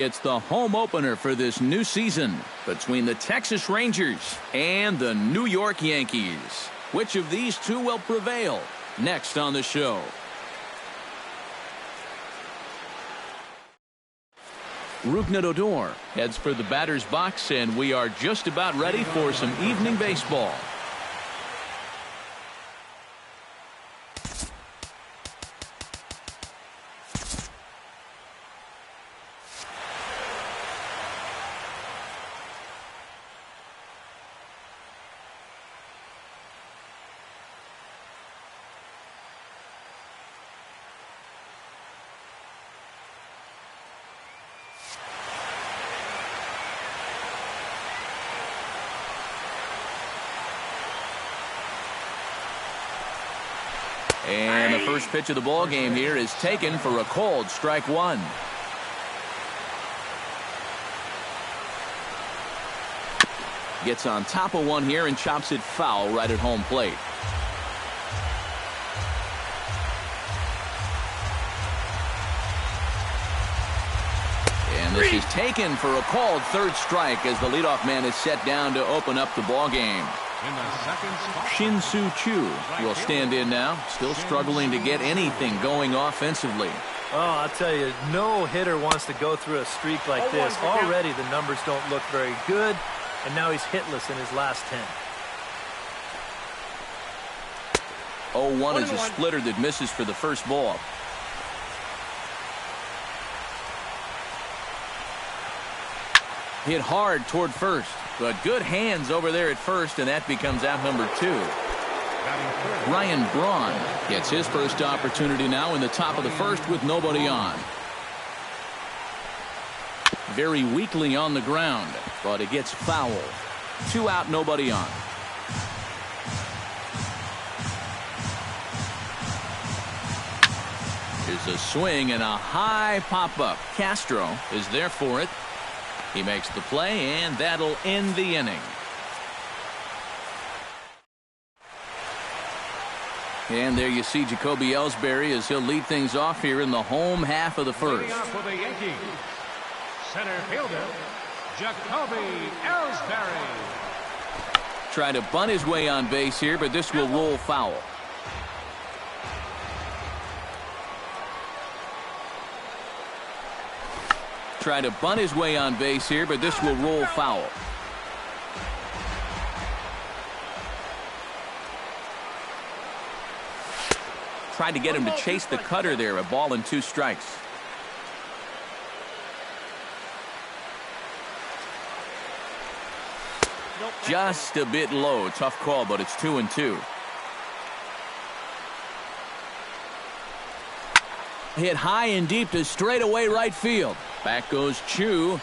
It's the home opener for this new season between the Texas Rangers and the New York Yankees. Which of these two will prevail? Next on the show. Rougned Odor heads for the batter's box, and we are just about ready for some evening baseball. And the first pitch of the ball game here is taken for a cold strike one. Gets on top of one here and chops it foul right at home plate. And this is taken for a called third strike as the leadoff man is set down to open up the ball game. Shin-Soo Choo will stand in now, still struggling to get anything going offensively. Oh, I'll tell you, no hitter wants to go through a streak like this. Already the numbers don't look very good, and now he's hitless in his last 10. 0-1 is a splitter that misses for the first ball. Hit hard toward first, but good hands over there at first, and that becomes out number 2. Ryan Braun gets his first opportunity now in the top of the first with nobody on. Very weakly on the ground, but it gets foul. 2 out, nobody on. Here's a swing and a high pop-up. Castro is there for it. He makes the play, and that'll end the inning. And there you see Jacoby Ellsbury as he'll lead things off here in the home half of the first. For the Yankees, center fielder, Jacoby Ellsbury. Try to bunt his way on base here, but this will roll foul. Try to bunt his way on base here, but this will roll foul. Tried to get him to chase the cutter there. A ball and 2 strikes. Just a bit low. Tough call, but it's 2-2. Hit high and deep to straightaway right field. Back goes Choo.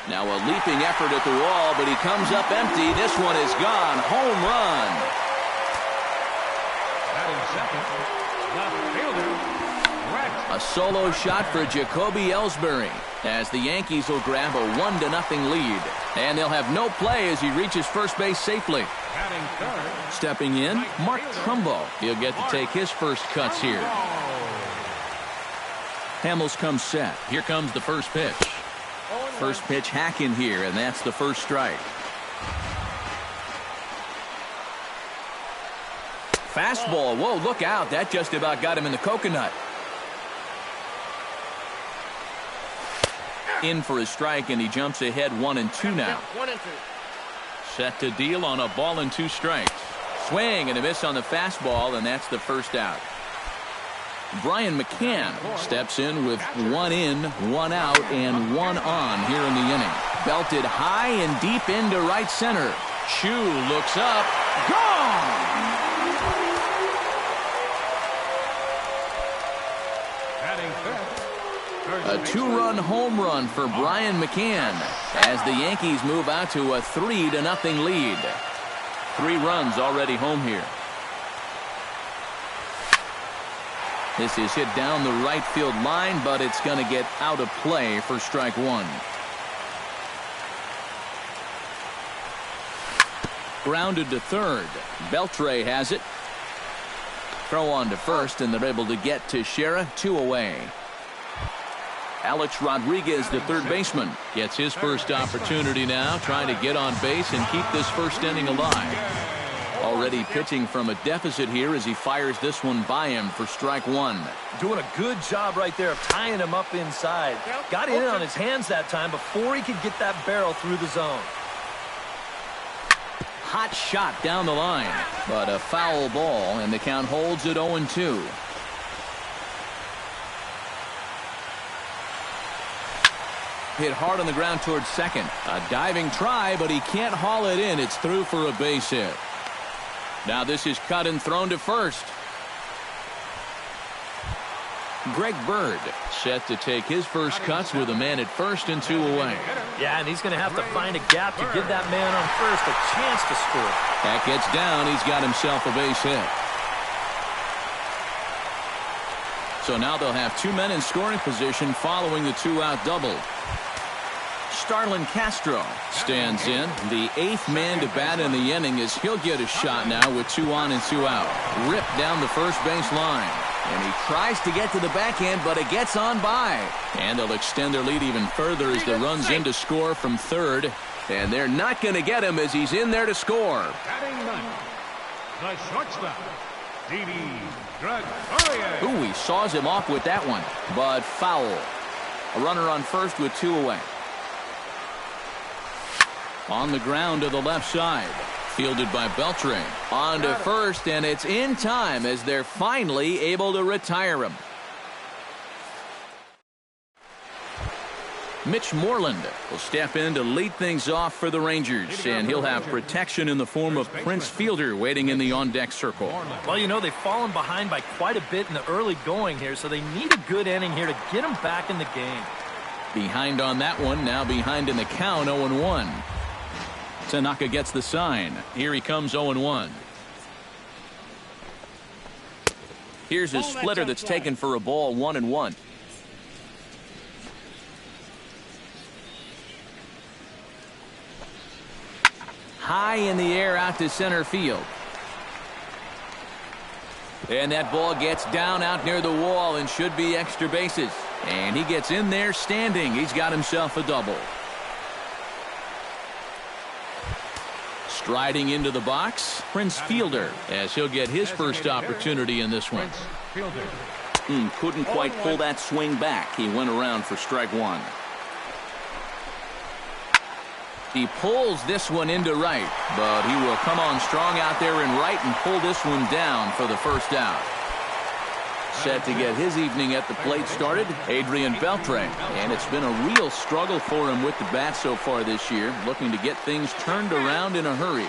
Now a leaping effort at the wall, but he comes up empty. This one is gone. Home run. A solo shot for Jacoby Ellsbury as the Yankees will grab a 1-0 lead. And they'll have no play as he reaches first base safely. Stepping in, Mark Trumbo. He'll get to take his first cuts here. Hamels comes set. Here comes the first pitch. First pitch hacking here, and that's the first strike. Fastball. Whoa, look out. That just about got him in the coconut. In for a strike, and he jumps ahead 1-2 now. 1-2. Set to deal on a ball and 2 strikes. Swing and a miss on the fastball, and that's the first out. Brian McCann steps in with 1 in, 1 out, and 1 on here in the inning. Belted high and deep into right center. Choo looks up. Gone! A 2-run home run for Brian McCann as the Yankees move out to a 3-0 lead. 3 runs already home here. This is hit down the right field line, but it's going to get out of play for strike 1. Grounded to third. Beltre has it. Throw on to first, and they're able to get to Shera. 2 away. Alex Rodriguez, the third baseman, gets his first opportunity now, trying to get on base and keep this first inning alive. Already pitching from a deficit here as he fires this one by him for strike one. Doing a good job right there of tying him up inside. Got in on his hands that time before he could get that barrel through the zone. Hot shot down the line, but a foul ball, and the count holds at 0-2. Hit hard on the ground towards second. A diving try, but he can't haul it in. It's through for a base hit. Now this is cut and thrown to first. Greg Bird set to take his first cuts with a man at first and 2 away. Yeah, and he's going to have to find a gap to give that man on first a chance to score. That gets down. He's got himself a base hit. So now they'll have 2 men in scoring position following the 2-out double. Starlin Castro stands in. The 8th man to bat in the inning as he'll get a shot now with 2 on and 2 out. Ripped down the first base line. And he tries to get to the backhand, but it gets on by. And they'll extend their lead even further as the run's in to score from third. And they're not going to get him as he's in there to score. Batting ninth, the shortstop, D.B. Gregorius. Ooh, he saws him off with that one, but foul. A runner on first with 2 away. On the ground to the left side. Fielded by Beltre. On to first, and it's in time as they're finally able to retire him. Mitch Moreland will step in to lead things off for the Rangers, and he'll have protection in the form of Prince Fielder waiting in the on-deck circle. Well, you know, they've fallen behind by quite a bit in the early going here, so they need a good inning here to get them back in the game. Behind on that one, now behind in the count, 0-1. Tanaka gets the sign. Here he comes, 0-1. Here's a splitter that's taken for a ball, 1-1. High in the air out to center field. And that ball gets down out near the wall and should be extra bases. And he gets in there standing. He's got himself a double. Striding into the box, Prince Fielder, as he'll get his first opportunity in this one. Couldn't quite pull that swing back. He went around for strike one. He pulls this one into right, but he will come on strong out there in right and pull this one down for the first out. Set to get his evening at the plate started, Adrian Beltre. And it's been a real struggle for him with the bat so far this year, looking to get things turned around in a hurry.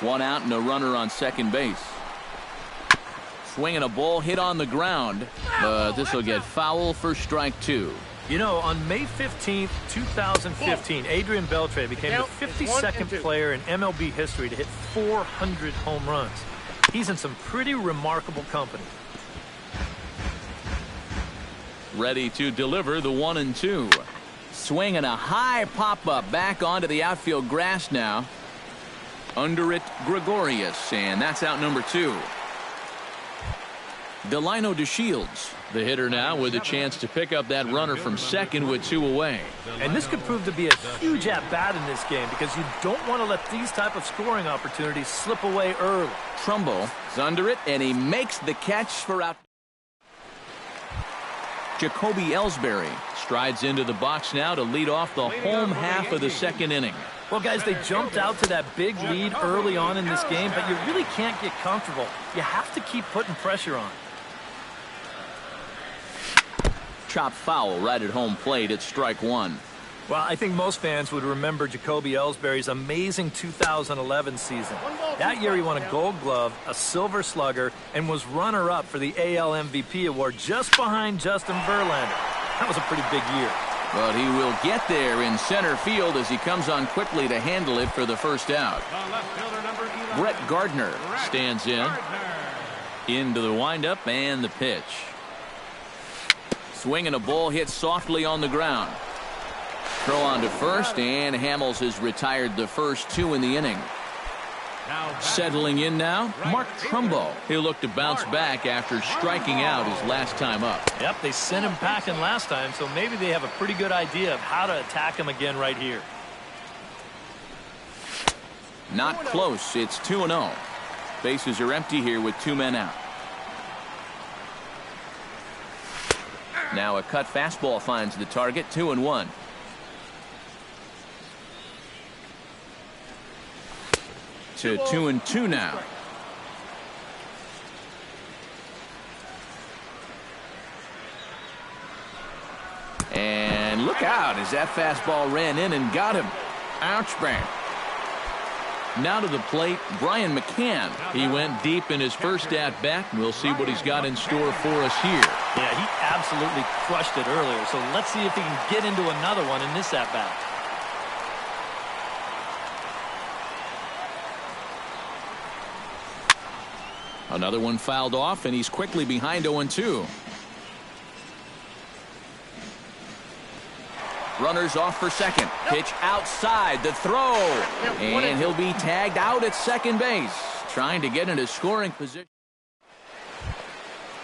1 out and a runner on second base. Swinging a ball hit on the ground, but this will get foul for strike 2. You know, on May 15th, 2015, Adrian Beltre became the 52nd player in MLB history to hit 400 home runs. He's in some pretty remarkable company. Ready to deliver the 1-2. Swinging a high pop-up back onto the outfield grass now. Under it, Gregorius, and that's out number 2. Delino DeShields, the hitter now with a chance to pick up that runner from second with 2 away. And this could prove to be a huge at-bat in this game because you don't want to let these type of scoring opportunities slip away early. Trumbo is under it, and he makes the catch for out. Jacoby Ellsbury strides into the box now to lead off the home half of the second inning. Well, guys, they jumped out to that big lead early on in this game, but you really can't get comfortable. You have to keep putting pressure on. Chop foul right at home plate at strike 1. Well, I think most fans would remember Jacoby Ellsbury's amazing 2011 season. That year he won a Gold Glove, a Silver Slugger, and was runner-up for the AL MVP award just behind Justin Verlander. That was a pretty big year. But he will get there in center field as he comes on quickly to handle it for the first out. Brett Gardner stands in. Into the windup and the pitch. Swinging a ball hit softly on the ground. Throw on to first, and Hamels has retired the first 2 in the inning. Settling in now, Mark Trumbo. He'll look to bounce back after striking out his last time up. Yep, they sent him packing last time, so maybe they have a pretty good idea of how to attack him again right here. Not close. It's 2-0. Bases are empty here with 2 men out. Now a cut fastball finds the target. 2-1. To 2-2 now. And look out as that fastball ran in and got him. Ouch, bang. Now to the plate, Brian McCann. He went deep in his first at-bat. We'll see what he's got in store for us here. Yeah, he absolutely crushed it earlier, so let's see if he can get into another one in this at-bat. Another one fouled off, and he's quickly behind 0-2. Runners off for second. Pitch outside. The throw. And he'll be tagged out at second base. Trying to get into scoring position.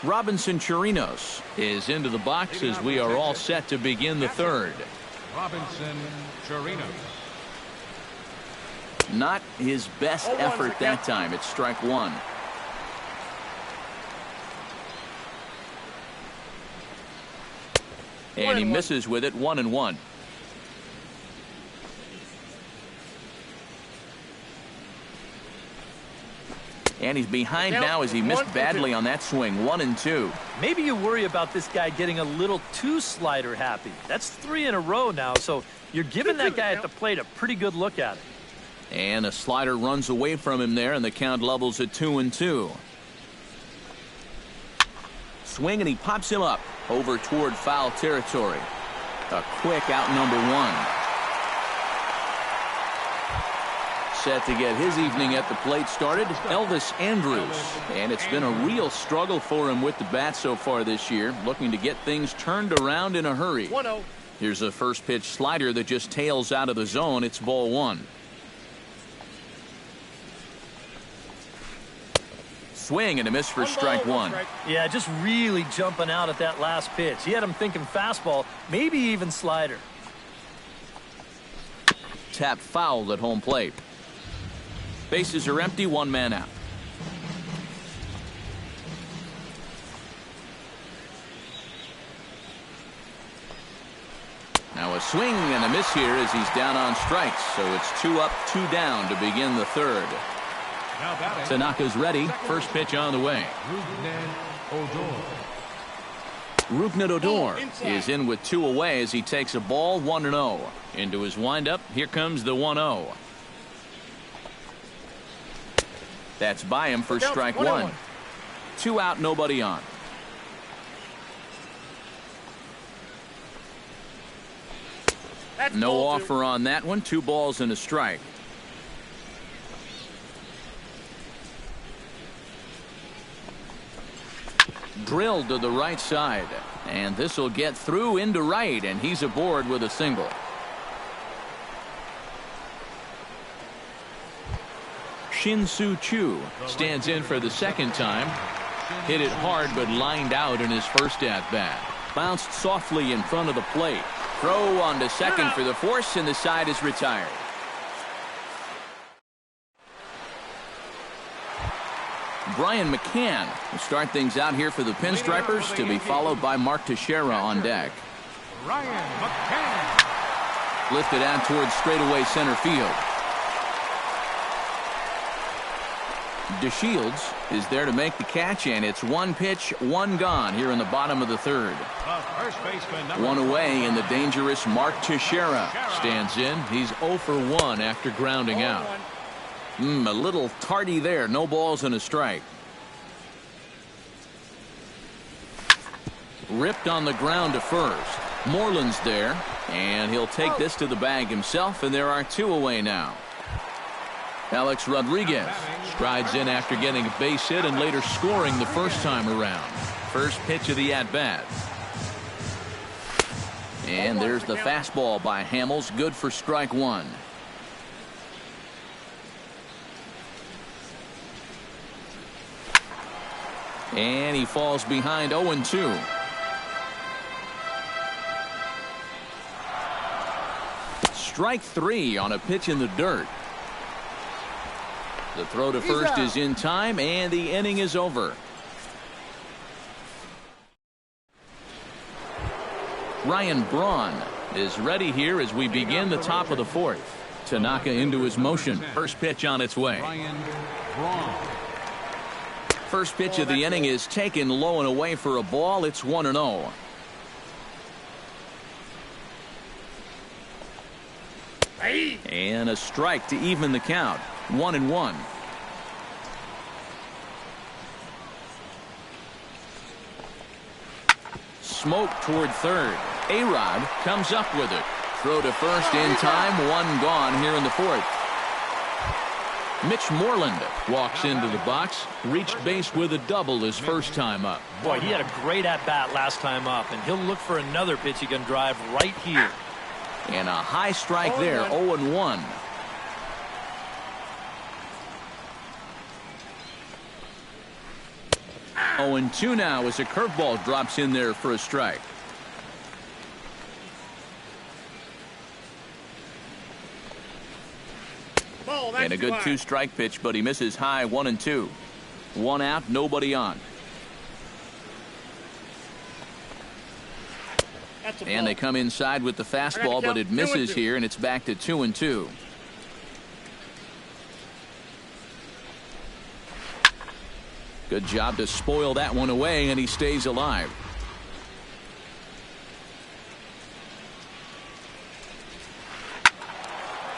Robinson Chirinos is into the box as we are all set to begin the third. Robinson Chirinos. Not his best effort that time. It's strike one. And he misses with it. 1-1. And he's behind now as he missed badly on that swing. 1-2. Maybe you worry about this guy getting a little too slider happy. That's 3 in a row now, so you're giving that guy at the plate a pretty good look at it. And a slider runs away from him there, and the count levels at 2-2. Swing, and he pops him up over toward foul territory. A quick out number one. Set to get his evening at the plate started, Elvis Andrus. And it's been a real struggle for him with the bat so far this year, looking to get things turned around in a hurry. 1-0. Here's a first pitch slider that just tails out of the zone. It's ball one. Swing and a miss for strike one. Yeah, just really jumping out at that last pitch. He had him thinking fastball, maybe even slider. Tap fouled at home plate. Bases are empty, 1 man out. Now a swing and a miss here as he's down on strikes. So it's 2 up, 2 down to begin the third. Tanaka's ready. First pitch on the way. Rougned Odor is in with 2 away as he takes a ball. 1-0. Into his windup. Here comes the 1-0. That's by him for strike one. 2 out, nobody on. No offer on that one. 2 balls and a strike. Drilled to the right side, and this will get through into right, and he's aboard with a single. Shin-Soo Choo stands in for the second time. Hit it hard but lined out in his first at-bat. Bounced softly in front of the plate. Throw on to second for the force, and the side is retired. Brian McCann will start things out here for the Pinstripers, to be followed by Mark Teixeira on deck. Brian McCann. Lifted out towards straightaway center field. DeShields is there to make the catch, and it's 1 pitch, 1 gone here in the bottom of the third. First baseman, 1 away, and the dangerous Mark Teixeira stands in. He's 0 for 1 after grounding out. A little tardy there. No balls and a strike. Ripped on the ground to first. Moreland's there, and he'll take this to the bag himself, and there are 2 away now. Alex Rodriguez strides in after getting a base hit and later scoring the first time around. First pitch of the at-bat. And there's the fastball by Hamels, good for strike one. And he falls behind 0-2. Strike 3 on a pitch in the dirt. The throw to first is in time, and the inning is over. Ryan Braun is ready here as we begin the top of the fourth. Tanaka into his motion. First pitch on its way. First pitch of the inning is taken low and away for a ball. It's 1-0. And a strike to even the count. 1-1. Smoke toward third. A-Rod comes up with it. Throw to first in time. One gone here in the fourth. Mitch Moreland walks into the box. Reached base with a double his first time up. Boy, he had a great at-bat last time up, and he'll look for another pitch he can drive right here. And a high strike there. 0-1. Oh, and 2 now as a curveball drops in there for a strike. And a good 2-strike pitch, but he misses high. 1-2. 1 out, nobody on. And they come inside with the fastball, but it misses here, and it's back to 2-2. Good job to spoil that one away, and he stays alive.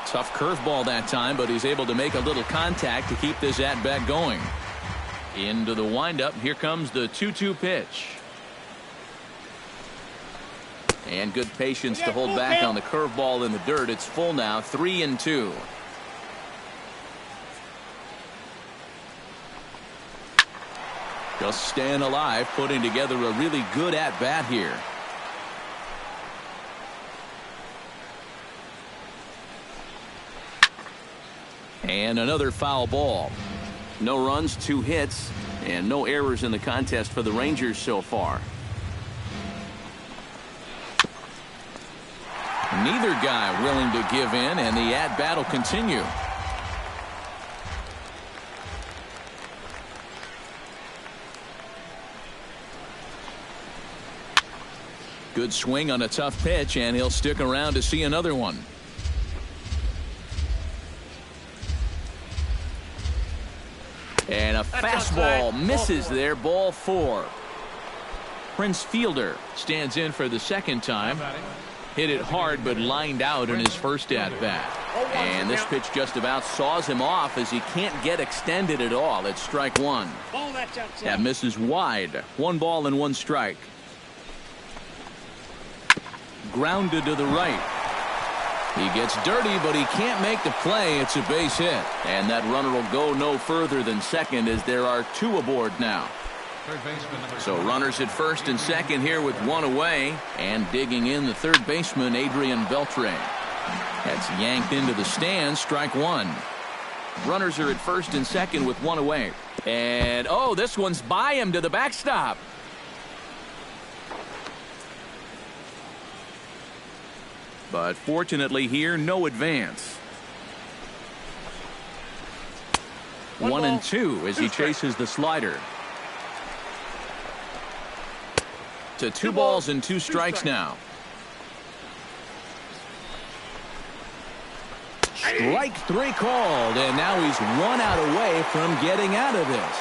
Tough curveball that time, but he's able to make a little contact to keep this at-bat going. Into the windup. Here comes the 2-2 pitch. And good patience to hold back on the curveball in the dirt. It's full now. 3-2. Just staying alive, putting together a really good at-bat here. And another foul ball. No runs, 2 hits, and no errors in the contest for the Rangers so far. Neither guy willing to give in, and the at-bat will continue. Good swing on a tough pitch, and he'll stick around to see another one. And a fastball misses there. Ball 4. Prince Fielder stands in for the second time. Hit it hard, but lined out in his first at-bat. And this pitch just about saws him off as he can't get extended at all. It's strike 1. That misses wide. 1 ball and 1 strike. Grounded to the right. He gets dirty, but he can't make the play. It's a base hit. And that runner will go no further than second as there are 2 aboard now. So runners at first and second here with 1 away. And digging in the third baseman, Adrian Beltre. That's yanked into the stands. Strike 1. Runners are at first and second with 1 away. And, oh, this one's by him to the backstop. But fortunately here, no advance. 1-2 as he chases the slider. To 2 balls and 2 strikes now. Strike 3 called, and now he's 1 out away from getting out of this.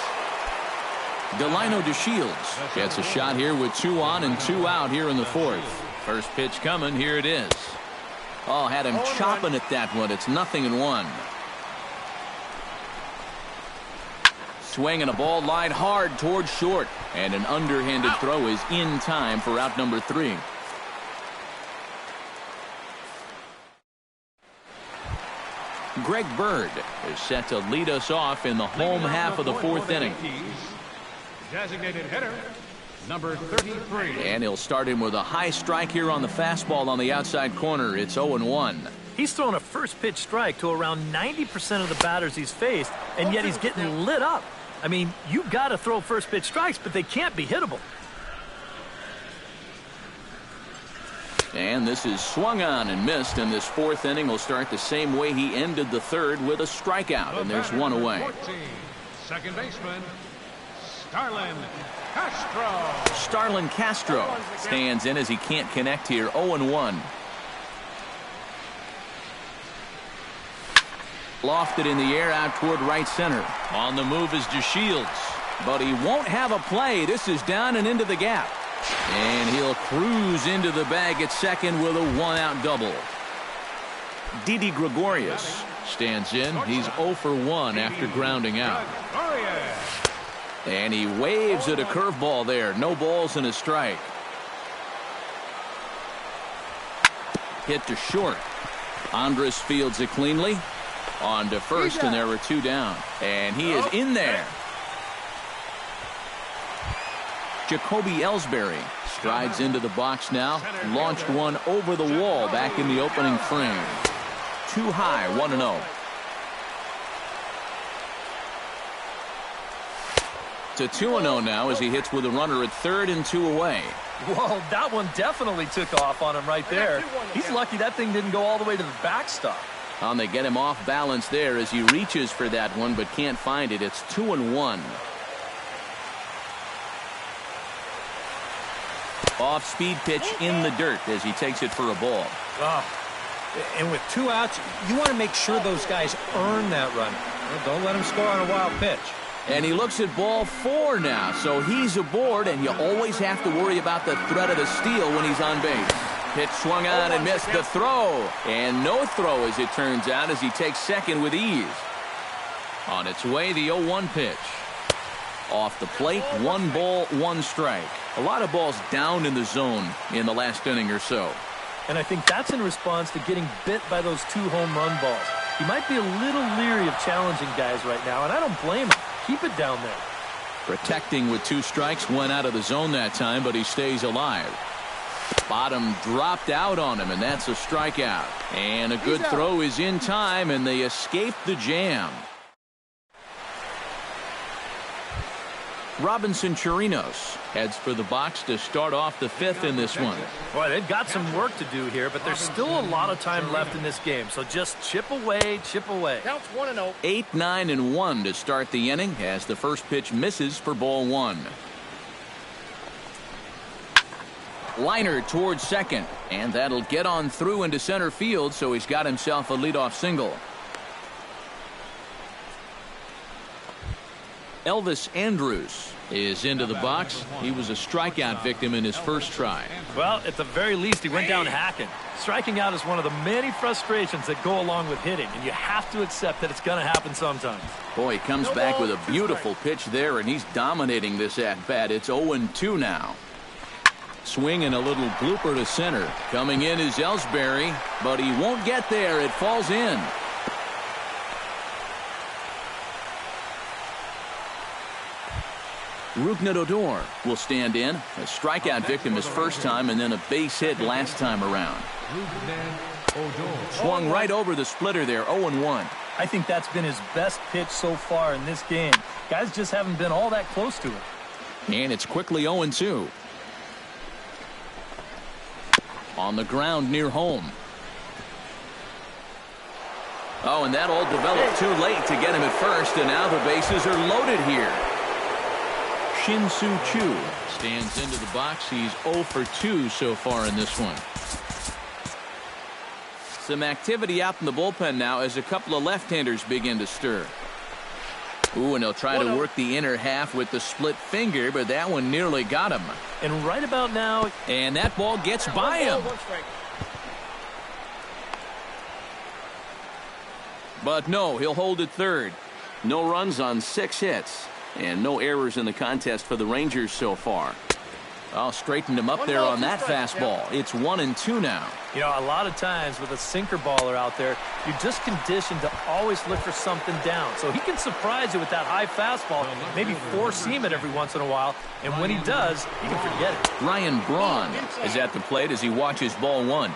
Delino DeShields gets a shot here with 2 on and 2 out here in the fourth. First pitch coming. Here it is. Oh, had him chopping at that one. It's 0-1. Swinging a ball line hard towards short. And an underhanded throw is in time for out number 3. Greg Bird is set to lead us off in the home half of the fourth inning. Designated hitter, number 33. And he'll start him with a high strike here on the fastball on the outside corner. It's 0-1. He's thrown a first pitch strike to around 90% of the batters he's faced, and yet he's getting lit up. I mean, you got to throw first pitch strikes, but they can't be hittable. And this is swung on and missed, and this fourth inning will start the same way he ended the third, with a strikeout, and there's one away. 14, second baseman, Starlin Castro stands in as he can't connect here. 0-1. Lofted in the air out toward right center. On the move is DeShields, but he won't have a play. This is down and into the gap. And he'll cruise into the bag at second with a one-out double. Didi Gregorius stands in. He's 0 for 1 after grounding out. And he waves at a curveball there. No balls and a strike. Hit to short. Andres fields it cleanly. On to first, and there were 2 down. And he is in there. Jacoby Ellsbury strides into the box now. Launched one over the wall back in the opening frame. Too high, 1-0. To 2-0 now as he hits with a runner at third and 2 away. Whoa, that one definitely took off on him right there. He's lucky that thing didn't go all the way to the backstop. And they get him off balance there as he reaches for that one but can't find it. It's 2-1. Off-speed pitch in the dirt as he takes it for a ball. And with 2 outs, you want to make sure those guys earn that run. Well, don't let them score on a wild pitch. And he looks at ball 4 now, so he's aboard, and you always have to worry about the threat of the steal when he's on base. Pitch swung on and missed the throw. And no throw, as it turns out, as he takes second with ease. On its way, the 0-1 pitch. Off the plate, 1 ball, 1 strike. A lot of balls down in the zone in the last inning or so. And I think that's in response to getting bit by those 2 home run balls. He might be a little leery of challenging guys right now, and I don't blame him. Keep it down there. Protecting with 2 strikes, went out of the zone that time, but he stays alive. Bottom dropped out on him, and that's a strikeout. And a good throw is in time, and they escape the jam. Robinson Chirinos heads for the box to start off the 5th in this one. Boy, they've got some work to do here, but there's still a lot of time left in this game. So just chip away, chip away. Counts 1-0. 8, 9, and 1 to start the inning as the first pitch misses for ball 1. Liner towards second, and that'll get on through into center field, so he's got himself a leadoff single. Elvis Andrus is into the box. He was a strikeout victim in his first try. Well, at the very least, he went down hacking. Striking out is one of the many frustrations that go along with hitting, and you have to accept that it's going to happen sometimes. Boy, he comes back with a beautiful pitch there, and he's dominating this at-bat. It's 0-2 now. Swing and a little blooper to center. Coming in is Ellsbury, but he won't get there. It falls in. Rougned Odor will stand in. A strikeout victim his first time, and then a base hit last time around. Swung right over the splitter there, 0-1. I think that's been his best pitch so far in this game. Guys just haven't been all that close to it. And it's quickly 0-2. On the ground near home. Oh, and that all developed too late to get him at first, and now the bases are loaded here. Shin-Soo Choo stands into the box. He's 0 for 2 so far in this one. Some activity out in the bullpen now as a couple of left-handers begin to stir. Ooh, and they'll try to work the inner half with the split finger, but that one nearly got him. And right about now, and that ball gets by him. But no, he'll hold it third. No runs on 6 hits. And no errors in the contest for the Rangers so far. Oh, straightened him up there on that fastball. It's 1-2 now. You know, a lot of times with a sinker baller out there, you're just conditioned to always look for something down. So he can surprise you with that high fastball, maybe four-seam it every once in a while. And when he does, you can forget it. Ryan Braun is at the plate as he watches ball 1.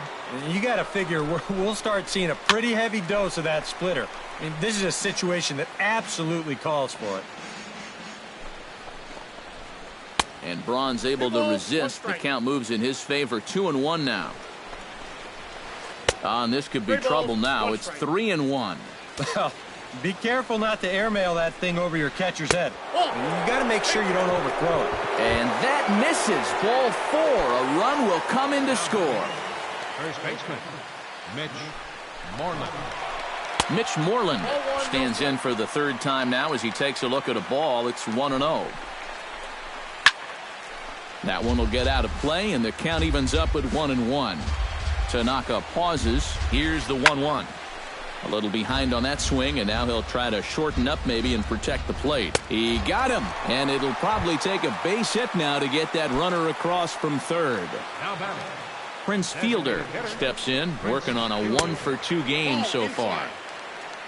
You got to figure we'll start seeing a pretty heavy dose of that splitter. I mean, this is a situation that absolutely calls for it. And Braun's able to resist. The count moves in his favor. 2-1 now. And this could be trouble now. It's 3-1. Well, be careful not to airmail that thing over your catcher's head. You got to make sure you don't overthrow it. And that misses. Ball 4. A run will come in to score. First baseman, Mitch Moreland. Mitch Moreland stands in for the third time now as he takes a look at a ball. It's 1-0. That one will get out of play, and the count evens up at 1-1. Tanaka pauses. Here's the 1-1. A little behind on that swing, and now he'll try to shorten up maybe and protect the plate. He got him, and it'll probably take a base hit now to get that runner across from third. Now batting. Prince Fielder steps in, working on a 1-for-2 game so far.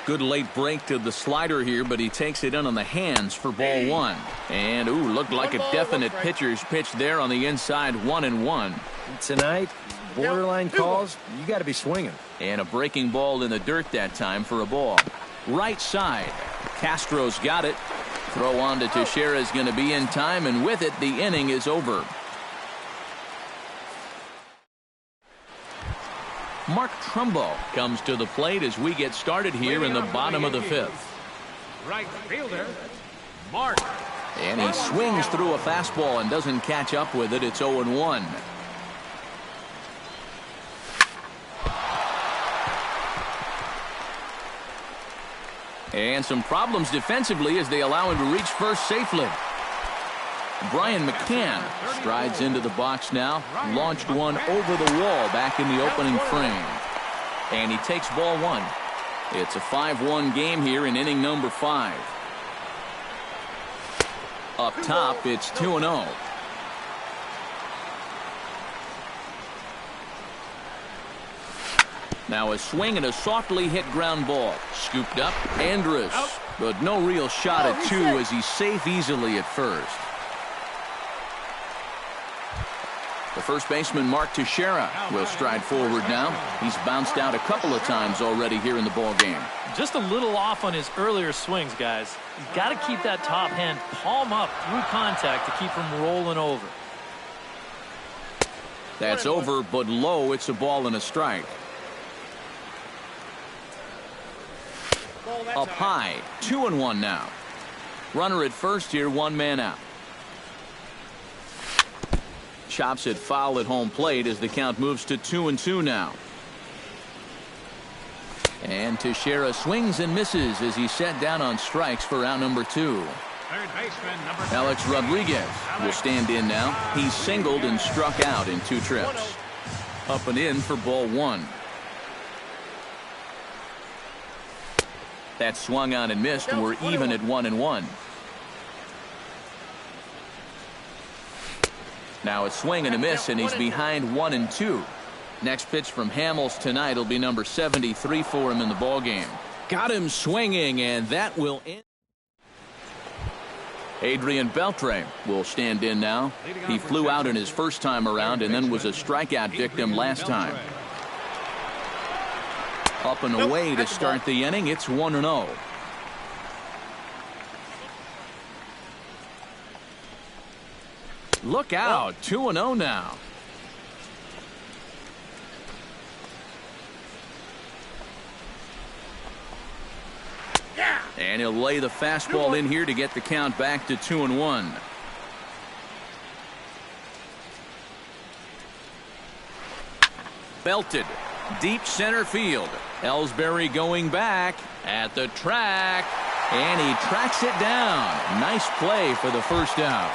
Good late break to the slider here, but he takes it in on the hands for ball 1. And, looked like a definite pitcher's pitch there on the inside. 1-1. Tonight, borderline calls, you got to be swinging. And a breaking ball in the dirt that time for a ball. Right side. Castro's got it. Throw on to Teixeira is going to be in time, and with it, the inning is over. Mark Trumbo comes to the plate as we get started here in the bottom of the 5th. Right fielder, Mark. And he swings through a fastball and doesn't catch up with it. It's 0-1. And some problems defensively as they allow him to reach first safely. Brian McCann strides into the box now. Launched one over the wall back in the opening frame. And he takes ball 1. It's a 5-1 game here in inning number 5. Up top, it's 2-0. Now a swing and a softly hit ground ball. Scooped up, Andrus. But no real shot at 2 as he's safe easily at first. The first baseman, Mark Teixeira, will stride forward now. He's bounced out a couple of times already here in the ball game. Just a little off on his earlier swings, guys. He's got to keep that top hand palm up through contact to keep him rolling over. That's over, but low. It's a ball and a strike. Up high, 2-1 now. Runner at first here, 1 man out. Chops it foul at home plate as the count moves to 2-2 now. And Teixeira swings and misses as he's set down on strikes for out number 2. Third baseman, number 3. Alex Rodriguez will stand in now. He's singled and struck out in 2 trips. Up and in for ball 1. That swung on and missed, and we're even at 1-1. Now a swing and a miss, and he's behind 1-2. Next pitch from Hamels tonight will be number 73 for him in the ball game. Got him swinging, and that will end. Adrian Beltre will stand in now. He flew out in his first time around and then was a strikeout victim last time. Up and away to start the inning. It's 1-0. Look out, 2-0 now. And he'll lay the fastball in here to get the count back to 2-1. Belted deep center field. Ellsbury going back at the track, and he tracks it down. Nice play for the first out.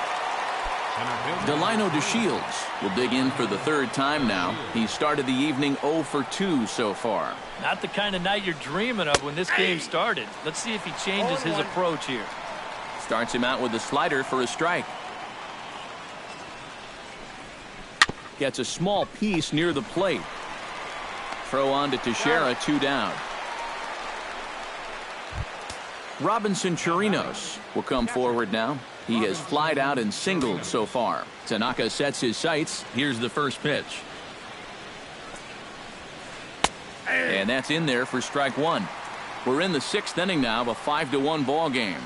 Delino DeShields will dig in for the third time now. He started the evening 0 for 2 so far. Not the kind of night you're dreaming of when this game started. Let's see if he changes his approach here. Starts him out with a slider for a strike. Gets a small piece near the plate. Throw on to Teixeira, 2 down. Robinson Chirinos will come forward now. He has flied out and singled so far. Tanaka sets his sights. Here's the first pitch. And that's in there for strike 1. We're in the 6th inning now of a 5-1 ball game.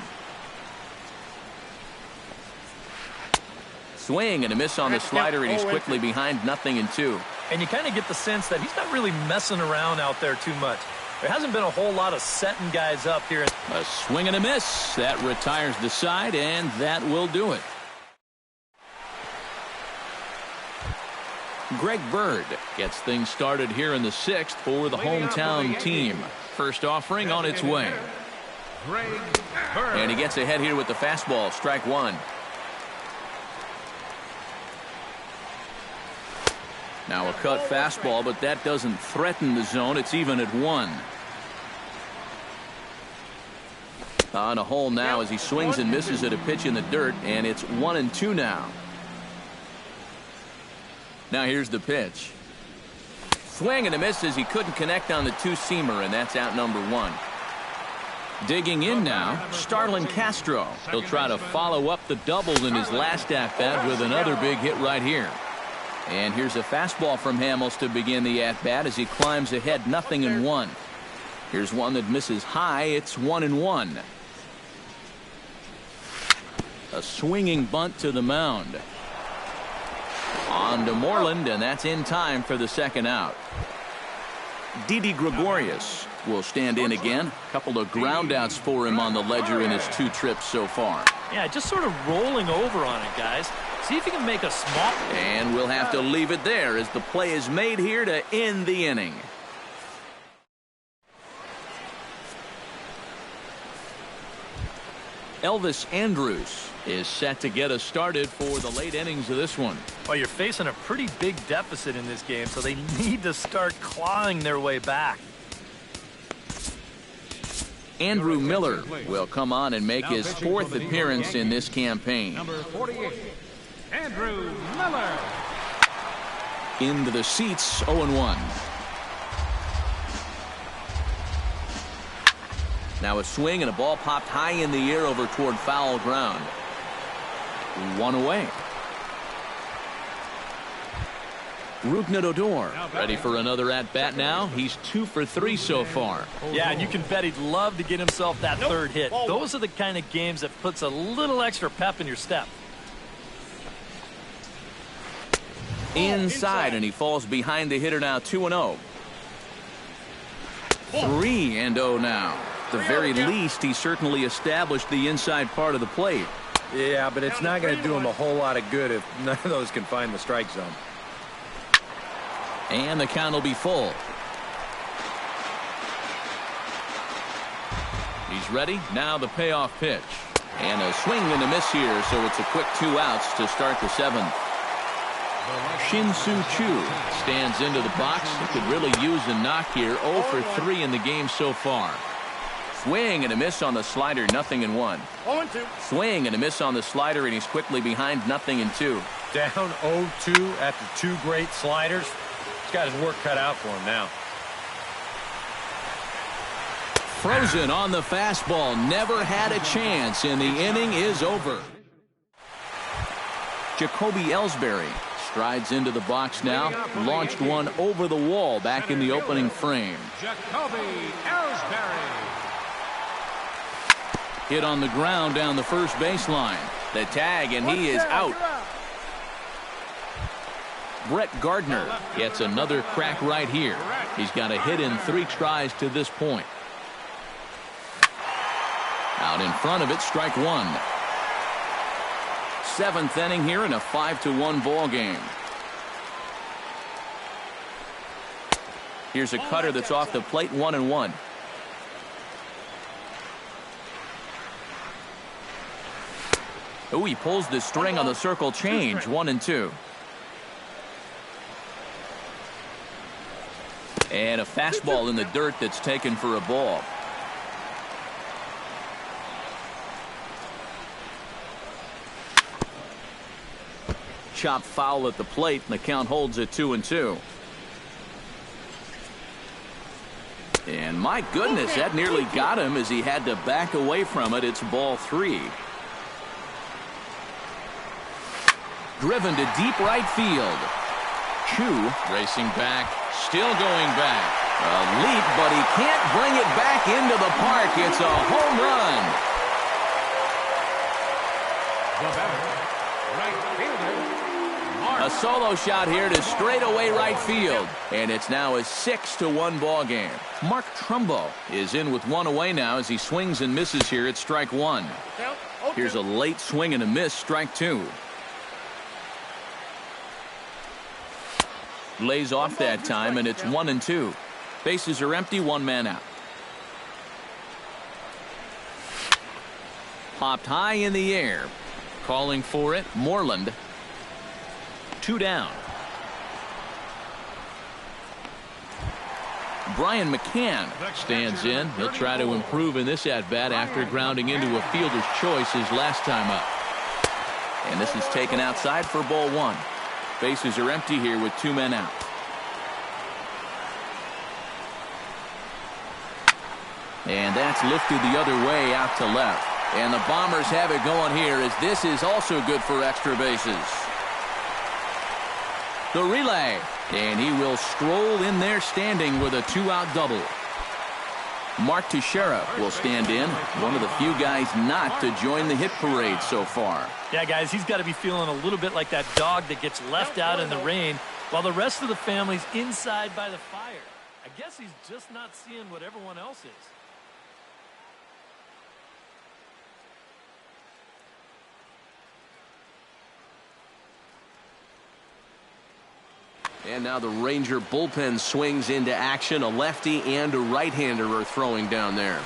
Swing and a miss on the slider, and he's quickly behind 0-2. And you kind of get the sense that he's not really messing around out there too much. There hasn't been a whole lot of setting guys up here. A swing and a miss. That retires the side, and that will do it. Greg Bird gets things started here in the 6th for the hometown team. First offering on its way. And he gets ahead here with the fastball. Strike one. Now a cut fastball, but that doesn't threaten the zone. It's even at 1. On a hole now as he swings and misses at a pitch in the dirt, and it's 1-2 now. Now here's the pitch. Swing and a miss as he couldn't connect on the two-seamer, and that's out number 1. Digging in now, Starlin Castro. He'll try to follow up the double in his last at-bat with another big hit right here. And here's a fastball from Hamels to begin the at-bat as he climbs ahead 0-1. Here's one that misses high. It's 1-1. A swinging bunt to the mound. On to Moreland, and that's in time for the second out. Didi Gregorius will stand in again. A couple of groundouts for him on the ledger in his 2 trips so far. Yeah, just sort of rolling over on it, guys. See if you can make a small... And we'll have to leave it there as the play is made here to end the inning. Elvis Andrus is set to get us started for the late innings of this one. Well, you're facing a pretty big deficit in this game, so they need to start clawing their way back. Andrew Miller will come on and make his 4th appearance in this campaign. Number 48, Andrew Miller. Into the seats, 0-1. Now a swing and a ball popped high in the air over toward foul ground. 1 away. Rougned Odor ready for another at-bat now. He's 2 for 3 so far. Yeah, and you can bet he'd love to get himself that third hit. Those are the kind of games that puts a little extra pep in your step. Inside, and he falls behind the hitter now, 2-0. 3-0 now. At the very least, he certainly established the inside part of the plate. Yeah, but it's not going to do him a whole lot of good if none of those can find the strike zone. And the count will be full. He's ready. Now the payoff pitch. And a swing and a miss here, so it's a quick 2 outs to start the 7th. Shin-Soo Choo stands into the box. He could really use a knock here. 0 for 3 in the game so far. Swing and a miss on the slider, 0-1. Swing and a miss on the slider, and he's quickly behind 0-2. Down 0-2 after 2 great sliders. He's got his work cut out for him now. Frozen on the fastball. Never had a chance, and the inning is over. Jacoby Ellsbury strides into the box now. Launched one over the wall back in the opening frame. Jacoby Ellsbury. Hit on the ground down the first baseline. The tag, and he is out. Brett Gardner gets another crack right here. He's got a hit in 3 tries to this point. Out in front of it, strike 1. 7th inning here in a 5-1 ball game. Here's a cutter that's off the plate, 1-1. Oh, he pulls the string on the circle change, 1-2. And a fastball in the dirt that's taken for a ball. Chop foul at the plate, and the count holds at 2-2. And my goodness, that nearly got him as he had to back away from it. It's ball 3. Driven to deep right field. Choo racing back, still going back. A leap, but he can't bring it back into the park. It's a home run. The batter, right fielder, A solo shot here to straightaway right field. And it's now a 6-1 ball game. Mark Trumbo is in with one away now as he swings and misses here at strike one. Here's a late swing and a miss, strike two. Lays off that time, and it's 1-2. Bases are empty, one man out. Popped high in the air. Calling for it, Moreland. 2 down. Brian McCann stands in. He'll try to improve in this at-bat after grounding into a fielder's choice his last time up. And this is taken outside for ball one. Bases are empty here with 2 men out. And that's lifted the other way out to left. And the Bombers have it going here as this is also good for extra bases. The relay. And he will stroll in there standing with a 2-out double. Mark Teixeira will stand in. One of the few guys not to join the hit parade so far. Yeah, guys, he's got to be feeling a little bit like that dog that gets left out in the rain while the rest of the family's inside by the fire. I guess he's just not seeing what everyone else is. And now the Ranger bullpen swings into action. A lefty and a right-hander are throwing down there.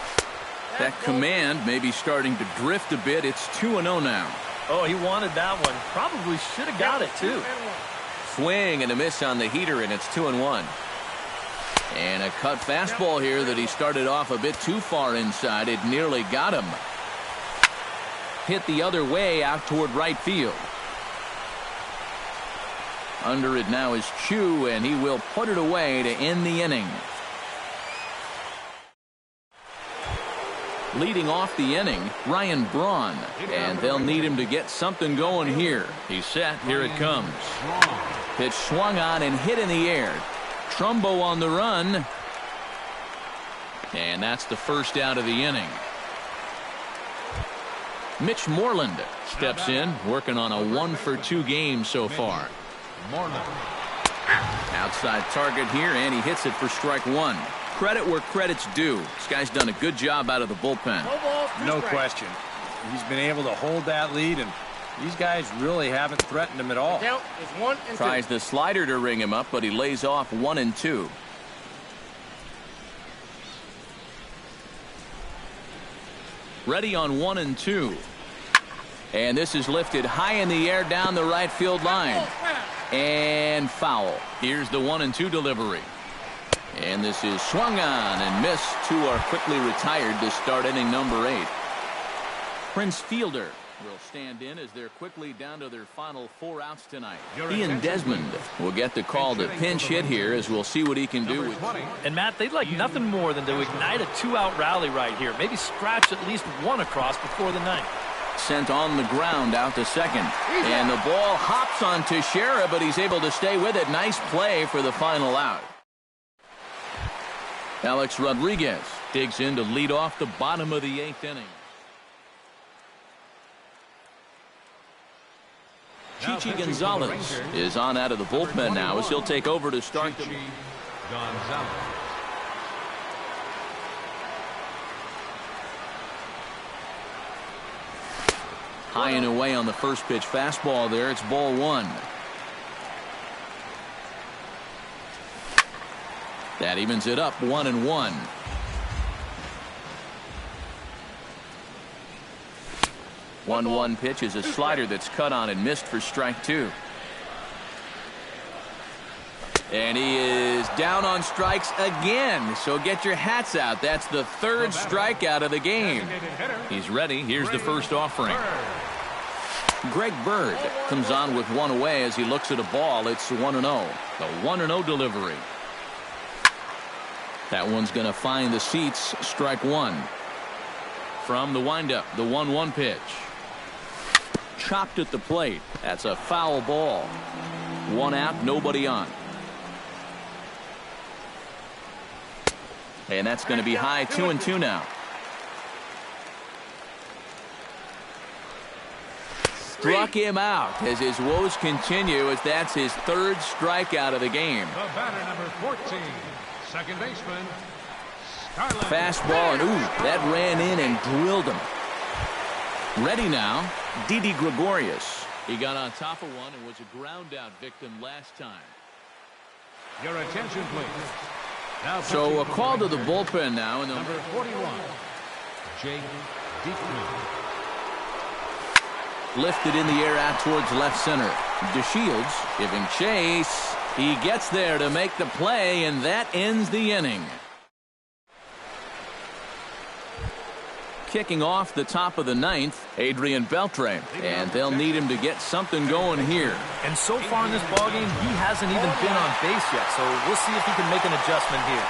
That command may be starting to drift a bit. It's 2-0 now. Oh, he wanted that one. Probably should have got it, too. Swing and a miss on the heater, and it's 2-1. And a cut fastball here that he started off a bit too far inside. It nearly got him. Hit the other way out toward right field. Under it now is Chu, and he will put it away to end the inning. Leading off the inning, Ryan Braun, and they'll need him to get something going here. He's set. Here it comes. Pitch swung on and hit in the air. Trumbo on the run. And that's the first out of the inning. Mitch Moreland steps in, working on a 1-for-2 game so far. Outside target here, and he hits it for strike one. Credit where credit's due. This guy's done a good job out of the bullpen. No question. He's been able to hold that lead, and these guys really haven't threatened him at all. Tries the slider to ring him up, but he lays off 1-2. Ready on 1-2. And this is lifted high in the air down the right field line. And foul. Here's the 1-2 delivery. And this is swung on and missed. Two are quickly retired to start inning number 8. Prince Fielder will stand in as they're quickly down to their final 4 outs tonight. Ian Desmond will get the call to pinch hit here as we'll see what he can do with. And Matt, they'd like nothing more than to ignite a 2-out rally right here. Maybe scratch at least one across before the ninth. Sent on the ground out to second. And the ball hops on Teixeira, but he's able to stay with it. Nice play for the final out. Alex Rodriguez digs in to lead off the bottom of the 8th inning. Chichi Gonzalez is on out of the bullpen now as he'll take over to start the. High and away on the first pitch fastball there. It's ball 1. That evens it up 1-1. One pitch is a slider that's cut on and missed for strike 2. And he is down on strikes again. So get your hats out. That's the 3rd strikeout of the game. He's ready. Here's the first offering. Greg Bird comes on with one away as he looks at a ball. It's 1-0. The 1-0 delivery. That one's going to find the seats. Strike 1. From the windup, the 1-1 pitch. Chopped at the plate. That's a foul ball. 1 out, nobody on. And that's going to be high. 2-2 now. struck him out as his woes continue, as that's his third strikeout of the game. The batter, number 14, second baseman, Starlin. Fastball, and ooh, that ran in and drilled him. Ready now, Didi Gregorius. He got on top of one and was a ground-out victim last time. Your attention, please. Now So a call to the bullpen now. And number 41, Jake Diekman. lifted in the air out towards left center. DeShields giving chase. He gets there to make the play, and that ends the inning. Kicking off the top of the ninth, Adrian Beltre, and they'll need him to get something going here. And so far in this ballgame, he hasn't even been on base yet, so we'll see if he can make an adjustment here.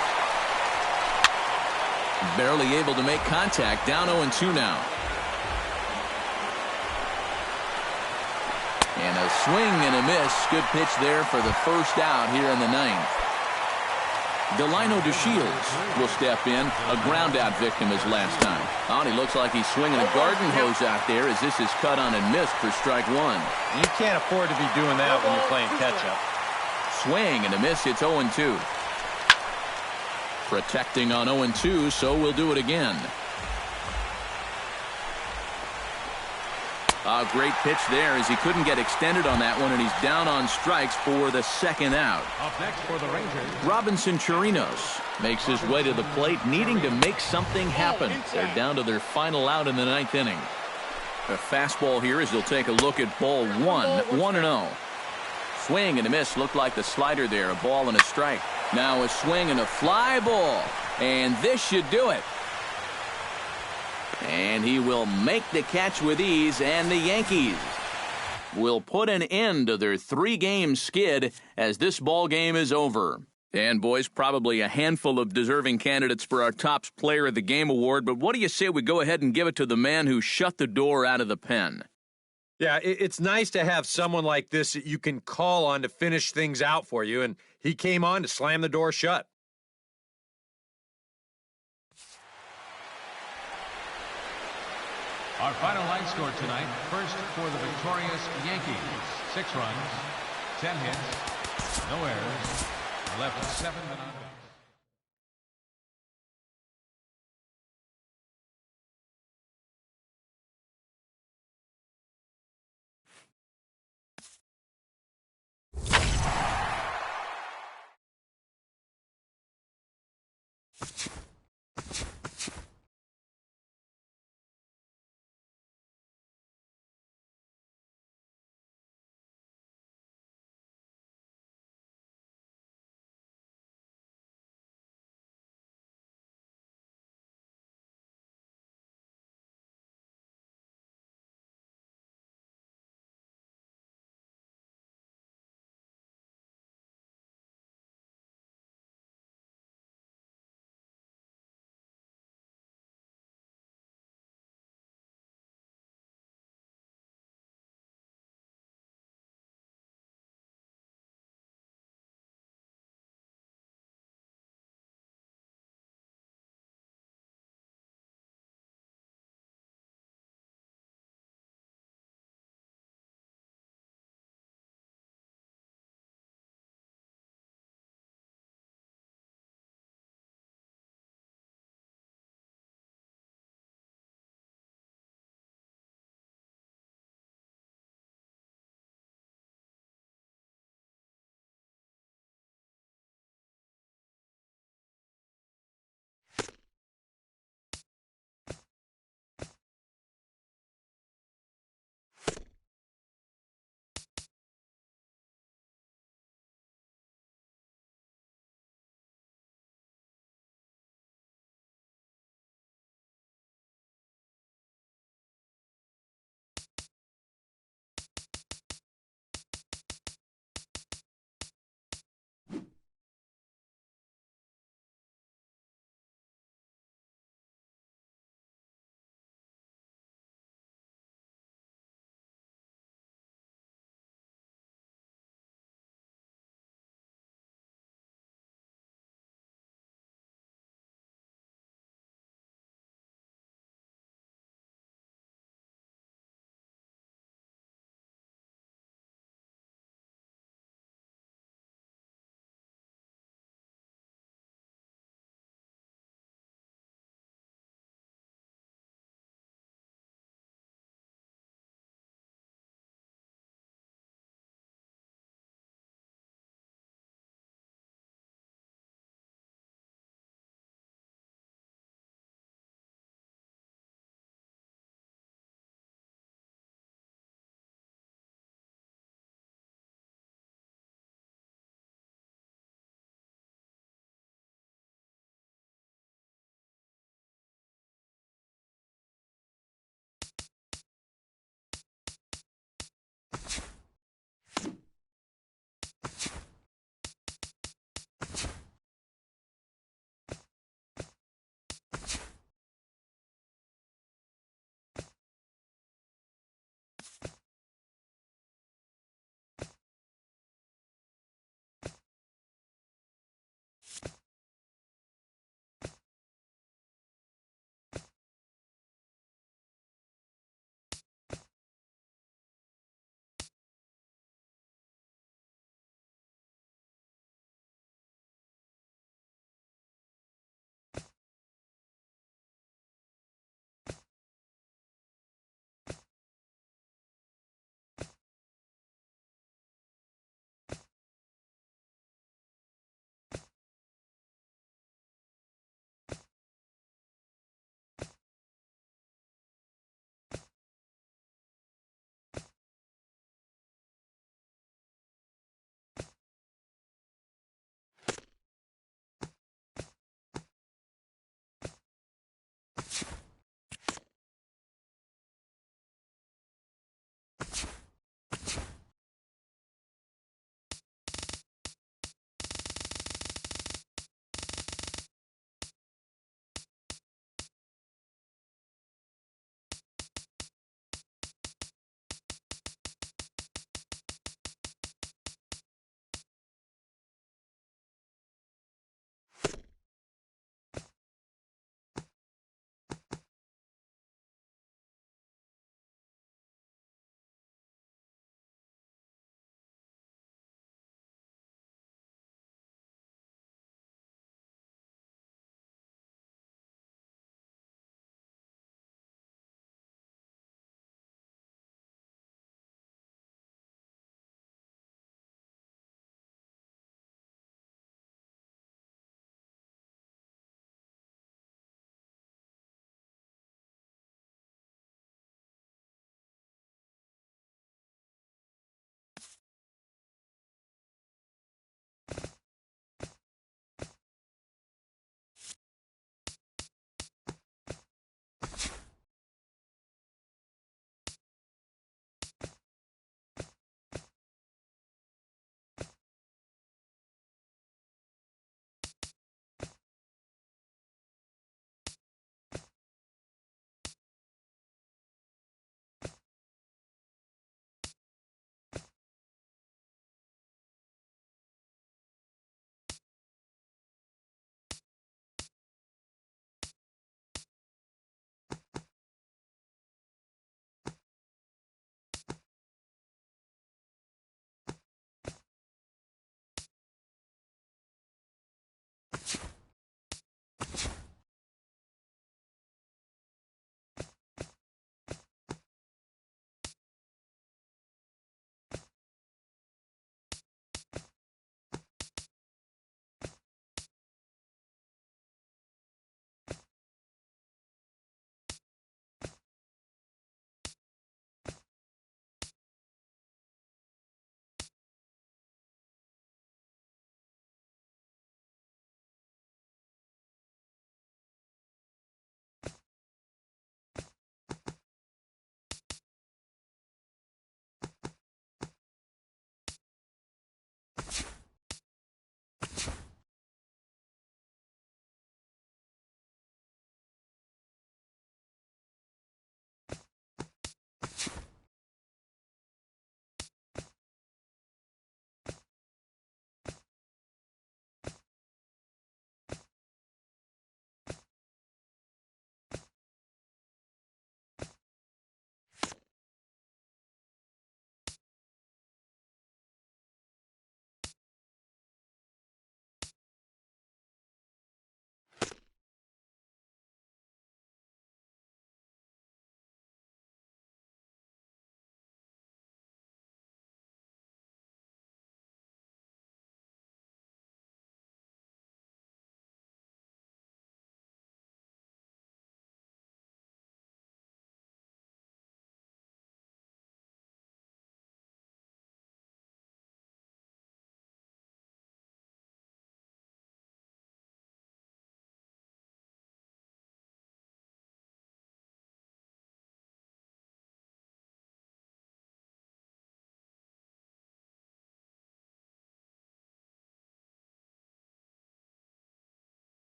Barely able to make contact, down 0-2 now. And a swing and a miss. Good pitch there for the first out here in the ninth. Delino DeShields will step in. A ground-out victim as last time. Oh, and he looks like he's swinging a garden hose out there as this is cut on and missed for strike one. You can't afford to be doing that when you're playing catch-up. Swing and a miss. It's 0-2. Protecting on 0-2, so we'll do it again. A great pitch there as he couldn't get extended on that one, and he's down on strikes for the second out. Up next for the Rangers, Robinson Chirinos makes his way to the plate, needing to make something happen. They're down to their final out in the ninth inning. A fastball here as he'll take a look at ball one, 1-0. Swing and a miss. Looked like the slider there, a ball and a strike. Now a swing and a fly ball, and this should do it. And he will make the catch with ease, and the Yankees will put an end to their three-game skid as this ball game is over. And, boys, probably a handful of deserving candidates for our Topps Player of the Game award, but what do you say we go ahead and give it to the man who shut the door out of the pen? Yeah, it's nice to have someone like this that you can call on to finish things out for you, and he came on to slam the door shut. our final line score tonight. First for the victorious Yankees, 6 runs, 10 hits, no errors, left 7 men on base.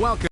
Welcome.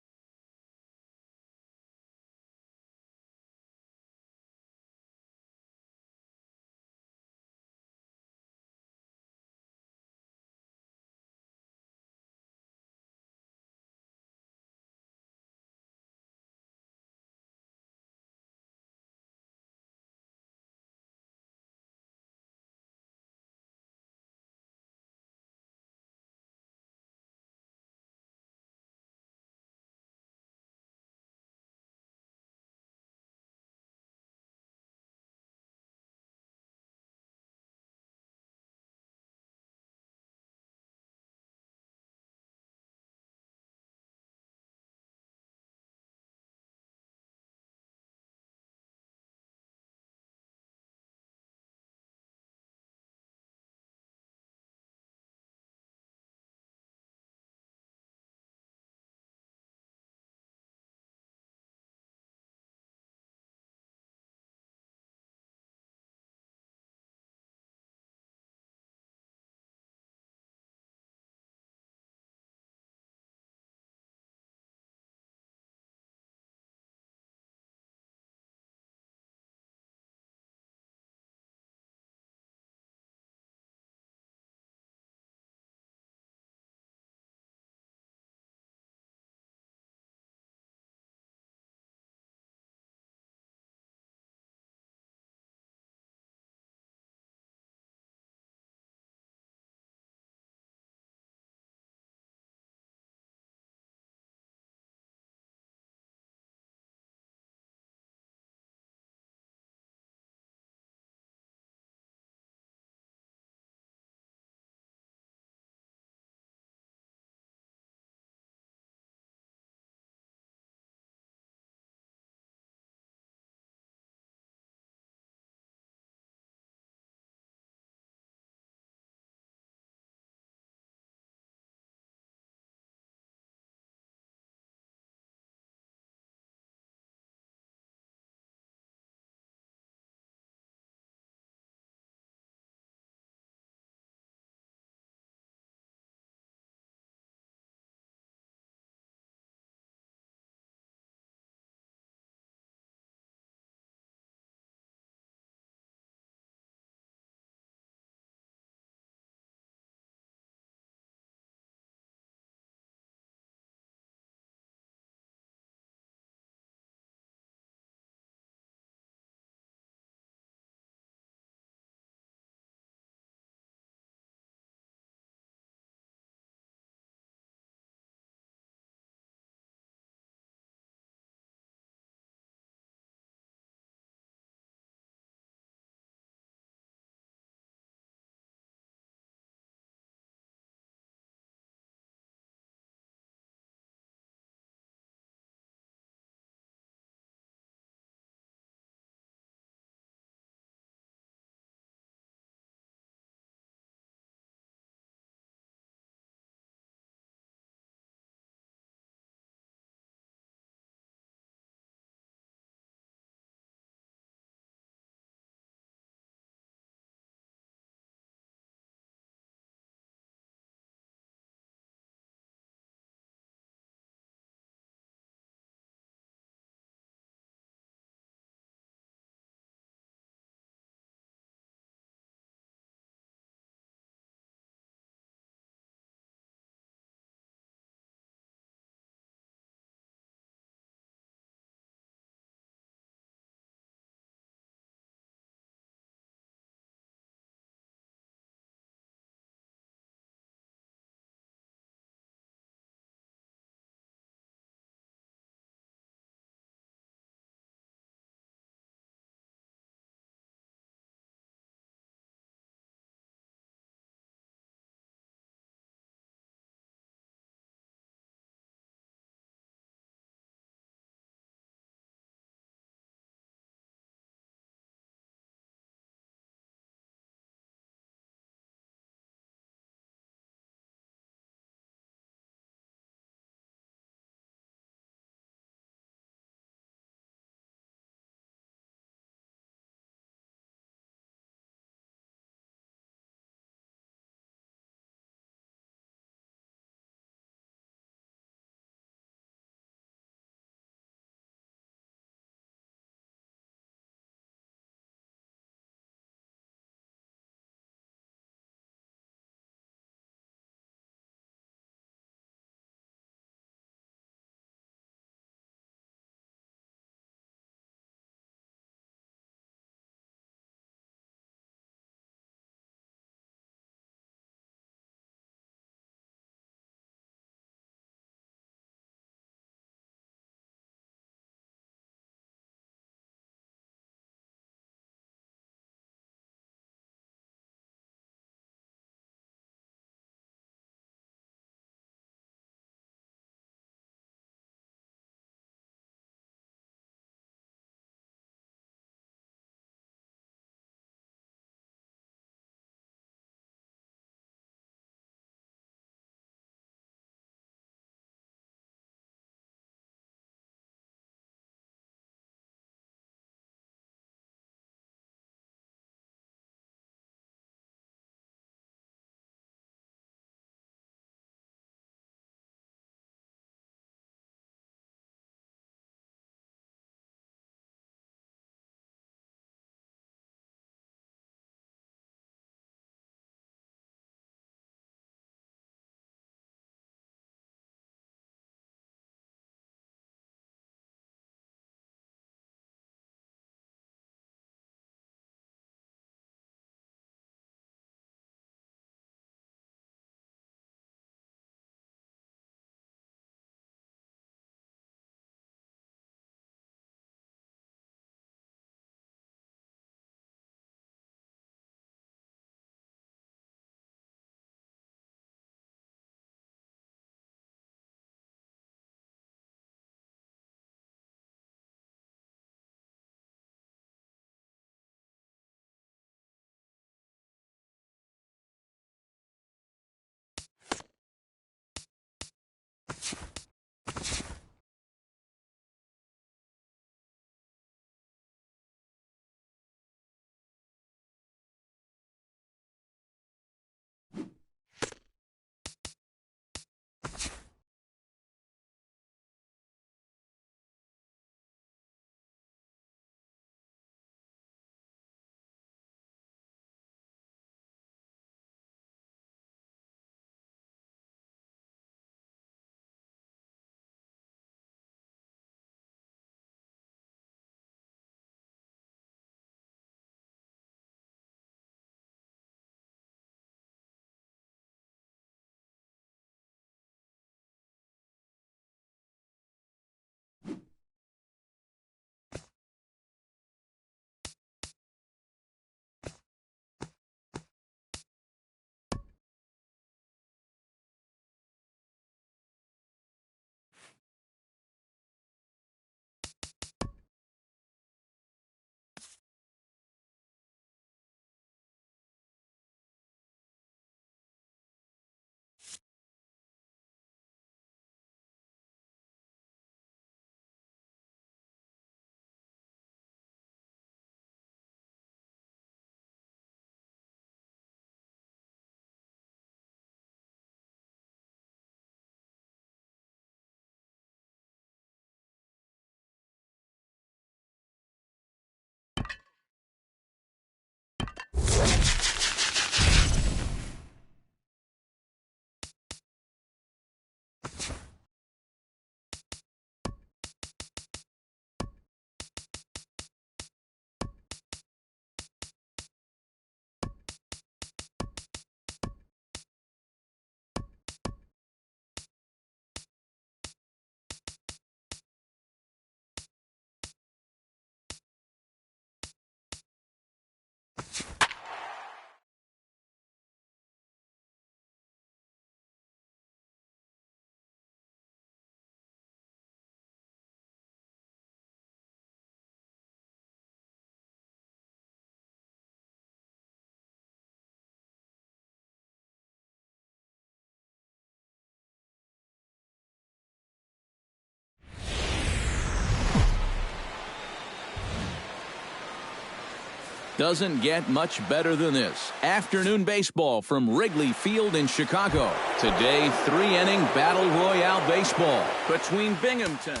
Doesn't get much better than this. Afternoon baseball from Wrigley Field in Chicago. Today, 3-inning Battle Royale baseball between Binghamton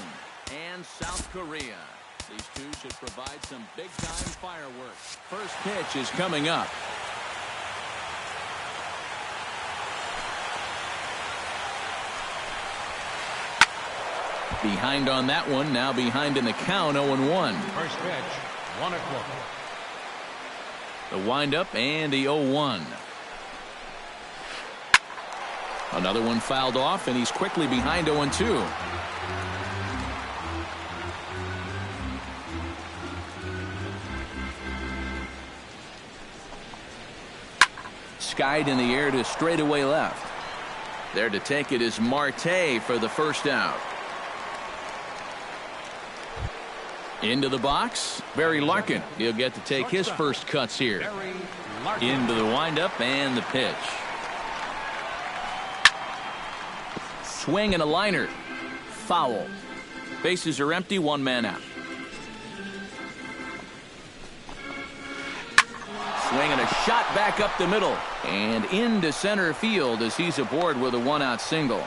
and South Korea. These two should provide some big-time fireworks. First pitch is coming up. Behind on that one, now behind in the count, 0-1. First pitch, 1-1. The windup and the 0-1. Another one fouled off, and he's quickly behind 0-2. Skied in the air to straightaway left. There to take it is Marte for the first out. Into the box, Barry Larkin. He'll get to take his first cuts here. Into the windup and the pitch. Swing and a liner. Foul. Bases are empty, one man out. Swing and a shot back up the middle. And into center field as he's aboard with a one-out single.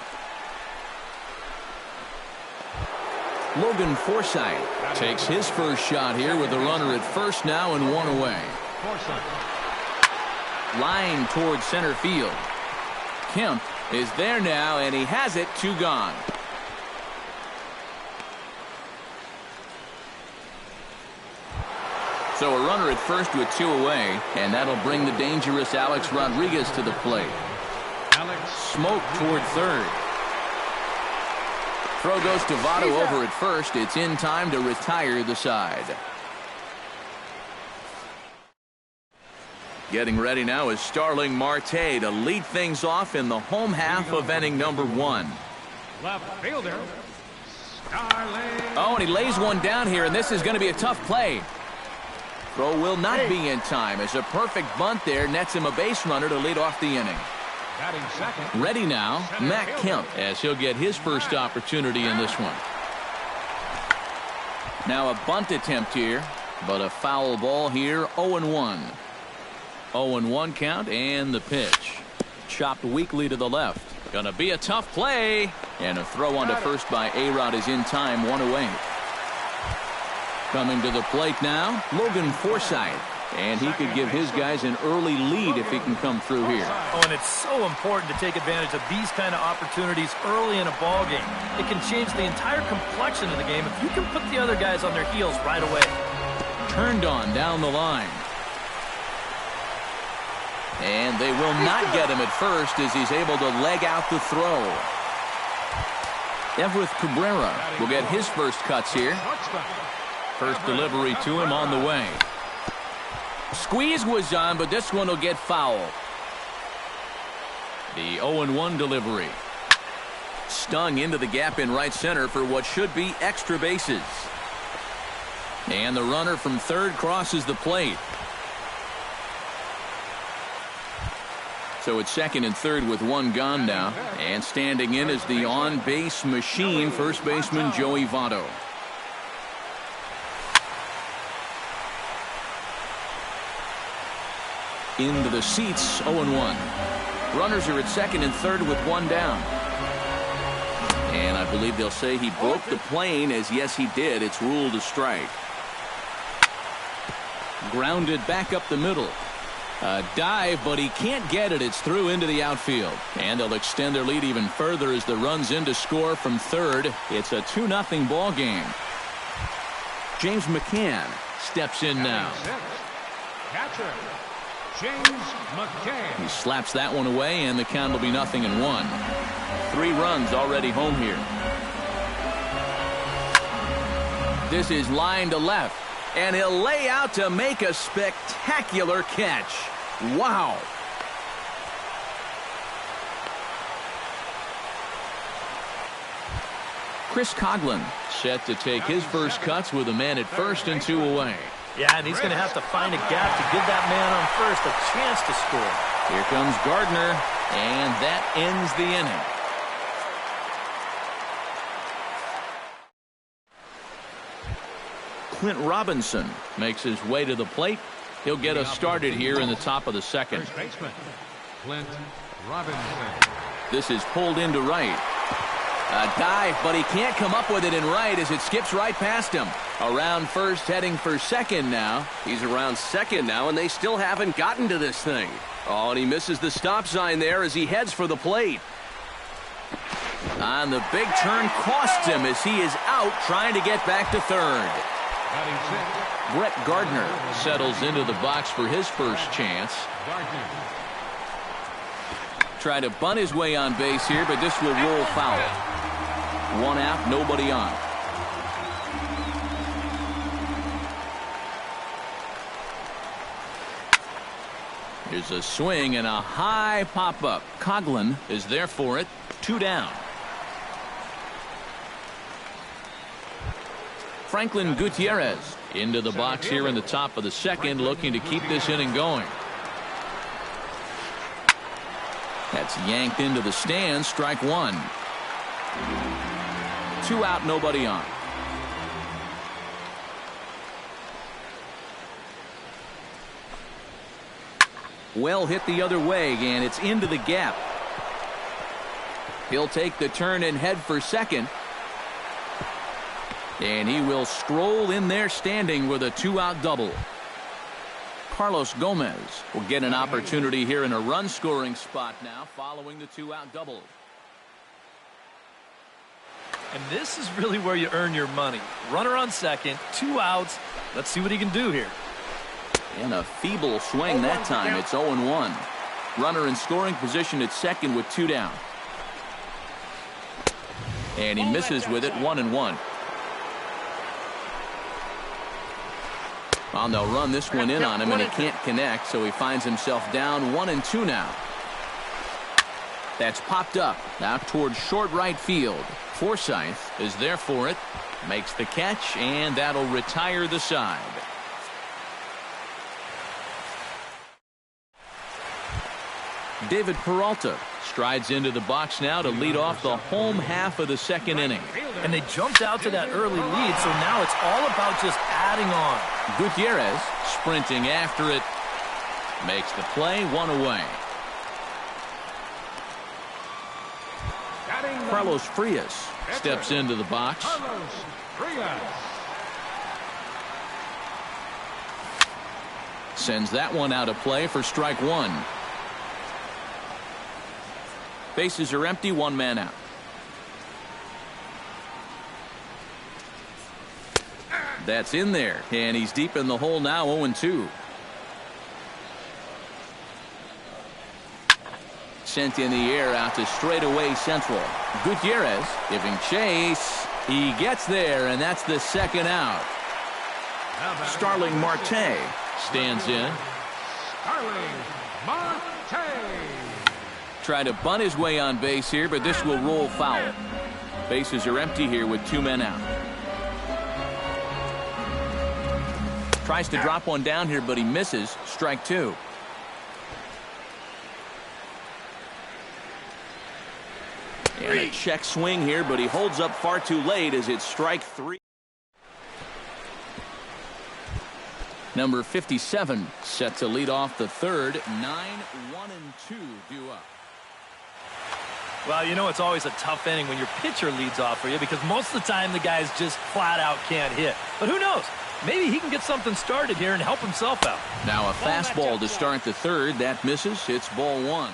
Logan Forsythe takes his first shot here with the runner at first now and one away. Line towards center field. Kemp is there now, and he has it, 2 gone. So a runner at first with 2 away, and that'll bring the dangerous Alex Rodriguez to the plate. Smoke toward third. Throw goes to Votto over at first. It's in time to retire the side. Getting ready now is Starling Marte to lead things off in the home half of inning number 1. Left fielder, Starling. Oh, and he lays one down here, and this is going to be a tough play. Throw will not be in time as a perfect bunt there nets him a base runner to lead off the inning. Ready now, Matt Kemp, as he'll get his first opportunity in this one. Now a bunt attempt here, but a foul ball here, 0-1. 0-1 count and the pitch. Chopped weakly to the left. Gonna be a tough play. And a throw onto first by A-Rod is in time, 1 away. Coming to the plate now, Logan Forsythe. And he could give his guys an early lead if he can come through here. Oh, and it's so important to take advantage of these kind of opportunities early in a ball game. It can change the entire complexion of the game if you can put the other guys on their heels right away. Turned on down the line. And they will not get him at first as he's able to leg out the throw. Everett Cabrera will get his first cuts here. First delivery to him on the way. Squeeze was on, but this one will get fouled. The 0-1 delivery. Stung into the gap in right center for what should be extra bases. And the runner from third crosses the plate. So it's second and third with 1 gone now. And standing in is the on-base machine, first baseman Joey Votto. Into the seats, 0-1. Runners are at second and third with 1 down. And I believe they'll say he broke the plane, as yes he did. It's ruled a strike. Grounded back up the middle. A dive, but he can't get it. It's through into the outfield. And they'll extend their lead even further as the run's in to score from third. It's a 2-0 ball game. James McCann steps in now. Catcher, James McCann. He slaps that one away, and the count will be 0-1. 3 runs already home here. This is line to left, and he'll lay out to make a spectacular catch. Wow. Chris Coghlan set to take his first cuts with a man at first and 2 away. Yeah, and he's going to have to find a gap to give that man on first a chance to score. Here comes Gardner, and that ends the inning. Clint Robinson makes his way to the plate. He'll get us started here in the top of the second. First baseman, Clint Robinson. This is pulled into right. A dive, but he can't come up with it in right as it skips right past him. Around first, heading for second now. He's around second now, and they still haven't gotten to this thing. Oh, and he misses the stop sign there as he heads for the plate. On the big turn costs him as he is out trying to get back to third. Batting sixth, Brett Gardner settles into the box for his first chance. Gardner. Try to bunt his way on base here, but this will roll foul. One out, nobody on. Here's a swing and a high pop-up. Coughlin is there for it. 2 down. Franklin Gutierrez into the box here in the top of the second, looking to keep this inning going. That's yanked into the stands. Strike one. 2 out, nobody on. Well hit the other way, and it's into the gap. He'll take the turn and head for second. And he will stroll in there standing with a 2-out double. Carlos Gomez will get an opportunity here in a run-scoring spot now following the 2-out double. And this is really where you earn your money. Runner on second, 2 outs. Let's see what he can do here. And a feeble swing that time. It's 0-1. Runner in scoring position at second with 2 down. And he misses with it. 1-1. Well, they'll run this one in on him, and he can't connect, so he finds himself down 1-2 now. That's popped up out towards short right field. Forsythe is there for it, makes the catch, and that'll retire the side. David Peralta strides into the box now to lead off the home half of the second inning. And they jumped out to that early lead, so now it's all about just adding on. Gutierrez sprinting after it. Makes the play, 1 away. Carlos Frias steps into the box. Carlos Frias. Sends that one out of play for strike one. Bases are empty, 1 man out. That's in there, and he's deep in the hole now, 0-2. Sent in the air out to straightaway central. Gutierrez giving chase. He gets there, and that's the 2nd out. Starling Marte stands in. Starling Marte. Try to bunt his way on base here, but this will roll foul. Bases are empty here with 2 men out. Tries to drop one down here, but he misses. Strike 2. And a check swing here, but he holds up far too late as it's strike 3. Number 57 set to lead off the third. 9-1-2 due up. Well, you know it's always a tough inning when your pitcher leads off for you because most of the time the guys just flat out can't hit. But who knows? Maybe he can get something started here and help himself out. Now a fastball to start the third. That misses. It's ball 1.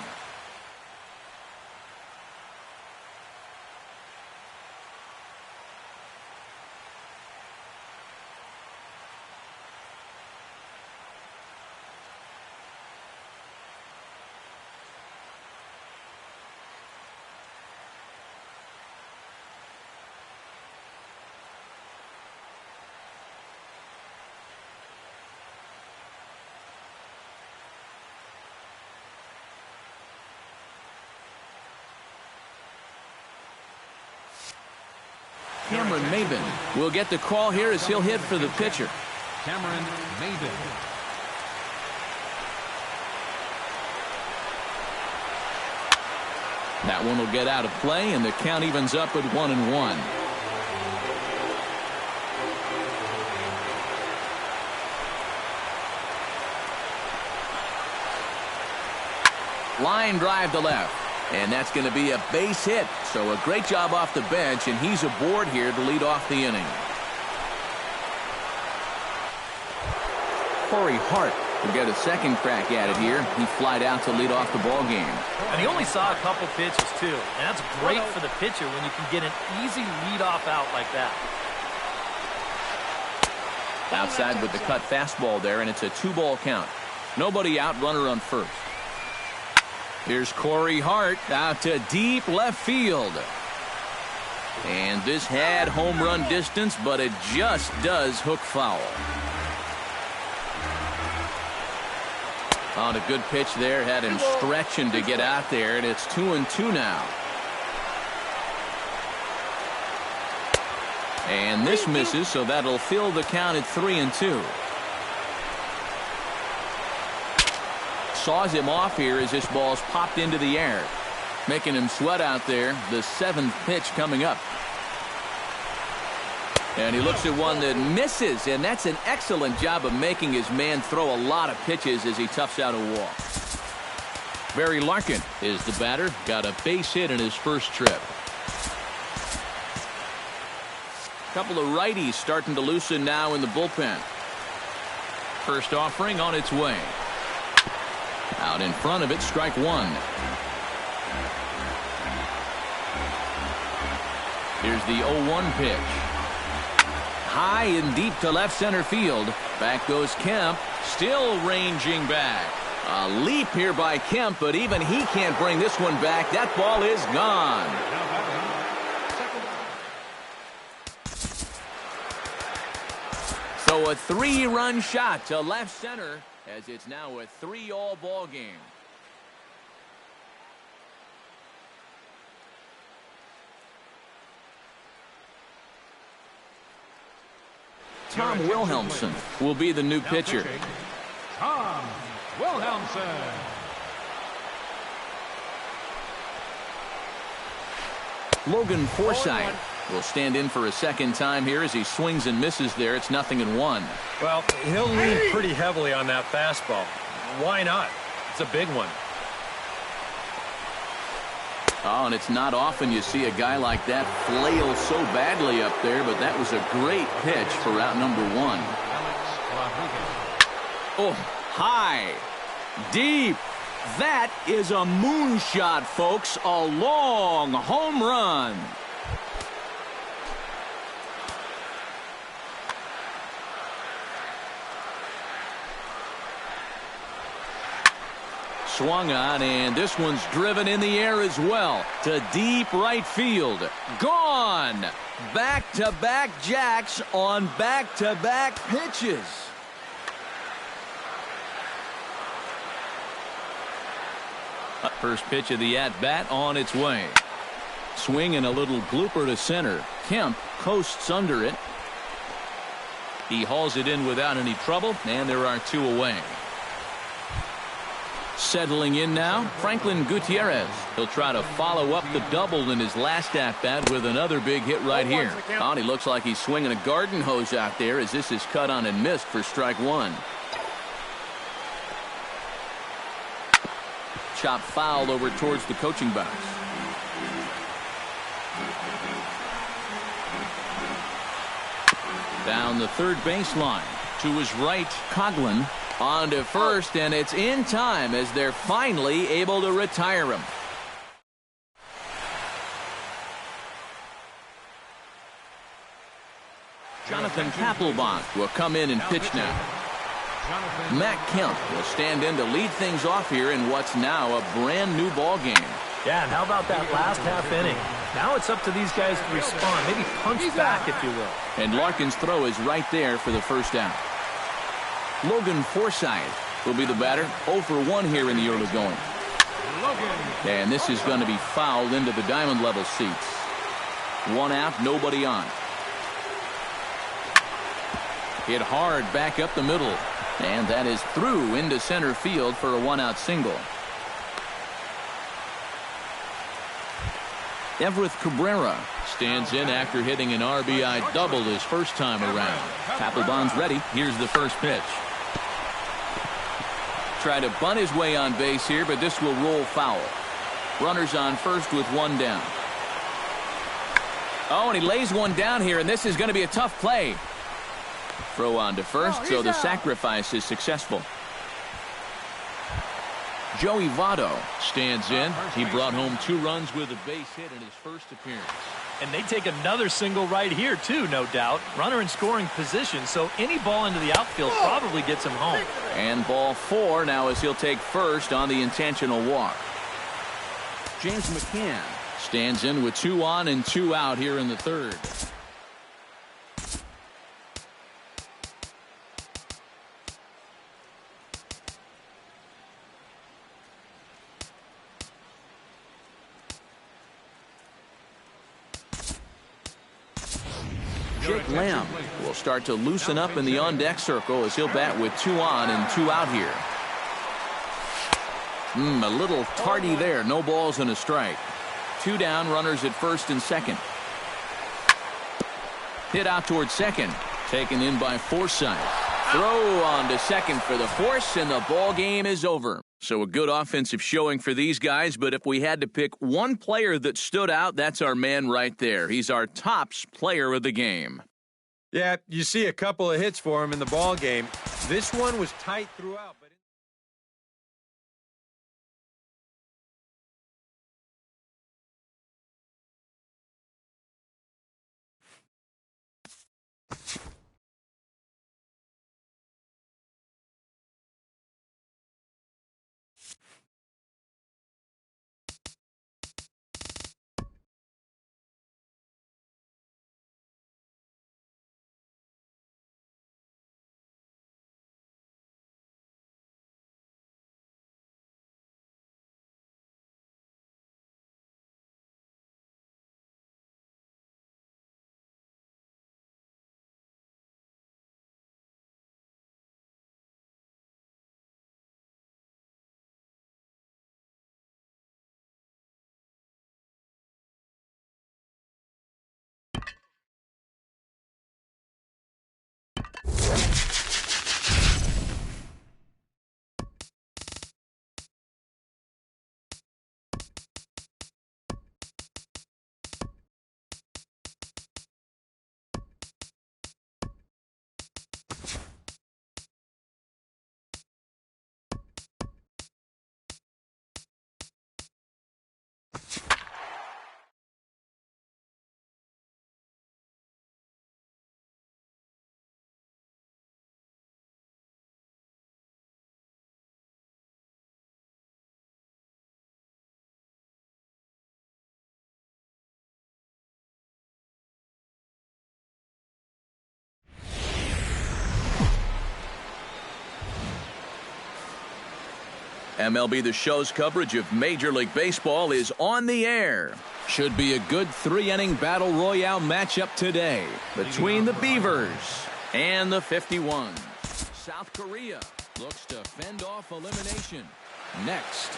Cameron Maben will get the call here as he'll hit for the pitcher. Cameron Maben. That one will get out of play, and the count evens up at 1-1. Line drive to left. And that's going to be a base hit. So a great job off the bench, and he's aboard here to lead off the inning. Corey Hart will get a second crack at it here. He flied out to lead off the ball game. And he only saw a couple pitches, too. And that's great for the pitcher when you can get an easy leadoff out like that. Outside with the cut fastball there, and it's a 2-ball count. Nobody out, runner on first. Here's Corey Hart out to deep left field. And this had home run distance, but it just does hook foul. On a good pitch there, had him stretching to get out there, and it's 2-2 now. And this misses, so that'll fill the count at 3-2. Saws him off here as this ball's popped into the air, making him sweat out there. The 7th pitch coming up. And he looks at one that misses, and that's an excellent job of making his man throw a lot of pitches as he toughs out a walk. Barry Larkin is the batter. Got a base hit in his first trip. Couple of righties starting to loosen now in the bullpen. First offering on its way. Out in front of it, strike one. Here's the 0-1 pitch. High and deep to left center field. Back goes Kemp, still ranging back. A leap here by Kemp, but even he can't bring this one back. That ball is gone. So a 3-run shot to left center, as it's now a 3-all ball game. Tom Wilhelmsen will be the new pitcher. Tom Wilhelmsen. Logan Forsythe will stand in for a second time here as he swings and misses there. It's 0-1. Well, he'll lean pretty heavily on that fastball. Why not? It's a big one. Oh, and it's not often you see a guy like that flail so badly up there, but that was a great pitch for out number 1. Oh, high, deep. That is a moonshot, folks. A long home run. Swung on, and this one's driven in the air as well to deep right field. Gone. Back-to-back jacks on back-to-back pitches. First pitch of the at-bat on its way. Swing and a little blooper to center. Kemp coasts under it. He hauls it in without any trouble, and there are 2 away. Settling in now, Franklin Gutierrez. He'll try to follow up the double in his last at-bat with another big hit right here. Oh, and he looks like he's swinging a garden hose out there as this is cut on and missed for strike 1. Chop foul over towards the coaching box. Down the third baseline. To his right, Coughlin. On to first, and it's in time as they're finally able to retire him. Jonathan Papelbon will come in and pitch now. Matt Kemp will stand in to lead things off here in what's now a brand new ball game. Yeah, and how about that last half inning? Now it's up to these guys to respond, maybe punch back, if you will. And Larkin's throw is right there for the first out. Logan Forsythe will be the batter. 0 for 1 here in the early going. And this is going to be fouled into the diamond level seats. 1 out, nobody on. Hit hard back up the middle. And that is through into center field for a 1-out single. Everett Cabrera stands in after hitting an RBI double his first time around. Papelbon's ready. Here's the first pitch. Try to bunt his way on base here, but this will roll foul. Runners on first with one down. Oh, and he lays one down here, and this is going to be a tough play. Throw on to first, so the sacrifice is successful. Joey Votto stands in. He brought home 2 runs with a base hit in his first appearance. And they take another single right here, too, no doubt. Runner in scoring position, so any ball into the outfield probably gets him home. And ball 4 now as he'll take first on the intentional walk. James McCann stands in with 2 on and 2 out here in the third. Jake Lamb will start to loosen up in the on-deck circle as he'll bat with 2 on and 2 out here. A little tardy there. No balls and a strike. 2 down, runners at first and second. Hit out towards second. Taken in by Forsythe. Throw on to second for the force, and the ball game is over. So a good offensive showing for these guys, but if we had to pick one player that stood out, that's our man right there. He's our tops player of the game. Yeah, you see a couple of hits for him in the ball game. This one was tight throughout, but MLB The Show's coverage of Major League Baseball is on the air. Should be a good 3-inning battle royale matchup today between the Beavers and the 51. South Korea looks to fend off elimination. Next.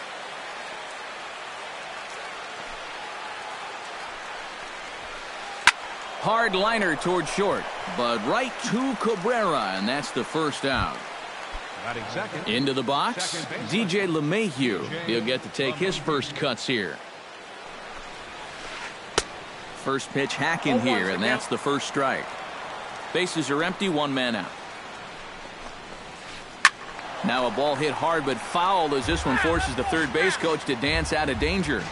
Hard liner toward short, but right to Cabrera, and that's the first out. Into the box, DJ LeMahieu. He'll get to take his first cuts here. First pitch hacking here, and that's the first strike. Bases are empty, 1 man out. Now a ball hit hard but foul as this one forces the third base coach to dance out of danger.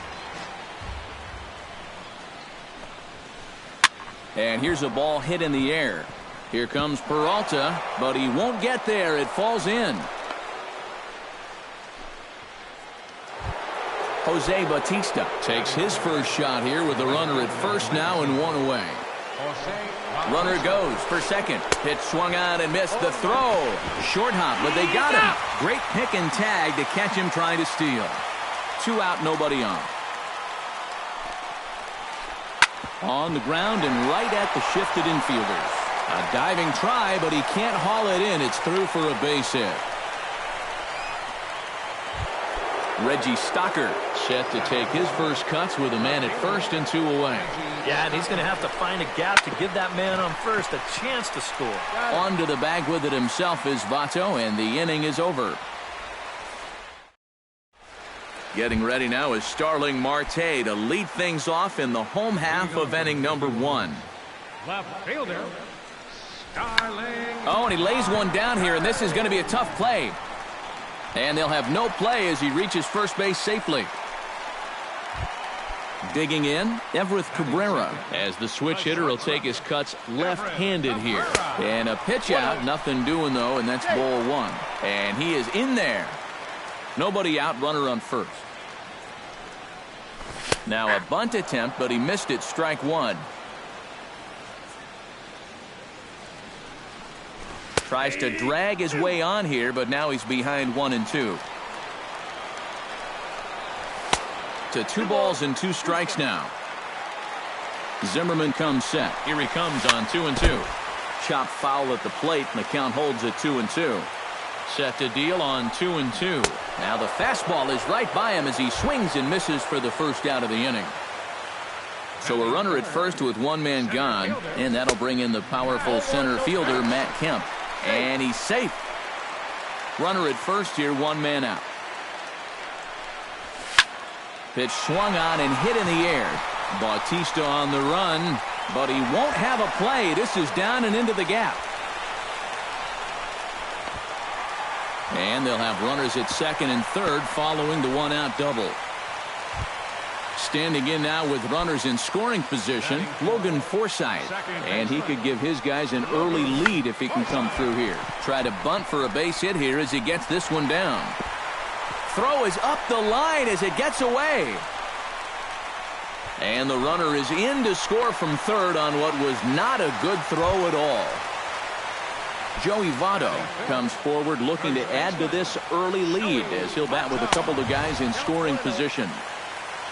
And here's a ball hit in the air. Here comes Peralta, but he won't get there. It falls in. Jose Bautista takes his first shot here with a runner at first now and 1 away. Runner goes for second. Pitch swung on and missed. The throw. Short hop, but they got him. Great pick and tag to catch him trying to steal. 2 out, nobody on. On the ground and right at the shifted infielders. A diving try, but he can't haul it in. It's through for a base hit. Reggie Stocker set to take his first cuts with a man at first and 2 away. Yeah, and he's going to have to find a gap to give that man on first a chance to score. On to the bag with it himself is Votto, and the inning is over. Getting ready now is Starling Marte to lead things off in the home half of inning number 1. Left fielder, Starling. Oh, and he lays one down here, and this is going to be a tough play. And they'll have no play as he reaches first base safely. Digging in, Everett Cabrera, as the switch hitter will take his cuts left-handed here. And a pitch out, nothing doing though, and that's ball 1. And he is in there. Nobody out, runner on first. Now a bunt attempt, but he missed it, strike 1. Tries to drag his way on here, but now he's behind 1-2. To 2 balls and 2 strikes now. Zimmerman comes set. Here he comes on 2-2. Chop foul at the plate, and the count holds at 2-2. Set to deal on 2-2. Now the fastball is right by him as he swings and misses for the first out of the inning. So a runner at first with 1 man gone, and that'll bring in the powerful center fielder Matt Kemp. And he's safe. Runner at first here, 1 man out. Pitch swung on and hit in the air. Bautista on the run, but he won't have a play. This is down and into the gap. And they'll have runners at second and third following the 1-out double. Standing in now with runners in scoring position, Logan Forsythe. And he could give his guys an early lead if he can come through here. Try to bunt for a base hit here as he gets this one down. Throw is up the line as it gets away. And the runner is in to score from third on what was not a good throw at all. Joey Votto comes forward looking to add to this early lead as he'll bat with a couple of guys in scoring position.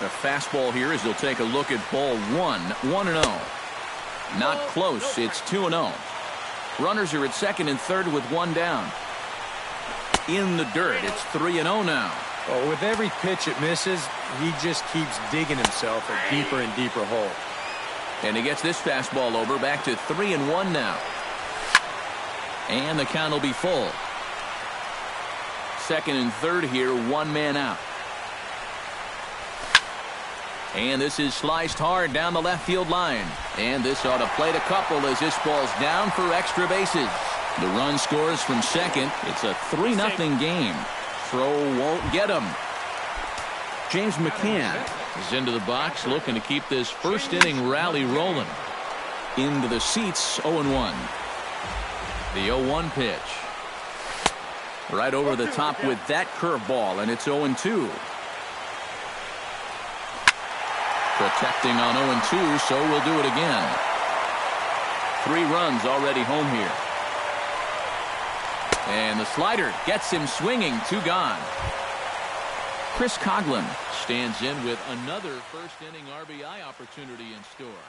The fastball here as he'll take a look at ball 1, 1-0. Not close, it's 2-0. Runners are at second and third with 1 down. In the dirt, it's 3-0 now. Oh, with every pitch it misses, he just keeps digging himself a deeper and deeper hole. And he gets this fastball over, back to 3-1 now. And the count will be full. Second and third here, 1 man out. And this is sliced hard down the left field line. And this ought to plate a couple as this ball's down for extra bases. The run scores from second. It's a 3-0 game. Throw won't get him. James McCann is into the box looking to keep this first inning rally rolling. Into the seats, 0-1. The 0-1 pitch. Right over the top with that curveball, and it's 0-2. Protecting on 0-2, so we'll do it again. 3 runs already home here. And the slider gets him swinging, 2 gone. Chris Coghlan stands in with another first inning RBI opportunity in store.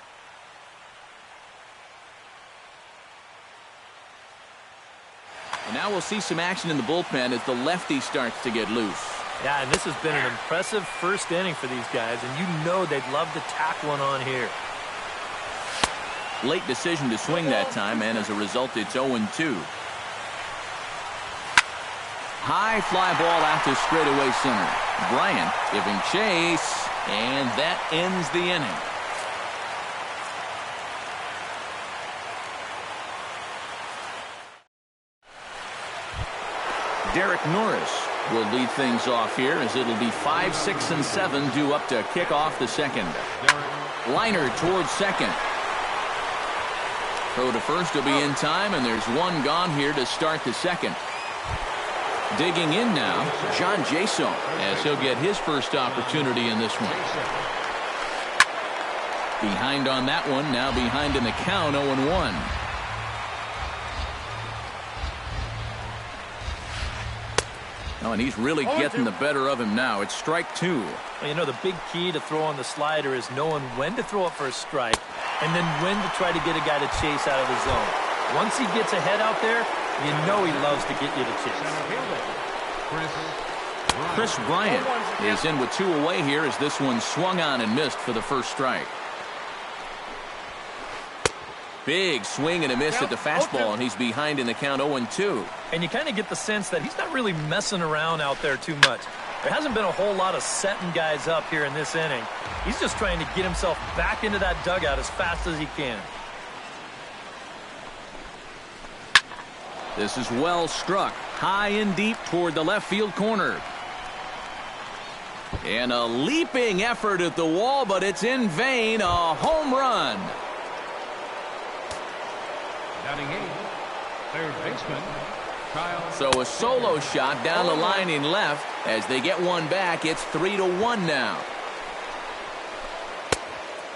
And now we'll see some action in the bullpen as the lefty starts to get loose. Yeah, and this has been an impressive first inning for these guys, and you know they'd love to tack one on here. Late decision to swing that time, and as a result, it's 0-2. High fly ball out to straightaway center. Bryant giving chase, and that ends the inning. Derek Norris will lead things off here as it'll be 5, 6, and 7 due up to kick off the second. Liner towards second. Throw to first will be in time, and there's 1 gone here to start the second. Digging in now, John Jason, as he'll get his first opportunity in this one. Behind on that one, now behind in the count, 0-1. Oh, and he's really getting the better of him now. It's strike 2. Well, you know, the big key to throwing the slider is knowing when to throw it for a strike and then when to try to get a guy to chase out of the zone. Once he gets ahead out there, you know he loves to get you to chase. Chris Bryant is in with 2 away here as this one swung on and missed for the first strike. Big swing and a miss at the fastball, and he's behind in the count 0-2. And you kind of get the sense that he's not really messing around out there too much. There hasn't been a whole lot of setting guys up here in this inning. He's just trying to get himself back into that dugout as fast as he can. This is well struck, high and deep toward the left field corner. And a leaping effort at the wall, but it's in vain. A home run. Batting 8, third baseman, Kyle. So a solo shot down the line in left. As they get one back, it's 3-1 now.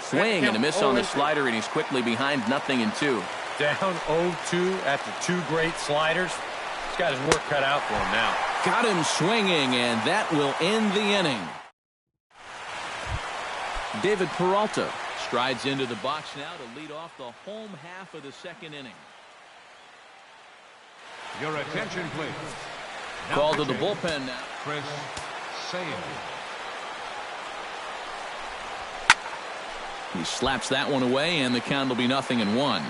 Swing and a miss on the slider, and he's quickly behind 0-2. Down 0-2 after 2 great sliders. He's got his work cut out for him now. Got him swinging, and that will end the inning. David Peralta strides into the box now to lead off the home half of the second inning. Your attention, please. Now Called to the pitching, bullpen now. Chris Sale. He slaps that one away, and the count will be 0-1.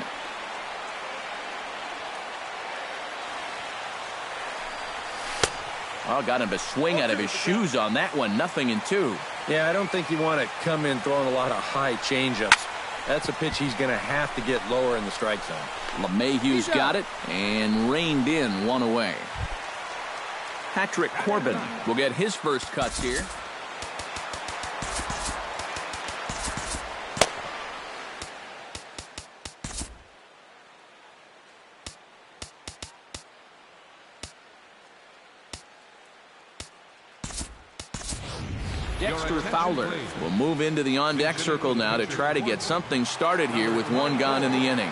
Oh, got him to swing out of his shoes on that one. 0-2. Yeah, I don't think you want to come in throwing a lot of high changeups. That's a pitch he's going to have to get lower in the strike zone. LeMahieu's got it and reined in one away. Patrick Corbin will get his first cuts here. Dexter Fowler will move into the on-deck circle now to try to get something started here with one gone in the inning.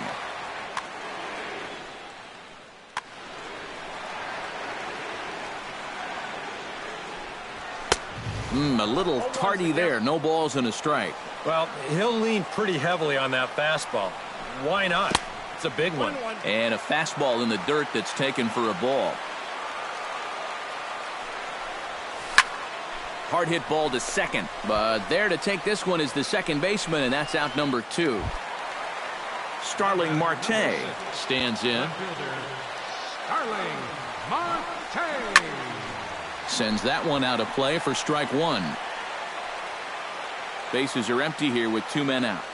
A little tardy there. No balls and a strike. Well, he'll lean pretty heavily on that fastball. Why not? It's a big one. And a fastball in the dirt that's taken for a ball. Hard hit ball to second, but there to take this one is the second baseman, and that's out number 2. Starling Marte stands in. Starling Marte. Sends that one out of play for strike 1. Bases are empty here with 2 men out.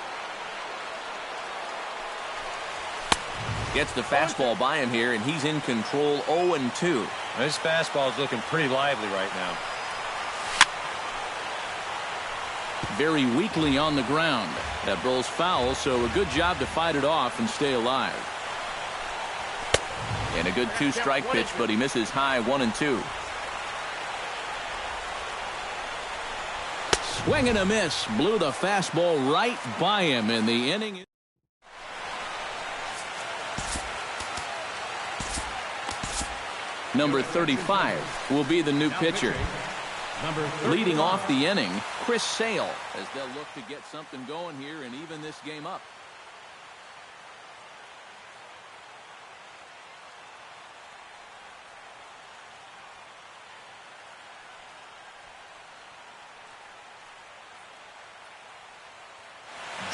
Gets the fastball by him here, and he's in control. 0-2. This fastball is looking pretty lively right now. Very weakly on the ground. That ball's foul, so a good job to fight it off and stay alive. And a good 2-strike pitch, but he misses high. 1-2. Swing and a miss. Blew the fastball right by him in the inning. Number 35 will be the new pitcher. Leading off the inning, Chris Sale, as they'll look to get something going here and even this game up.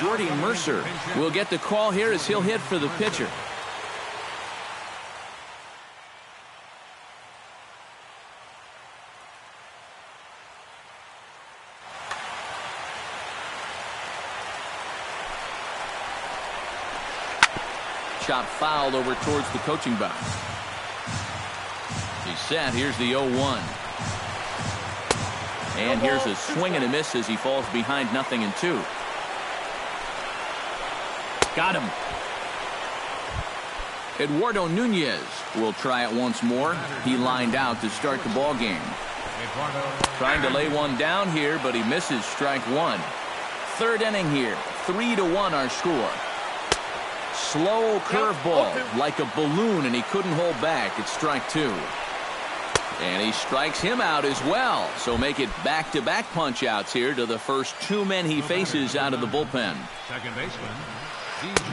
Jordy Mercer will get the call here as he'll hit for the pitcher. Chop fouled over towards the coaching box. He's set. Here's the 0-1. And here's a swing and a miss as he falls behind 0-2. Got him. Eduardo Nunez will try it once more. He lined out to start the ball game. Trying to lay one down here, but he misses strike 1. Third inning here. 3-1 our score. Slow curveball like a balloon, and he couldn't hold back. It's strike 2. And he strikes him out as well. So make it back-to-back punch-outs here to the first 2 men he faces out of the bullpen. Second baseman,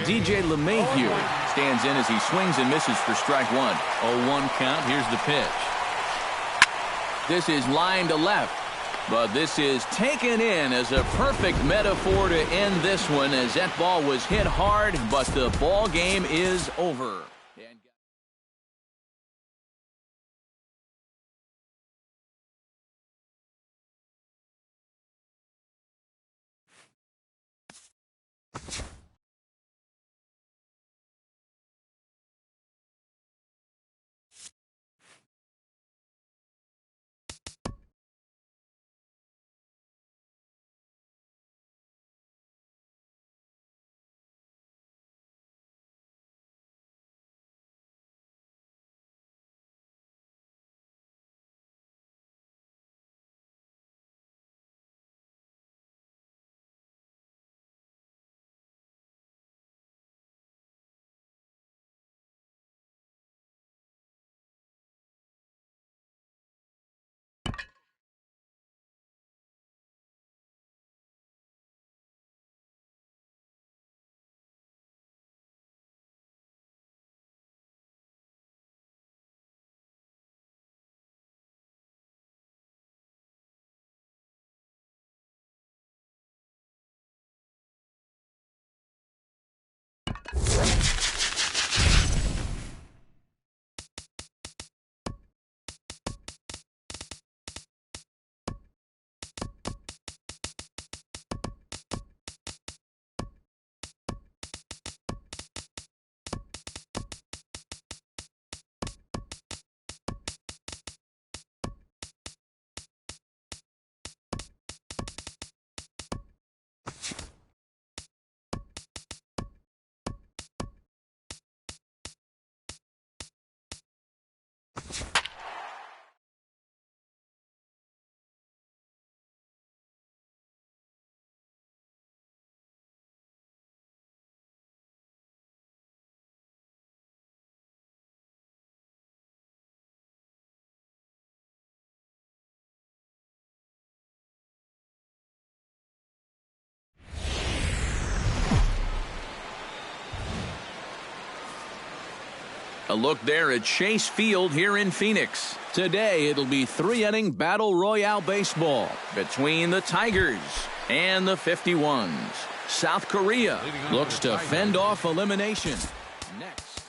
DJ LeMahieu stands in as he swings and misses for strike 1. 0-1 count. Here's the pitch. This is line to left. But this is taken in as a perfect metaphor to end this one, as that ball was hit hard, but the ball game is over. A look there at Chase Field here in Phoenix. Today, it'll be 3-inning Battle Royale baseball between the Tigers and the 51s. South Korea looks to fend off elimination. Next.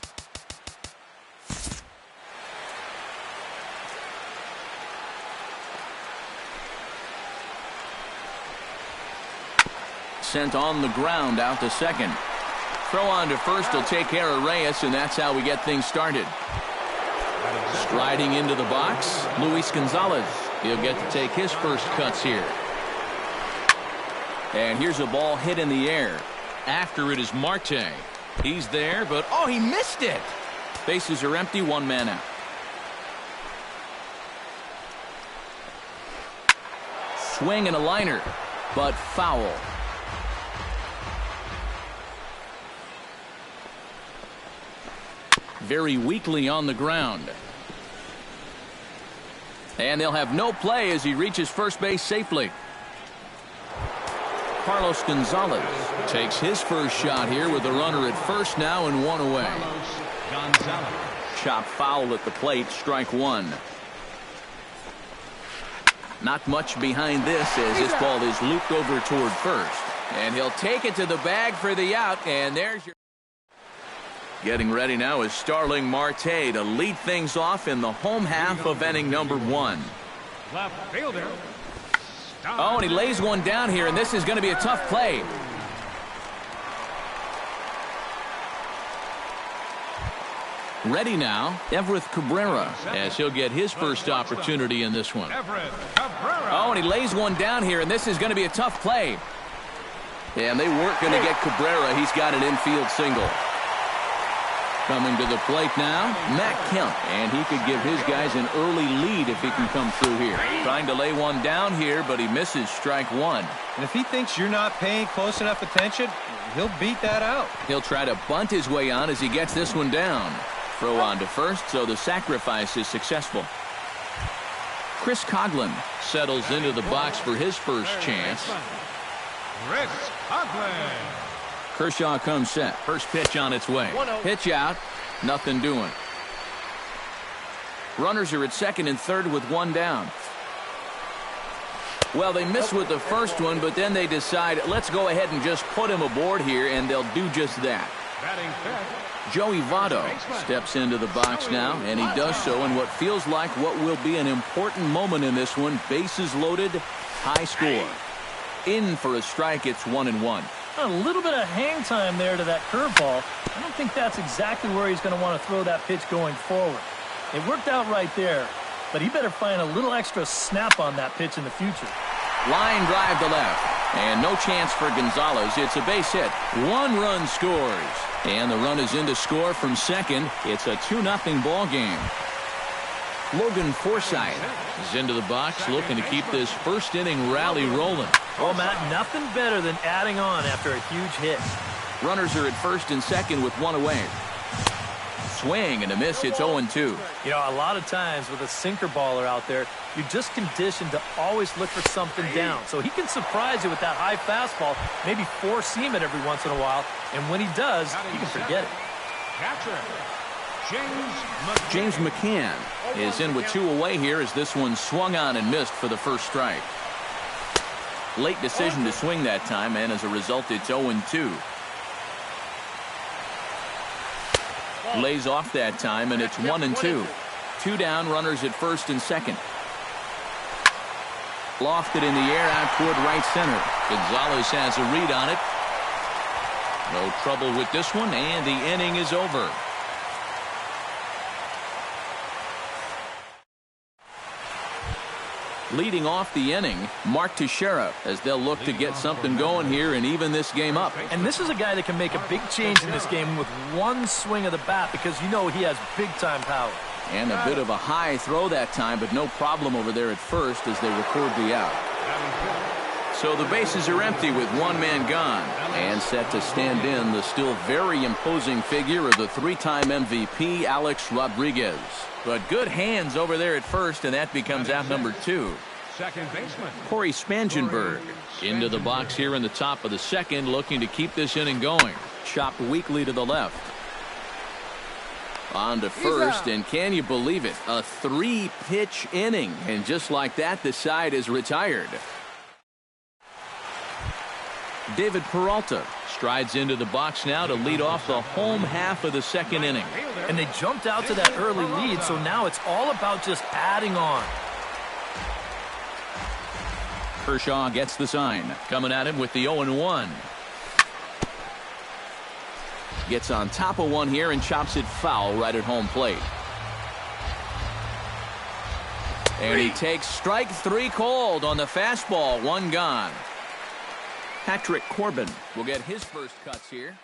Sent on the ground out to second. Throw on to first will take care of Reyes, and that's how we get things started. Striding into the box, Luis Gonzalez. He'll get to take his first cuts here. And here's a ball hit in the air. After it is Marte. He's there, but oh, he missed it. Bases are empty, one man out. Swing and a liner, but foul. Very weakly on the ground. And they'll have no play as he reaches first base safely. Carlos Gonzalez takes his first shot here with a runner at first now and one away. Chop foul at the plate, strike one. Not much behind this as this ball is looped over toward first. And he'll take it to the bag for the out, and there's your... Getting ready now is Starling Marte to lead things off in the home half of inning number one. Left fielder. Oh, and he lays one down here, and this is going to be a tough play. Ready now, Everett Cabrera, as he'll get his first opportunity in this one. Oh, and he lays one down here, and this is going to be a tough play. And they weren't going to get Cabrera. He's got an infield single. Coming to the plate now, Matt Kemp, and he could give his guys an early lead if he can come through here. Trying to lay one down here, but he misses strike one. And if he thinks you're not paying close enough attention, he'll beat that out. He'll try to bunt his way on as he gets this one down. Throw on to first, so the sacrifice is successful. Chris Coughlin settles into the box for his first chance. Chris Coughlin. Kershaw comes set. First pitch on its way. Pitch out. Nothing doing. Runners are at second and third with one down. Well, they miss with the first one, but then they decide, let's go ahead and just put him aboard here, and they'll do just that. Joey Votto steps into the box now, and he does so in what feels like what will be an important moment in this one. Bases loaded, high score. In for a strike, it's 1-1. A little bit of hang time there to that curveball. I don't think that's exactly where he's going to want to throw that pitch going forward. It worked out right there, but he better find a little extra snap on that pitch in the future. Line drive to left, and no chance for Gonzalez. It's a base hit. One run scores, and the run is in to score from second. It's a 2-0 ball game. Logan Forsythe is into the box looking to keep this first inning rally rolling. Well, Matt, nothing better than adding on after a huge hit. Runners are at first and second with one away. Swing and a miss. It's 0-2. You know, a lot of times with a sinker baller out there, you're just conditioned to always look for something down. So he can surprise you with that high fastball, maybe four-seam it every once in a while. And when he does, you can forget it. Catcher. James McCann is in with two away here as this one swung on and missed for the first strike. Late decision to swing that time, and as a result, it's 0-2. Lays off that time, and it's 1-2. Two down, runners at first and second. Lofted in the air out toward right center. Gonzalez has a read on it. No trouble with this one, and the inning is over. Leading off the inning, Mark Teixeira, as they'll look to get something going here and even this game up. And this is a guy that can make a big change in this game with one swing of the bat because you know he has big-time power. And a bit of a high throw that time, but no problem over there at first as they record the out. So the bases are empty with one man gone. And set to stand in the still very imposing figure of the three-time MVP, Alex Rodriguez. But good hands over there at first, and that becomes out number 2. Second baseman Corey Spangenberg into the box here in the top of the second, looking to keep this inning going. Chopped weakly to the left. On to first, and can you believe it? A 3-pitch inning, and just like that, the side is retired. David Peralta strides into the box now to lead off the home half of the second inning. And they jumped out to that early lead, so now it's all about just adding on. Kershaw gets the sign. Coming at him with the 0-1. Gets on top of one here and chops it foul right at home plate. And he takes strike 3 cold on the fastball. 1 gone. Patrick Corbin will get his first cuts here.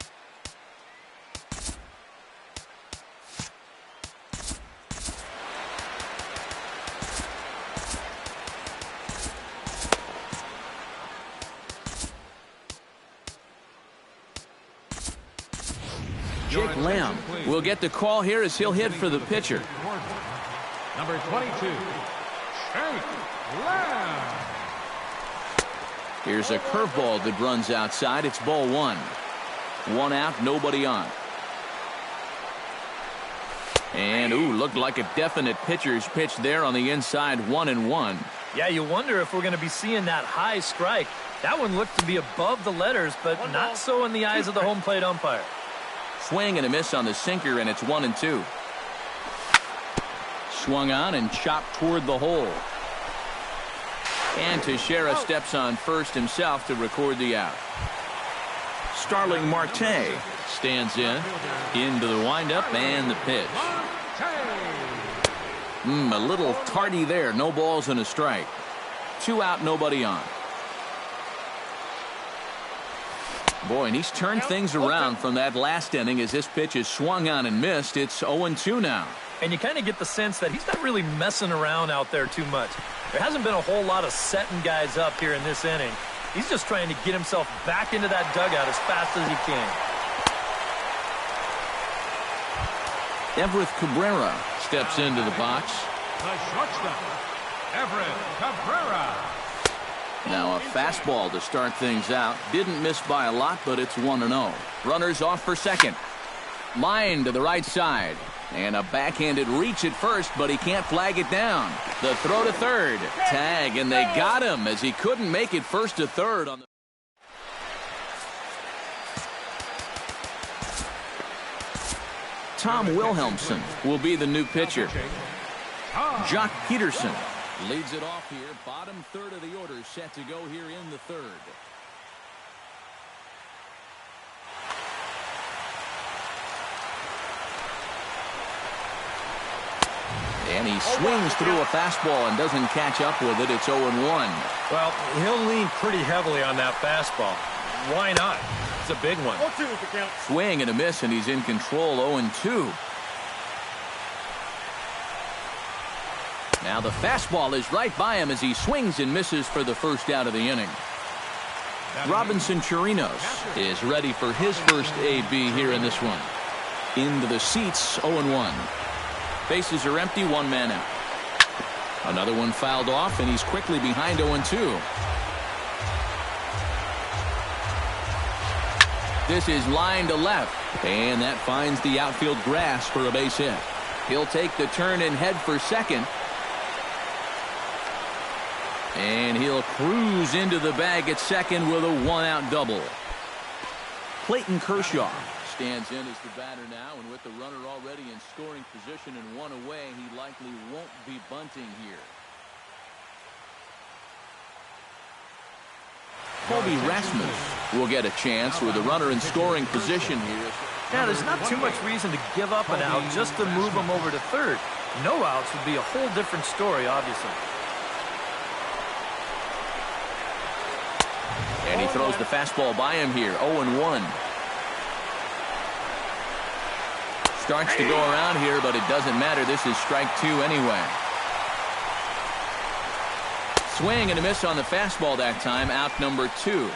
Jake Lamb will get the call here as he'll hit for the pitcher. Number 22, Jake Lamb. Here's a curveball that runs outside. It's ball 1. 1 out, nobody on. And, looked like a definite pitcher's pitch there on the inside. 1-1. Yeah, you wonder if we're going to be seeing that high strike. That one looked to be above the letters, but not so in the eyes of the home plate umpire. Swing and a miss on the sinker, and it's 1-2. Swung on and chopped toward the hole. And Teixeira steps on first himself to record the out. Starling Marte stands into the windup and the pitch. A little tardy there. No balls and a strike. 2 out, nobody on. Boy, and he's turned things around from that last inning as this pitch is swung on and missed. It's 0-2 now. And you kind of get the sense that he's not really messing around out there too much. There hasn't been a whole lot of setting guys up here in this inning. He's just trying to get himself back into that dugout as fast as he can. Everett Cabrera steps into the box. The shortstop, Everett Cabrera. Now a fastball to start things out. Didn't miss by a lot, but it's 1-0. Runners off for second. Line to the right side. And a backhanded reach at first, but he can't flag it down. The throw to third. Tag, and they got him as he couldn't make it first to third. On the Tom Wilhelmsen will be the new pitcher. Jock Peterson leads it off here. Bottom third of the order set to go here in the third. And he swings through a fastball and doesn't catch up with it. It's 0-1. Well, he'll lean pretty heavily on that fastball. Why not? It's a big one. Swing and a miss, and he's in control. 0-2. Now the fastball is right by him as he swings and misses for the first out of the inning. Robinson Chirinos is ready for his first AB here in this one. Into the seats, 0-1. Bases are empty, 1 man out. Another one fouled off, and he's quickly behind 0-2. This is line to left, and that finds the outfield grass for a base hit. He'll take the turn and head for second. And he'll cruise into the bag at second with a 1-out double. Clayton Kershaw stands in as the batter now, and with the runner already in scoring position and 1 away, he likely won't be bunting here. Colby Rasmus will get a chance with the runner in scoring position here. Yeah, there's not too much reason to give up an out just to move him over to third. No outs would be a whole different story, obviously. And he throws the fastball by him here. 0-1. Starts to go around here, but it doesn't matter. This is strike 2 anyway. Swing and a miss on the fastball that time. Out number 2.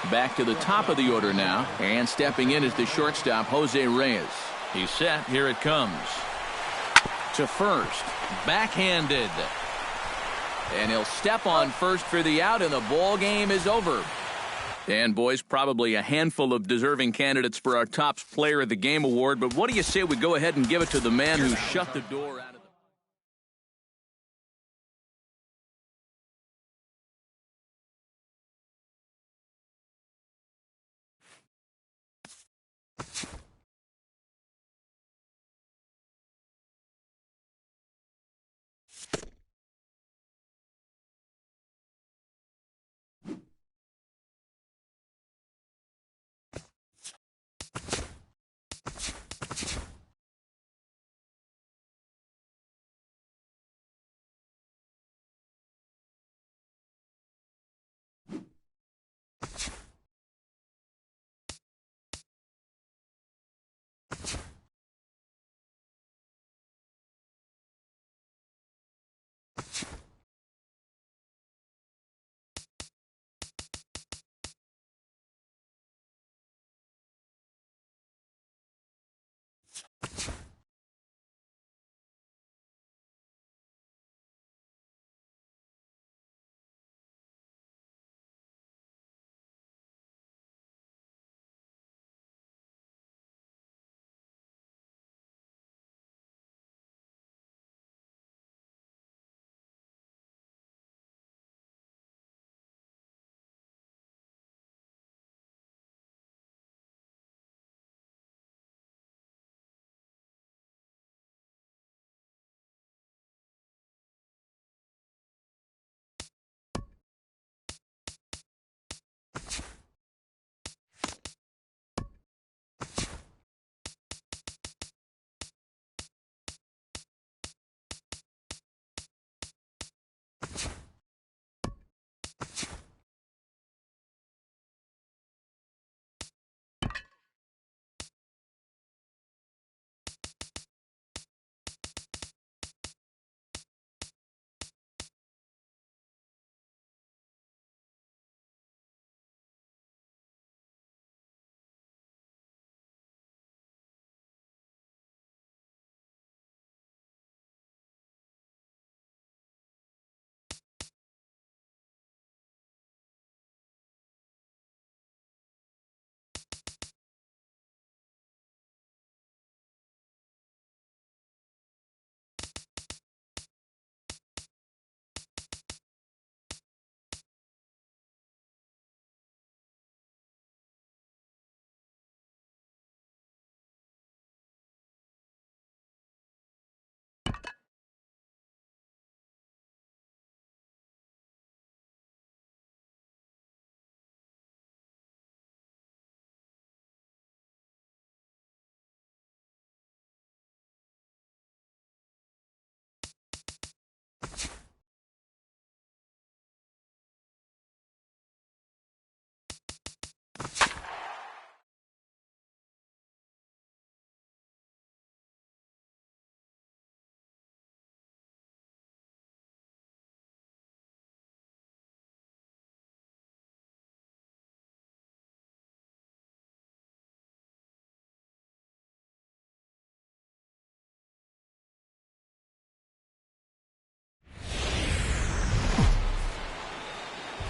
Back to the top of the order now. And stepping in is the shortstop, Jose Reyes. He's set. Here it comes. To first. Backhanded. And he'll step on first for the out, and the ball game is over. And, boys, probably a handful of deserving candidates for our top player of the game award, but what do you say we go ahead and give it to the man who shut the door out of the...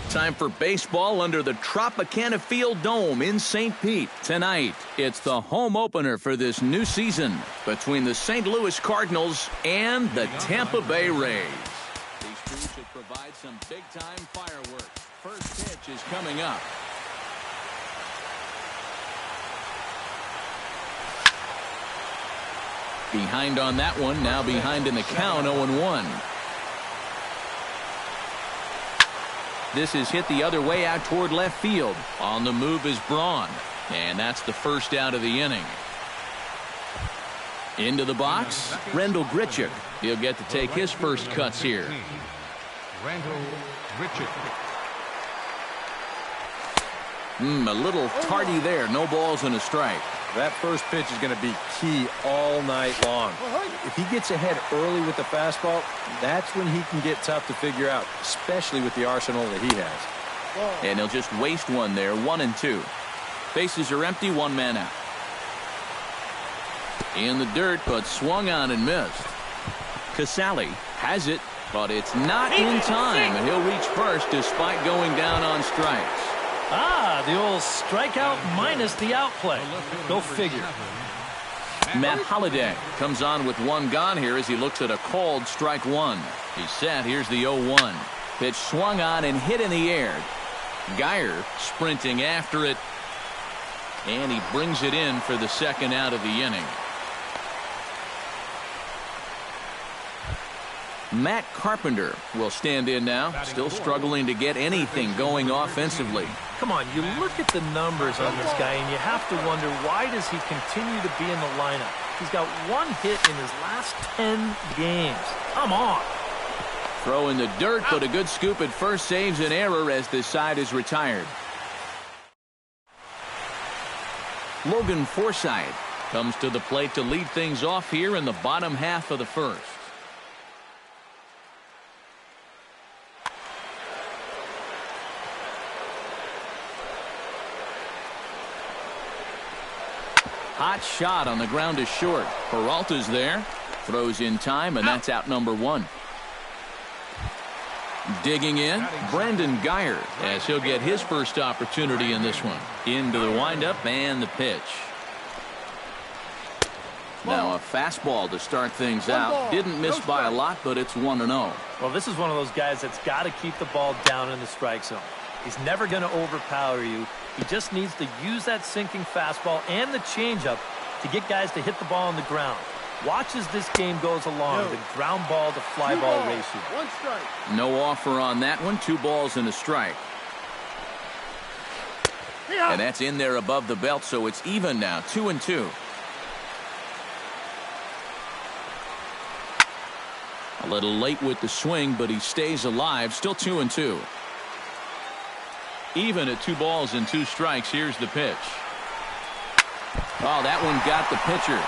Time for baseball under the Tropicana Field Dome in St. Pete. Tonight, it's the home opener for this new season between the St. Louis Cardinals and the Tampa Bay Rays. These two should provide some big-time fireworks. First pitch is coming up. Behind on that one, now behind in the count, 0-1. This is hit the other way out toward left field. On the move is Braun. And that's the first out of the inning. Into the box, Rendell Grichuk. He'll get to take his first cuts here. Rendell Grichuk. A little tardy there. No balls and a strike. That first pitch is going to be key all night long. If he gets ahead early with the fastball, that's when he can get tough to figure out, especially with the arsenal that he has. And he'll just waste one there, 1-2. Bases are empty, one man out. In the dirt, but swung on and missed. Casale has it, but it's not in time, and he'll reach first despite going down on strikes. The old strikeout minus the outplay. Go figure. Matt Holliday comes on with one gone here as he looks at a called strike one. He's set. Here's the 0-1. Pitch swung on and hit in the air. Geyer sprinting after it. And he brings it in for the second out of the inning. Matt Carpenter will stand in now, still struggling to get anything going offensively. Come on, you look at the numbers on this guy, and you have to wonder, why does he continue to be in the lineup? He's got one hit in his last 10 games. Come on. Throw in the dirt, but a good scoop at first saves an error as this side is retired. Logan Forsythe comes to the plate to lead things off here in the bottom half of the first. Hot shot on the ground is short. Peralta's there. Throws in time, and that's out number one. Digging in, Brandon Geyer, as he'll get his first opportunity in this one. Into the windup and the pitch. Now a fastball to start things out. Didn't miss by a lot, but it's 1-0. Well, this is one of those guys that's got to keep the ball down in the strike zone. He's never going to overpower you. He just needs to use that sinking fastball and the changeup to get guys to hit the ball on the ground. Watch as this game goes along, the ground ball to fly ball ratio. One strike. No offer on that one. 2 balls and a strike. And that's in there above the belt, so it's even now, 2-2. A little late with the swing, but he stays alive. Still 2-2. Even at 2 balls and 2 strikes. Here's the pitch. Oh, that one got the pitcher.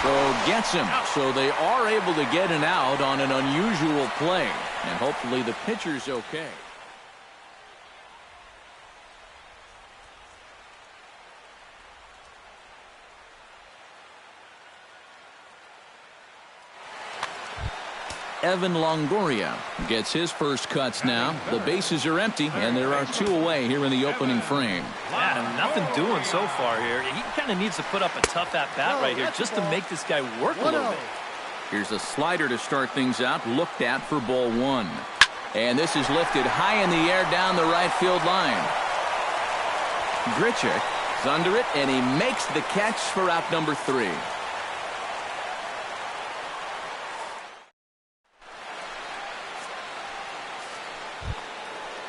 So gets him. So they are able to get an out on an unusual play. And hopefully the pitcher's okay. Evan Longoria gets his first cuts now. The bases are empty, and there are 2 away here in the opening frame. Yeah, nothing doing so far here. He kind of needs to put up a tough at-bat right here just to make this guy work a little bit. Here's a slider to start things out, looked at for ball 1. And this is lifted high in the air down the right field line. Grichuk is under it, and he makes the catch for out number 3.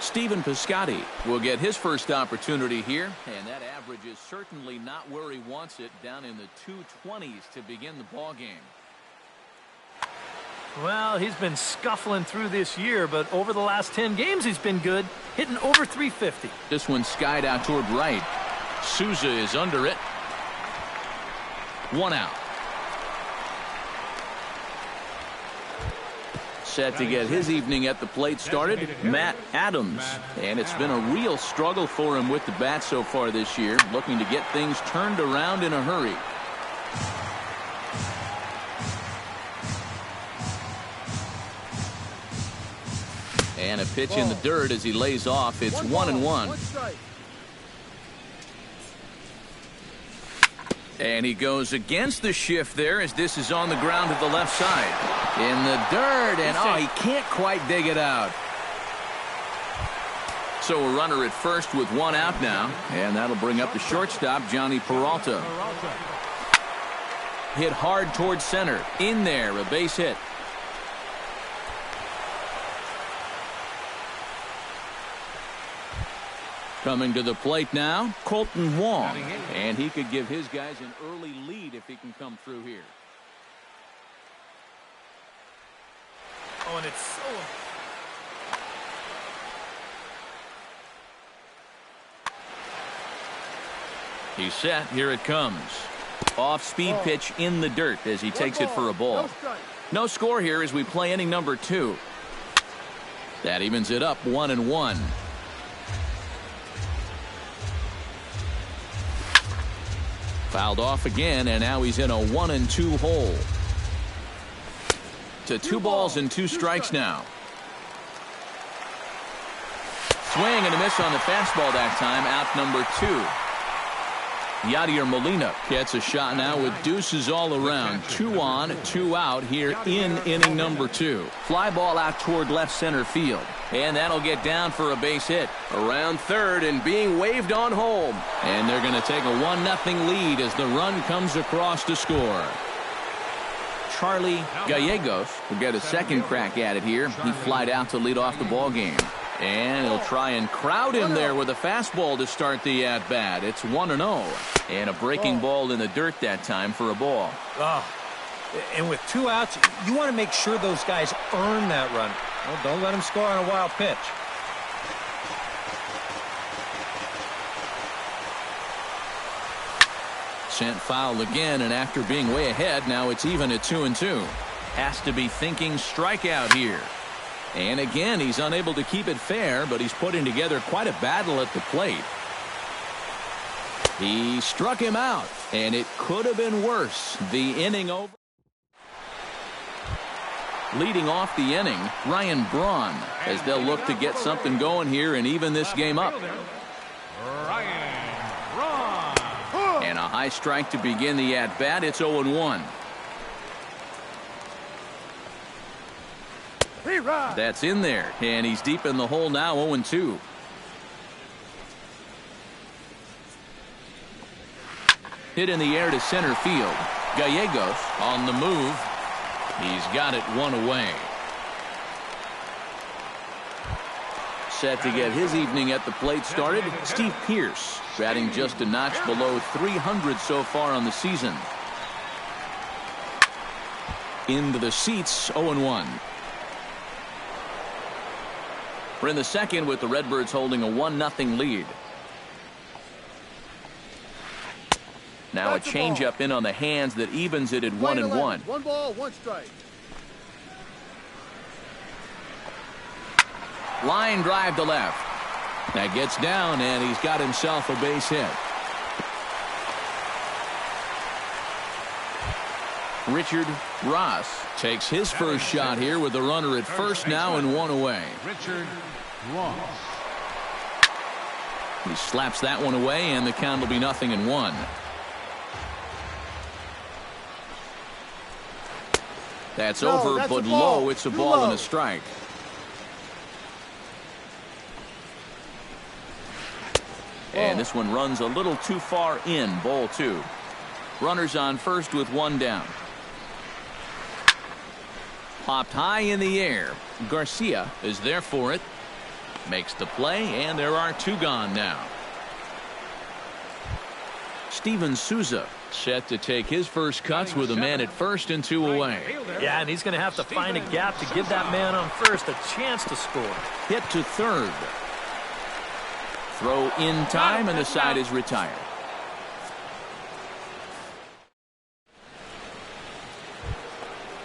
Stephen Piscotty will get his first opportunity here, and that average is certainly not where he wants it, down in the 220s to begin the ball game. Well, he's been scuffling through this year, but over the last 10 games he's been good, hitting over 350. This one skied out toward right. Souza is under it. 1 out. Set to get his evening at the plate started, Matt Adams. And it's been a real struggle for him with the bat so far this year, looking to get things turned around in a hurry. And a pitch in the dirt as he lays off. It's 1-1. And he goes against the shift there as this is on the ground to the left side. In the dirt, and he can't quite dig it out. So a runner at first with 1 out now, and that'll bring up the shortstop, Johnny Peralta. Hit hard towards center. In there, a base hit. Coming to the plate now, Colton Wong. And he could give his guys an early lead if he can come through here. Oh, and it's so... He's set. Here it comes. Off-speed pitch in the dirt as he takes it for a ball. No score here as we play inning number 2. That evens it up 1-1. Fouled off again, and now he's in a 1-2 hole. To 2 balls and 2 strikes now. Swing and a miss on the fastball that time. Out number 2. Yadier Molina gets a shot now with deuces all around. 2 on, 2 out here in inning number 2. Fly ball out toward left center field. And that'll get down for a base hit. Around third and being waved on home. And they're going to take a 1-0 lead as the run comes across to score. Charlie Gallegos will get a second crack at it here. He flied out to lead off the ball game. And he'll try and crowd him there with a fastball to start the at-bat. It's 1-0. And a breaking ball in the dirt that time for a ball. And with 2 outs, you want to make sure those guys earn that run. Well, don't let them score on a wild pitch. Sent foul again, and after being way ahead, now it's even at 2-2. Has to be thinking strikeout here. And again, he's unable to keep it fair, but he's putting together quite a battle at the plate. He struck him out, and it could have been worse. The inning over. Leading off the inning, Ryan Braun, as they'll look to get something going here and even this game up. And a high strike to begin the at-bat. It's 0-1. That's in there, and he's deep in the hole now, 0-2. Hit in the air to center field. Gallegos on the move. He's got it 1 away. Set to get his evening at the plate started, Steve Pearce, batting just a notch below 300 so far on the season. Into the seats, 0-1. We're in the second with the Redbirds holding a 1-0 lead. Now a changeup in on the hands that evens it at 1-1. 1 ball, 1 strike. Line drive to left. That gets down, and he's got himself a base hit. Richard Ross takes his first shot here with the runner at first now and 1 away. Richard Ross. He slaps that one away, and the count will be 0-1. That's over, that's but a ball. low. It's a Too ball low. and a strike. And this one runs a little too far in. Ball 2. Runners on first with 1 down. Popped high in the air. Garcia is there for it. Makes the play, and there are 2 gone now. Steven Souza set to take his first cuts with a man at first and 2 away. Yeah, and he's going to have to find a gap to give that man on first a chance to score. Hit to third. Throw in time, and the side is retired.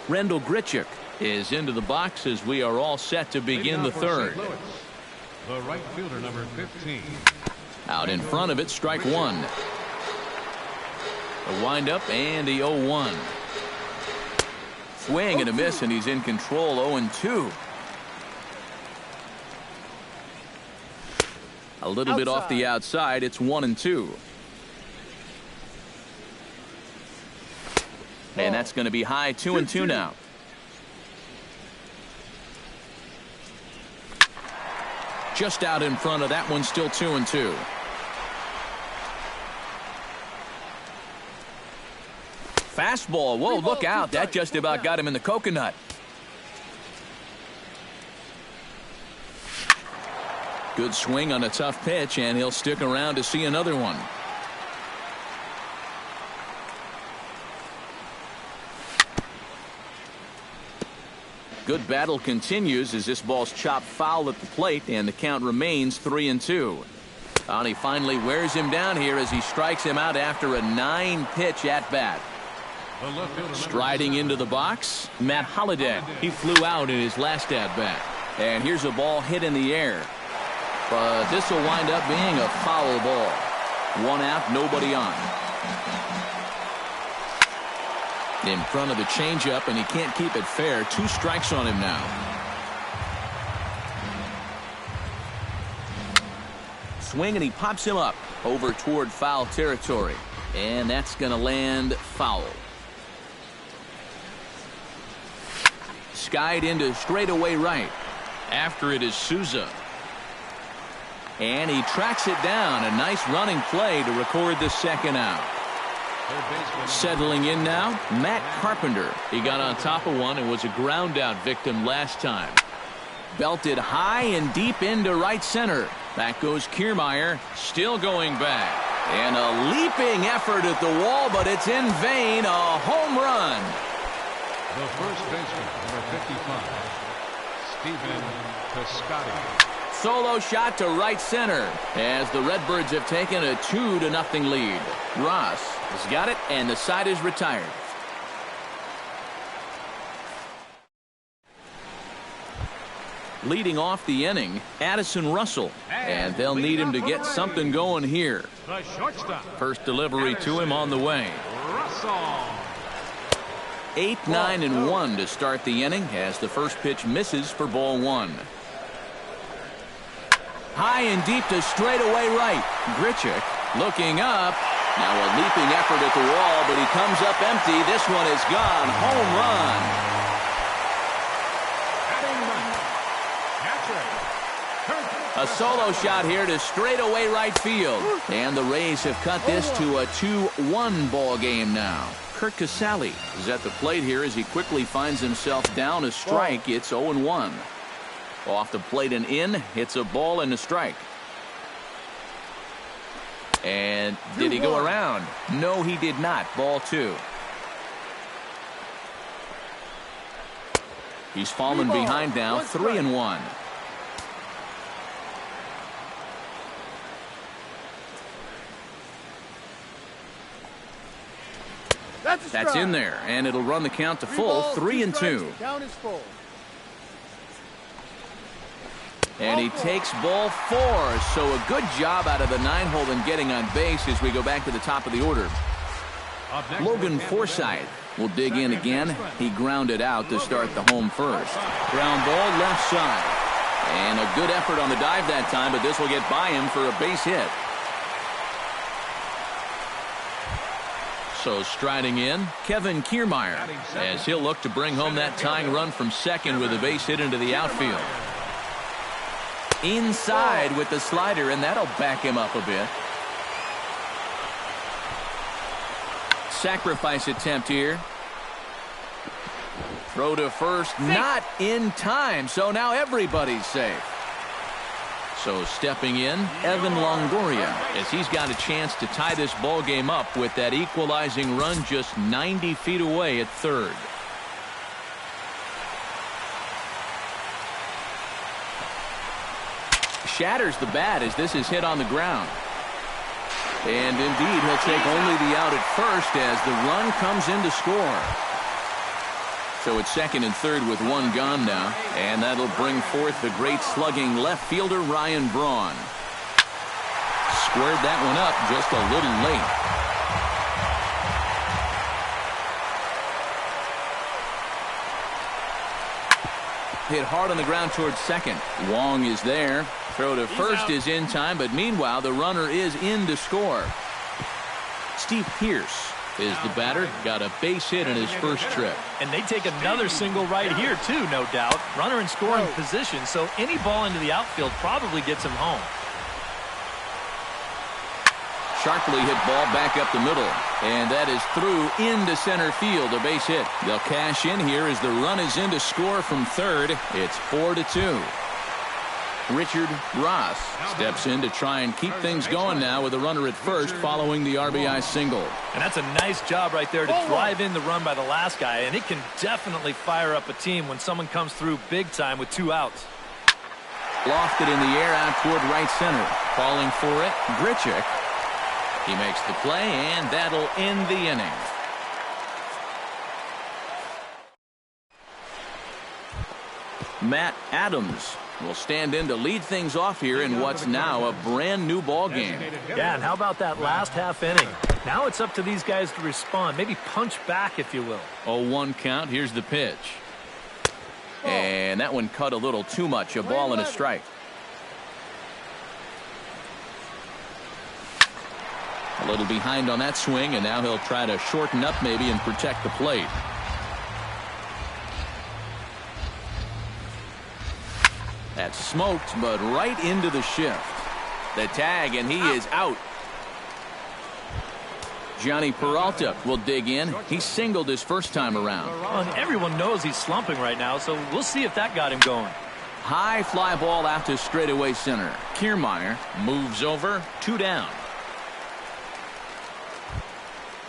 Rendell Grichuk is into the box as we are all set to begin the third. The right fielder, number 15. Out in front of it, strike 1. A windup and the 0-1. Swing and a miss, and he's in control, 0-2. A little bit off the outside. It's 1-2. And that's going to be high, 2-2 now. Just out in front of that one, still 2-2. Fastball. Whoa, look out. That just about got him in the coconut. Good swing on a tough pitch, and he'll stick around to see another one. Good battle continues as this ball's chopped foul at the plate, and the count remains 3-2. And he finally wears him down here as he strikes him out after a 9-pitch at-bat. Striding into the box, Matt Holliday. He flew out in his last at-bat. And here's a ball hit in the air. But this will wind up being a foul ball. 1 out, nobody on. In front of the changeup, and he can't keep it fair. 2 strikes on him now. swing, and he pops him up over toward foul territory. And that's going to land foul. Skied into straightaway right. After it is Souza. And he tracks it down. A nice running play to record the second out. Settling in now, Matt Carpenter. He got on top of one and was a ground out victim last time. Belted high and deep into right center. Back goes Kiermaier, still going back. And a leaping effort at the wall, but it's in vain. A home run. The first baseman, number 55, Stephen Piscotty. Solo shot to right center as the Redbirds have taken a 2-0 lead. Ross has got it, and the side is retired. Leading off the inning, Addison Russell, and they'll need him to get something going here. The shortstop. First delivery to him on the way. 8, 9, and 1 to start the inning as the first pitch misses for ball one. High and deep to straightaway right. Grichuk looking up. Now a leaping effort at the wall, but he comes up empty. This one is gone. Home run. A solo shot here to straightaway right field. And the Rays have cut this to a 2-1 ball game now. Kurt Casale is at the plate here as he quickly finds himself down a strike. It's 0-1. Off the plate and in, hits a ball and a strike. And did he go around? No, he did not. Ball two. He's fallen behind now, 3-1. That's in there, and it'll run the count to full, 3-2. Count is full. And he takes ball four, so a good job out of the 9-hole in getting on base as we go back to the top of the order. Logan Forsythe will dig in again. He grounded out to start the home first. Ground ball left side. And a good effort on the dive that time, but this will get by him for a base hit. So striding in, Kevin Kiermaier, as he'll look to bring home that tying run from second with a base hit into the outfield. Inside with the slider, and that'll back him up a bit. Sacrifice attempt here. Throw to first, not in time, so now everybody's safe. So stepping in, Evan Longoria, as he's got a chance to tie this ball game up with that equalizing run just 90 feet away at third. Shatters the bat as this is hit on the ground. And indeed, he'll take only the out at first as the run comes in to score. So it's second and third with one gone now. And that'll bring forth the great slugging left fielder Ryan Braun. Squared that one up just a little late. Hit hard on the ground towards second. Wong is there. Throw to first is in time, but meanwhile the runner is in to score. Steve Pearce is the batter. Got a base hit in his first trip. And they take another single right here too, no doubt. Runner in scoring position, so any ball into the outfield probably gets him home. Sharply hit ball back up the middle, and that is through into center field, a base hit. They'll cash in here as the run is in to score from third. It's 4-2. Richard Ross steps in to try and keep things going now with a runner at first following the RBI single. And that's a nice job right there to drive in the run by the last guy, and it can definitely fire up a team when someone comes through big time with two outs. Lofted in the air out toward right center. Calling for it, Grichuk. He makes the play, and that'll end the inning. Matt Adams will stand in to lead things off here in what's now a brand new ball game. Yeah, and how about that last half inning? Now it's up to these guys to respond, maybe punch back, if you will. 0-1 count. Here's the pitch. And that one cut a little too much. A ball and a strike. A little behind on that swing, and now he'll try to shorten up maybe and protect the plate. That's smoked, but right into the shift. The tag, and he is out. Johnny Peralta will dig in. He singled his first time around. Oh, and everyone knows he's slumping right now, so we'll see if that got him going. High fly ball out to straightaway center. Kiermaier moves over, 2 down.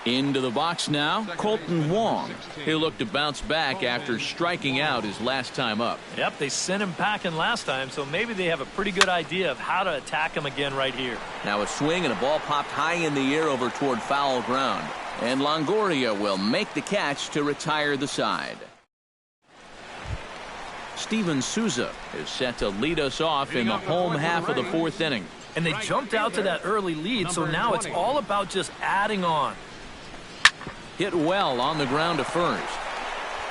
Into the box now, Colton Wong. He'll look to bounce back after striking out his last time up. Yep, they sent him packing last time, so maybe they have a pretty good idea of how to attack him again right here. Now a swing and a ball popped high in the air over toward foul ground. And Longoria will make the catch to retire the side. Steven Souza is set to lead us off in the home half of the 4th inning. And they jumped out to that early lead, so now it's all about just adding on. Hit well on the ground to first.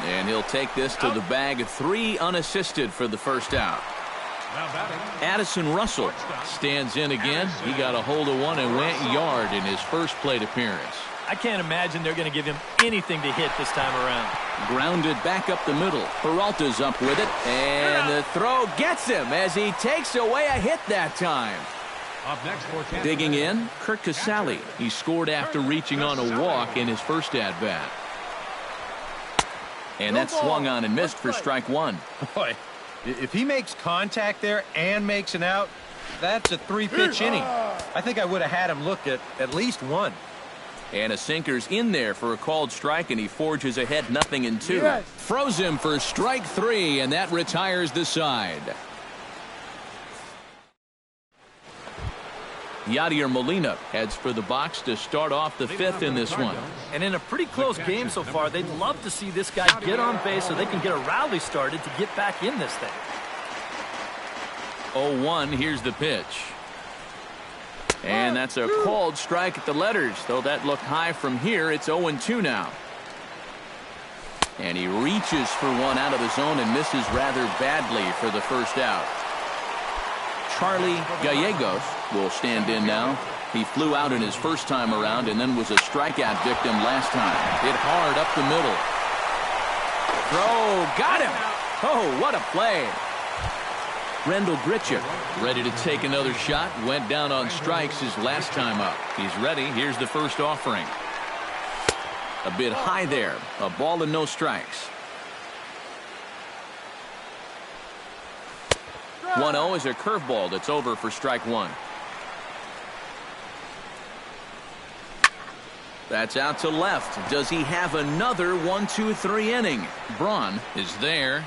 And he'll take this to the bag. 3 unassisted for the first out. Addison Russell stands in again. He got a hold of one and went yard in his first plate appearance. I can't imagine they're going to give him anything to hit this time around. Grounded back up the middle. Peralta's up with it. And the throw gets him as he takes away a hit that time. Up next for Tampa. Digging in, Kurt Casale. He scored after reaching on a walk in his first at-bat. And that swung on and missed for strike 1. Boy, if he makes contact there and makes an out, that's a 3-pitch inning. I think I would have had him look at least 1. And a sinker's in there for a called strike, and he forges ahead 0-2. Yes. Froze him for strike 3, and that retires the side. Yadier Molina heads for the box to start off the 5th in this one. And in a pretty close game so far, they'd love to see this guy get on base so they can get a rally started to get back in this thing. 0-1, here's the pitch. And that's a called strike at the letters, though that looked high from here. It's 0-2 now. And he reaches for one out of the zone and misses rather badly for the first out. Charlie Gallegos will stand in now. He flew out in his first time around and then was a strikeout victim last time. Hit hard up the middle. Throw, got him. Oh, what a play. Rendell Grichuk ready to take another shot. Went down on strikes his last time up. He's ready. Here's the first offering. A bit high there. A ball and no strikes. 1-0 is a curveball that's over for strike 1. That's out to left. Does he have another 1-2-3 inning? Braun is there.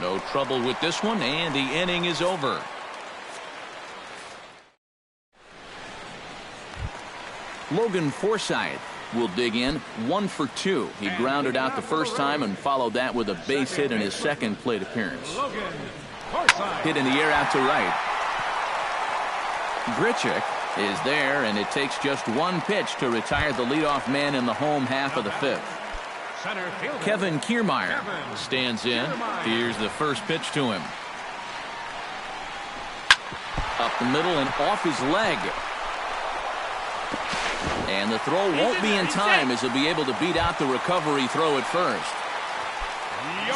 No trouble with this one, and the inning is over. Logan Forsythe will dig in, 1 for 2. He grounded out the first time and followed that with a base hit in his second plate appearance. Hit in the air out to right. Grichuk is there, and it takes just 1 pitch to retire the leadoff man in the home half of the 5th. Kevin Kiermaier stands in. Here's the first pitch to him. Up the middle and off his leg. And the throw won't be in time as he'll be able to beat out the recovery throw at first.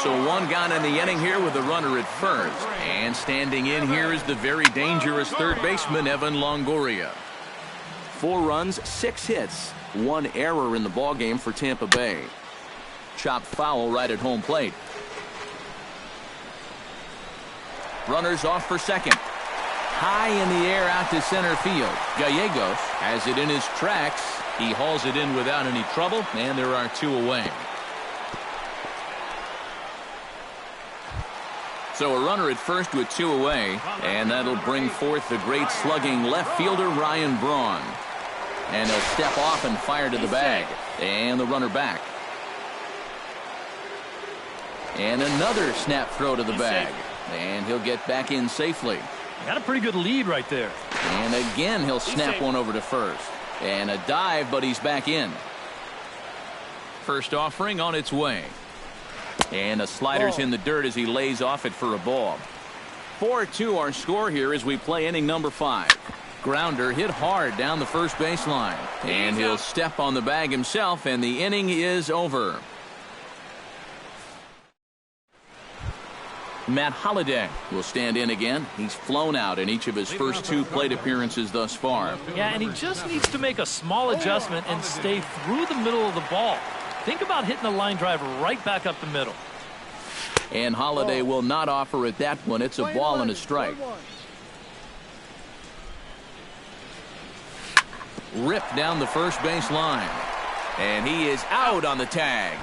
So 1 gone in the inning here with a runner at first. And standing in here is the very dangerous third baseman, Evan Longoria. 4 runs, 6 hits, 1 error in the ballgame for Tampa Bay. Chopped foul right at home plate. Runners off for second. High in the air out to center field. Gallegos has it in his tracks. He hauls it in without any trouble, and there are 2 away. So a runner at first with 2 away, and that'll bring forth the great slugging left fielder Ryan Braun. And he'll step off and fire to the bag. And the runner back. And another snap throw to the bag. And he'll get back in safely. Got a pretty good lead right there. And again, he'll snap one over to first. And a dive, but he's back in. First offering on its way. And a slider's in the dirt as he lays off it for a ball. 4-2 our score here as we play inning number 5. Grounder hit hard down the first baseline. And he'll step on the bag himself, and the inning is over. Matt Holliday will stand in again. He's flown out in each of his first 2 plate appearances thus far. Yeah, and he just needs to make a small adjustment and stay through the middle of the ball. Think about hitting a line drive right back up the middle. And Holliday will not offer at that one. It's a ball and a strike. Ripped down the first base line. And he is out on the tag.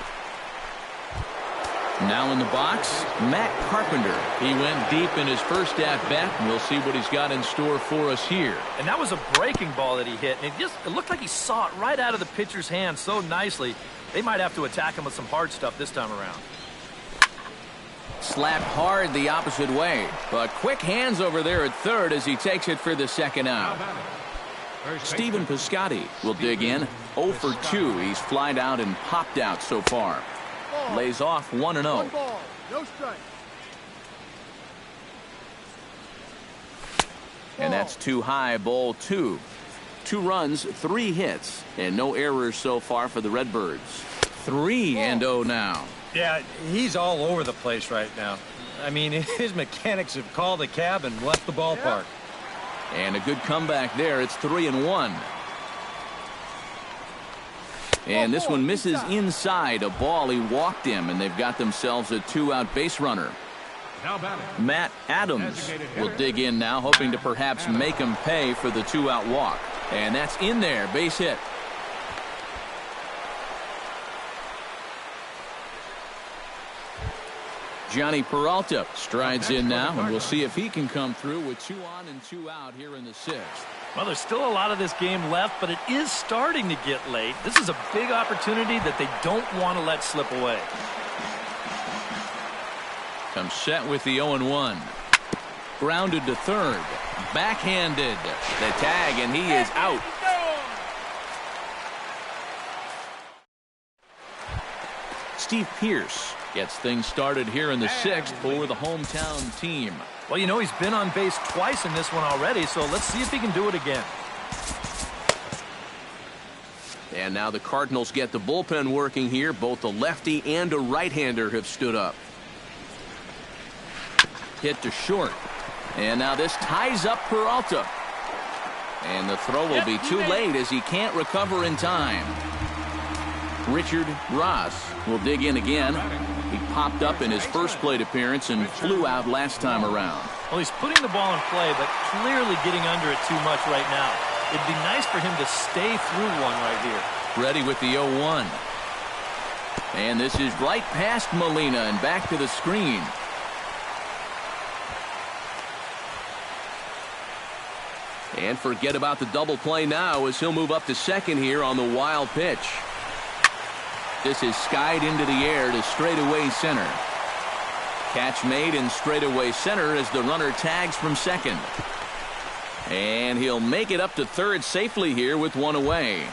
Now in the box, Matt Carpenter. He went deep in his first at-bat, and we'll see what he's got in store for us here. And that was a breaking ball that he hit. And it looked like he saw it right out of the pitcher's hand so nicely. They might have to attack him with some hard stuff this time around. Slapped hard the opposite way. But quick hands over there at third as he takes it for the second out. Stephen Piscotty will dig in. 0 for 2. He's flied out and popped out so far. Lays off 1-0. No strike. And that's too high, ball 2. 2 runs, 3 hits, and no errors so far for the Redbirds. 3-0 now. Yeah, he's all over the place right now. I mean, his mechanics have called a cab and left the ballpark. And a good comeback there. It's 3-1. And this one misses inside. A ball. He walked him, and they've got themselves a 2-out base runner. Matt Adams will dig in now, hoping to perhaps make him pay for the 2-out walk. And that's in there. Base hit. Johnny Peralta strides in now, and we'll see if he can come through with 2 on and 2 out here in the 6th. Well, there's still a lot of this game left, but it is starting to get late. This is a big opportunity that they don't want to let slip away. Comes set with the 0-1. Grounded to third. Backhanded. The tag, and he is out. Steve Pearce gets things started here in the 6th for the hometown team. Well, you know, he's been on base twice in this one already, so let's see if he can do it again. And now the Cardinals get the bullpen working here. Both a lefty and a right-hander have stood up. Hit to short. And now this ties up Peralta. And the throw will be too late as he can't recover in time. Richard Ross will dig in again. He popped up in his first plate appearance and flew out last time around. Well, he's putting the ball in play, but clearly getting under it too much right now. It'd be nice for him to stay through one right here. Ready with the 0-1. And this is right past Molina and back to the screen. And forget about the double play now as he'll move up to second here on the wild pitch. This is skied into the air to straightaway center. Catch made in straightaway center as the runner tags from second. And he'll make it up to third safely here with 1 away.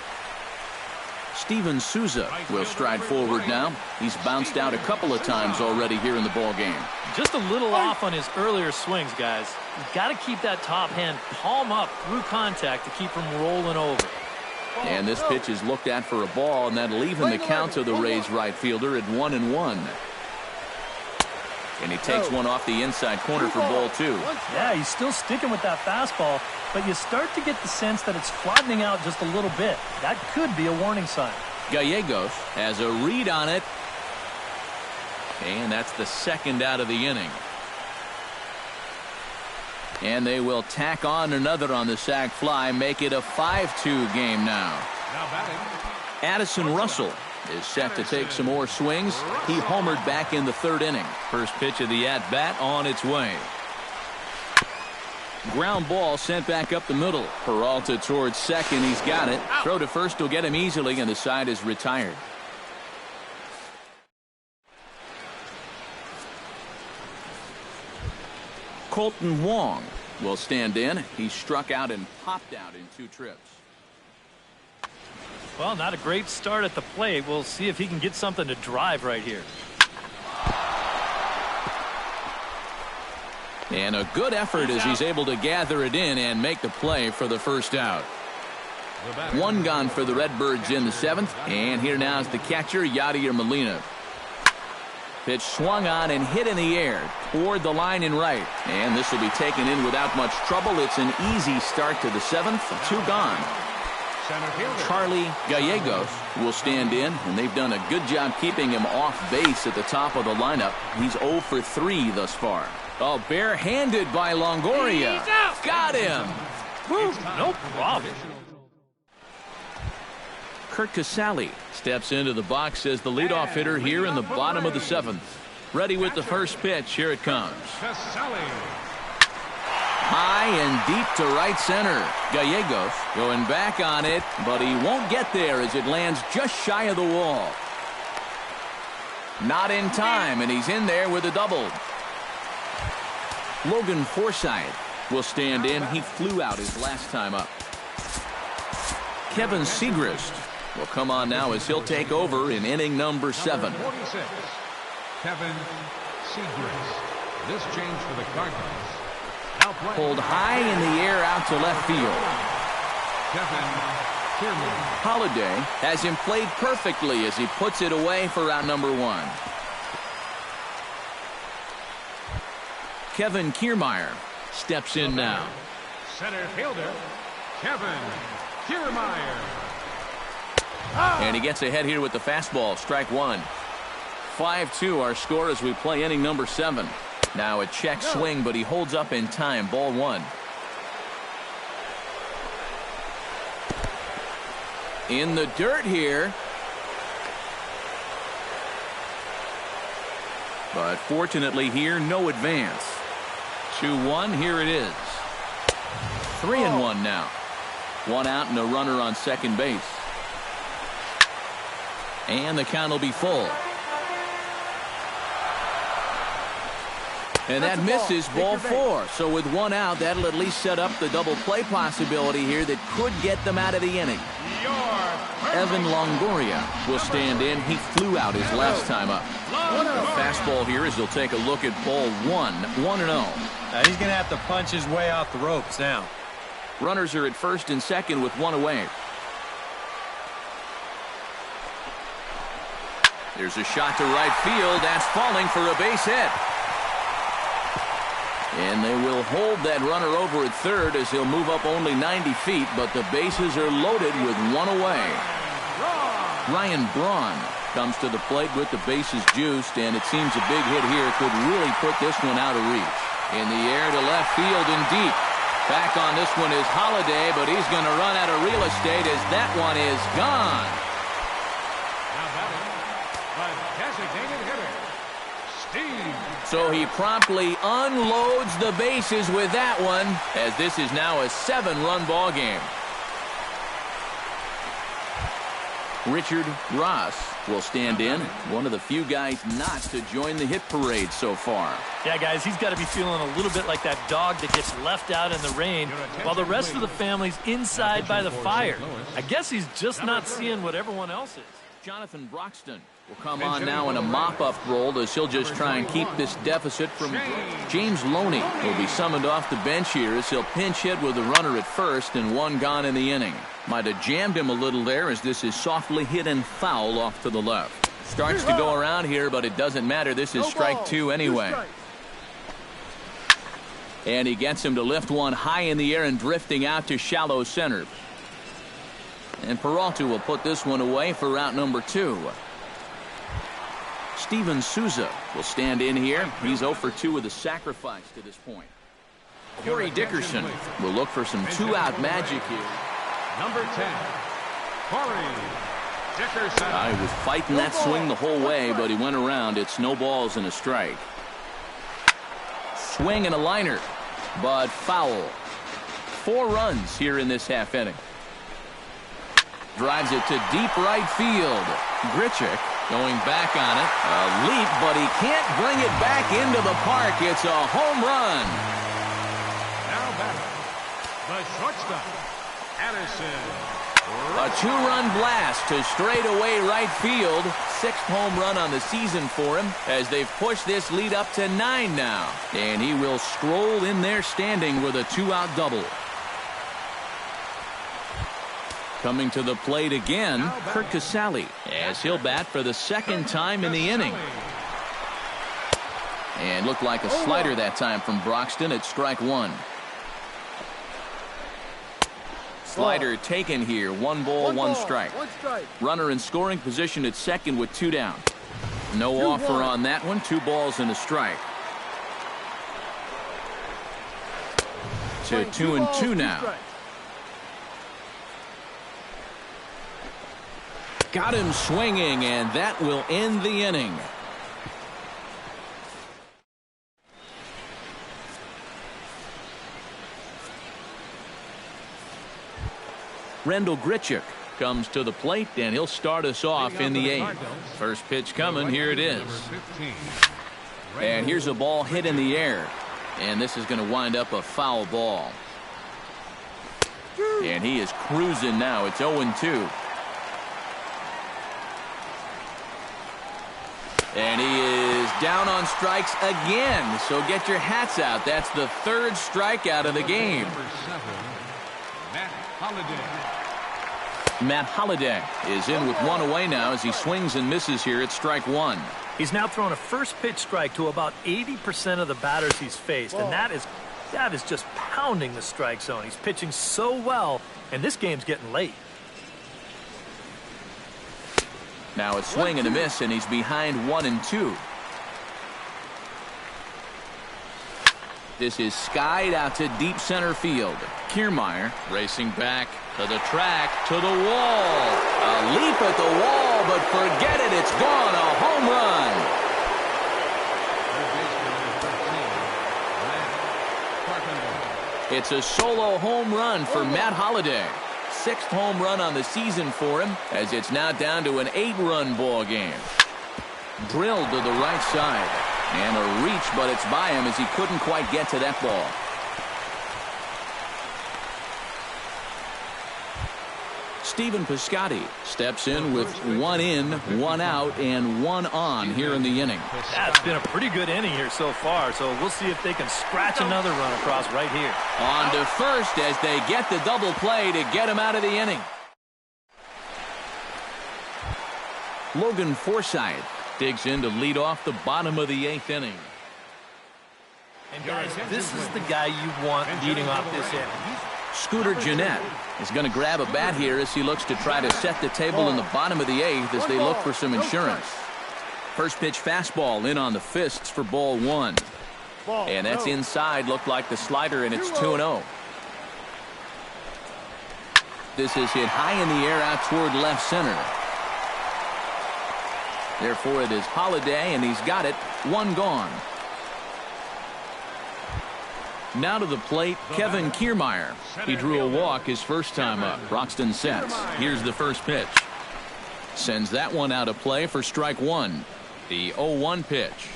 Steven Souza will stride forward now. He's bounced out a couple of times already here in the ballgame. Just a little off on his earlier swings, guys. You've got to keep that top hand palm up through contact to keep him rolling over. And this pitch is looked at for a ball, and that'll even the count to the Rays right fielder at 1-1. And he takes one off the inside corner for ball 2. Yeah, he's still sticking with that fastball, but you start to get the sense that it's flattening out just a little bit. That could be a warning sign. Gallegos has a read on it. And that's the second out of the inning. And they will tack on another on the sac fly, make it a 5-2 game now. Addison Russell is set to take some more swings. He homered back in the 3rd inning. First pitch of the at-bat on its way. Ground ball sent back up the middle. Peralta towards second. He's got it. Throw to first will get him easily, and the side is retired. Colton Wong will stand in. He struck out and popped out in 2 trips. Well, not a great start at the plate. We'll see if he can get something to drive right here. And a good effort as he's able to gather it in and make the play for the first out. One gone for the Redbirds in the 7th. And here now is the catcher, Yadier Molina. Pitch swung on and hit in the air toward the line and right. And this will be taken in without much trouble. It's an easy start to the 7th. 2 gone. Charlie Gallegos will stand in, and they've done a good job keeping him off base at the top of the lineup. He's 0 for 3 thus far. Oh, barehanded by Longoria. Got him. Woo, no problem. Kurt Casale steps into the box as the leadoff hitter here in the bottom of the 7th. Ready with the first pitch. Here it comes. High and deep to right center. Gallegos going back on it, but he won't get there as it lands just shy of the wall. Not in time, and he's in there with a double. Logan Forsythe will stand in. He flew out his last time up. Kevin Segrist will come on now as he'll take over in inning number 7. 46, Kevin Segrist. This change for the Cardinals. Pulled high in the air out to left field. Holiday has him played perfectly as he puts it away for out number 1. Kevin Kiermaier steps in now. Center fielder, Kevin Kiermaier. And he gets ahead here with the fastball. Strike 1. 5-2 our score as we play inning number 7. Now a check swing, but he holds up in time. Ball 1. In the dirt here. But fortunately here, no advance. 2-1, here it is. 3-1 now. 1 out and a runner on second base. And the count will be full. And that misses ball 4. So with 1 out, that'll at least set up the double play possibility here that could get them out of the inning. Evan Longoria will stand in. He flew out his last time up. The fastball here as he'll take a look at ball 1. 1-0. Now he's going to have to punch his way off the ropes now. Runners are at first and second with 1 away. There's a shot to right field. That's falling for a base hit. And they will hold that runner over at third as he'll move up only 90 feet, but the bases are loaded with 1 away. Ryan Braun comes to the plate with the bases juiced, and it seems a big hit here could really put this one out of reach. In the air to left field and deep. Back on this one is Holiday, but he's going to run out of real estate as that one is gone. Now batting, the designated hitter, Steve. So he promptly unloads the bases with that one, as this is now a 7-run ball game. Richard Ross will stand in, one of the few guys not to join the hit parade so far. Yeah, guys, he's got to be feeling a little bit like that dog that gets left out in the rain while the rest of the family's inside by the fire. I guess he's just not seeing what everyone else is. Jonathan Broxton will come on now in a mop-up role as he'll just try and keep this deficit from. James Loney will be summoned off the bench here as he'll pinch hit with a runner at first and 1 gone in the inning. Might have jammed him a little there as this is softly hit and foul off to the left. Starts to go around here, but it doesn't matter. This is strike 2 anyway. And he gets him to lift one high in the air and drifting out to shallow center. And Peralta will put this one away for out number 2. Steven Souza will stand in here. He's 0 for 2 with a sacrifice to this point. Corey Dickerson will look for some 2-out magic here. Number 10, Corey Dickerson. I was fighting that swing the whole way, but he went around. It's no balls and a strike. Swing and a liner, but foul. 4 runs here in this half inning. Drives it to deep right field. Grichuk going back on it. A leap, but he can't bring it back into the park. It's a home run. Now batting, the shortstop, Anderson. A two-run blast to straightaway right field. 6th home run on the season for him as they've pushed this lead up to 9 now. And he will stroll in there standing with a 2-out double. Coming to the plate again, Kurt Casale, as he'll bat for the 2nd time in the inning. And looked like a slider that time from Broxton at strike 1. Slider taken here. 1 ball, 1 strike. Runner in scoring position at second with 2 down. No offer on that one. 2 balls and a strike. To 2-2 now. Got him swinging, and that will end the inning. Rendell Grichuk comes to the plate, and he'll start us off in the 8th. First pitch coming. Here it is. And here's a ball hit in the air. And this is going to wind up a foul ball. And he is cruising now. It's 0-2. And he is down on strikes again. So get your hats out. That's the 3rd strikeout of the game. Matt Holliday is in with 1 away now as he swings and misses here at strike 1. He's now thrown a first pitch strike to about 80% of the batters he's faced, and that is just pounding the strike zone. He's pitching so well, and this game's getting late. Now a swing and a miss, and he's behind 1-2. This is skied out to deep center field. Kiermaier racing back to the track, to the wall. A leap at the wall, but forget it. It's gone. A home run. It's a solo home run for Matt Holliday. 6th home run on the season for him as it's now down to an 8-run ball game. Drilled to the right side. And a reach, but it's by him as he couldn't quite get to that ball. Stephen Piscotty steps in with 1 in, 1 out, and 1 on here in the inning. That's been a pretty good inning here so far, so we'll see if they can scratch another run across right here. On to first as they get the double play to get him out of the inning. Logan Forsythe digs in to lead off the bottom of the 8th inning. And guys, this is the guy you want leading off this inning. Scooter Gennett is going to grab a bat here as he looks to try to set the table in the bottom of the 8th as they look for some insurance. First pitch fastball in on the fists for ball 1. And that's inside. Looked like the slider, and it's 2-0. This is hit high in the air out toward left center. Therefore, it is Holliday, and he's got it. 1 gone. Now to the plate, Kevin Kiermaier. He drew a walk his first time up. Broxton sets. Here's the first pitch. Sends that one out of play for strike 1. The 0-1 pitch.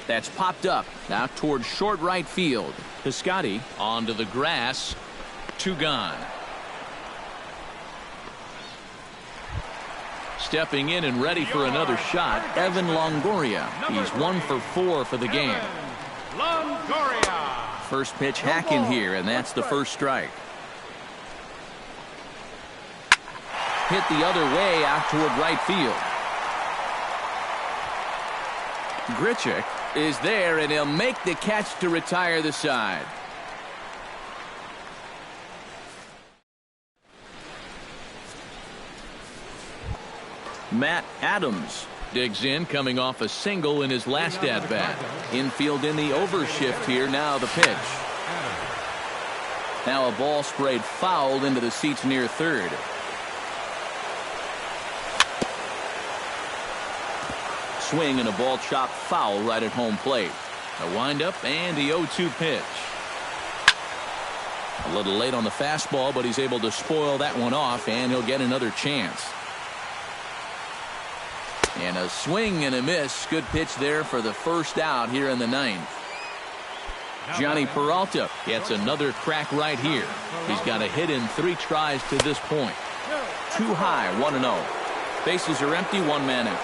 That's popped up out toward short right field. Piscotty onto the grass. 2 gone. Stepping in and ready for another shot, Evan Longoria. He's 1 for 4 for the game. Longoria. First pitch hack in here, and that's the first strike. Hit the other way out toward right field. Grichuk is there, and he'll make the catch to retire the side. Matt Adams digs in, coming off a single in his last at-bat. Infield in the overshift here. Now the pitch. Now a ball sprayed fouled into the seats near third. Swing and a ball chopped foul right at home plate. A windup and the 0-2 pitch. A little late on the fastball, but he's able to spoil that one off, and he'll get another chance. And a swing and a miss. Good pitch there for the first out here in the 9th. Johnny Peralta gets another crack right here. He's got a hit in 3 tries to this point. Too high, 1-0. Bases are empty, 1 man out.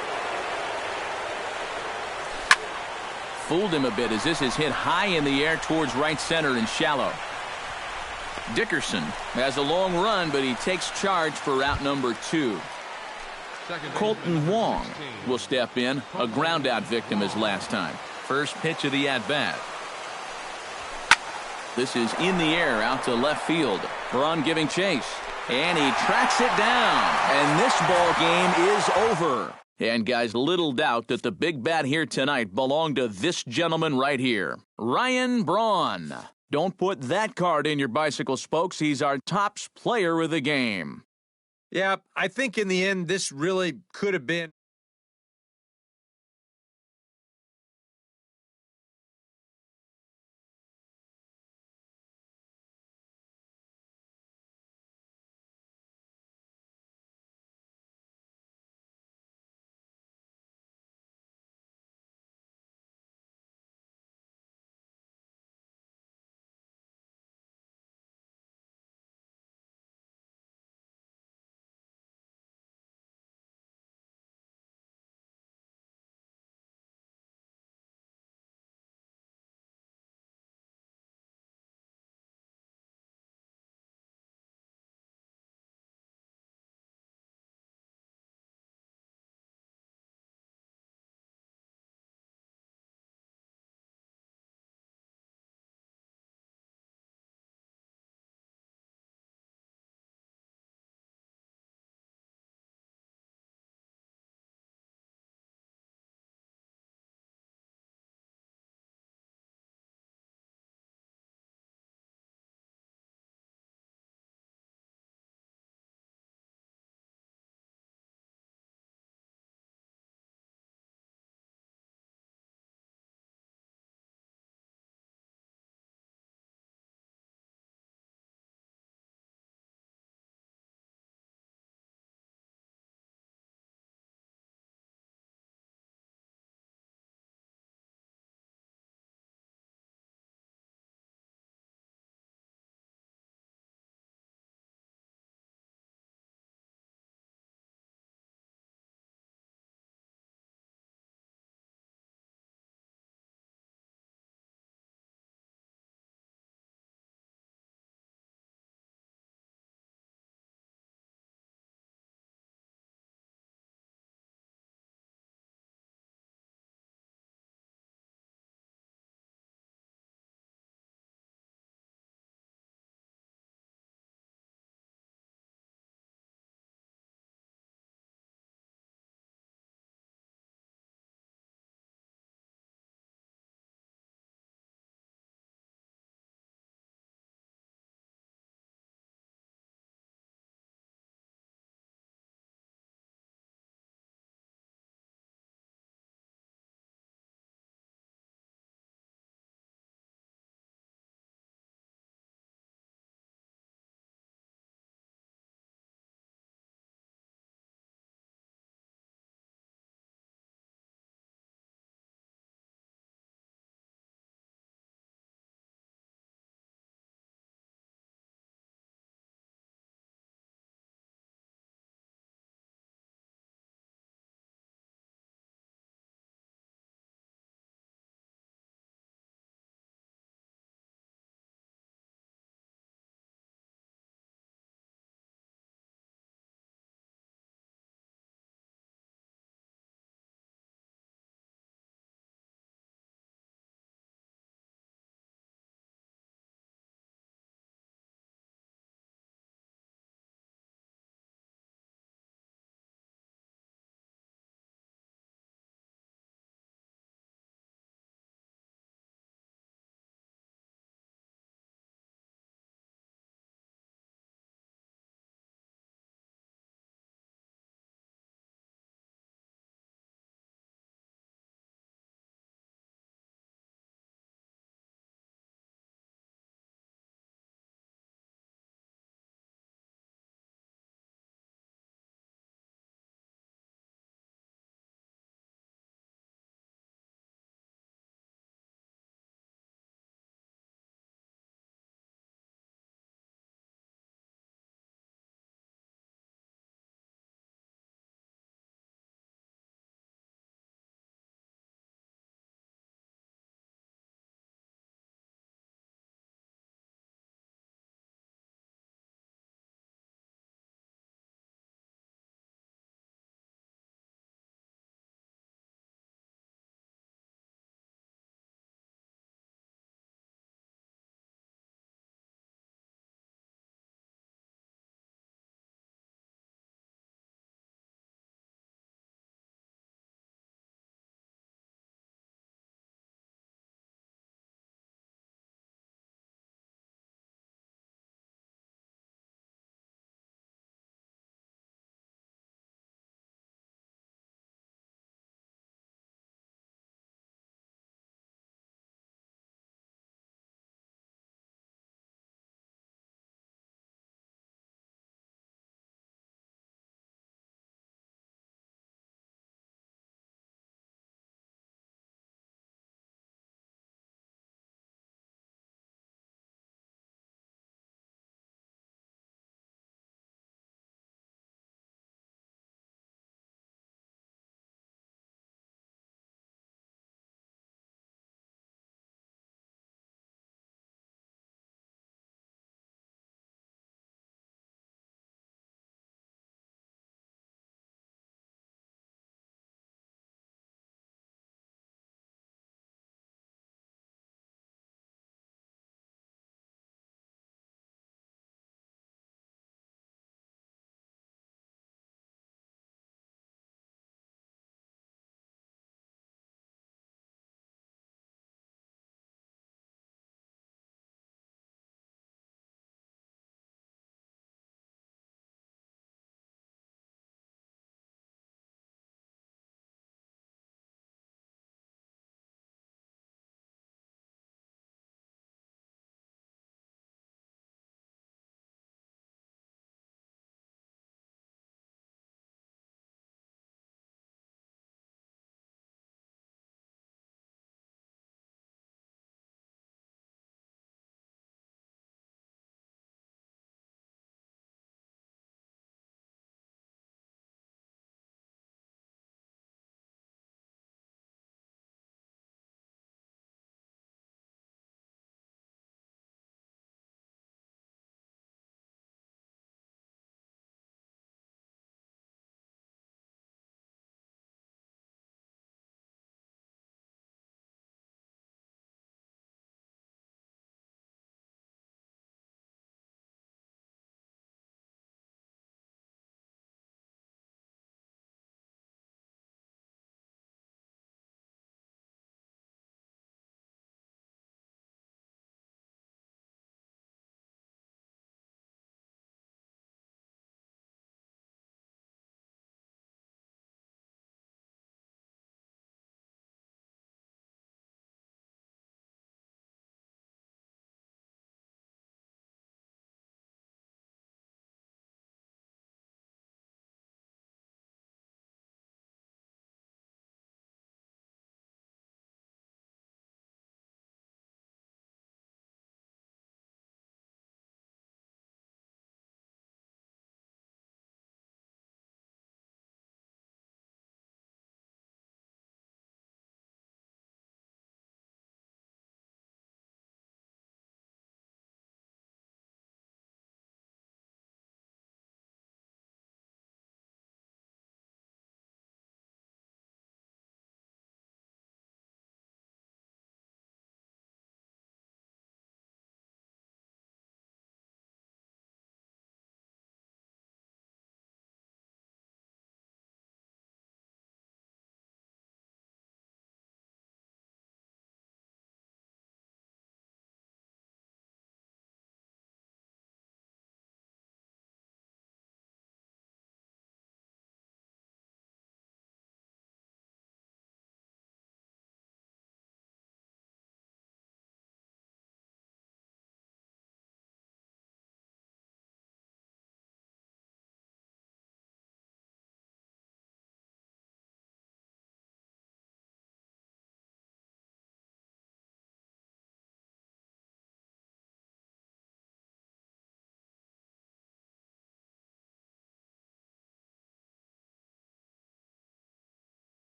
Fooled him a bit as this is hit high in the air towards right center and shallow. Dickerson has a long run, but he takes charge for out number 2. Colton Wong will step in, a ground-out victim as last time. First pitch of the at-bat. This is in the air out to left field. Braun giving chase. And he tracks it down. And this ball game is over. And guys, little doubt that the big bat here tonight belonged to this gentleman right here, Ryan Braun. Don't put that card in your bicycle spokes. He's our tops player of the game. Yeah, I think in the end, this really could have been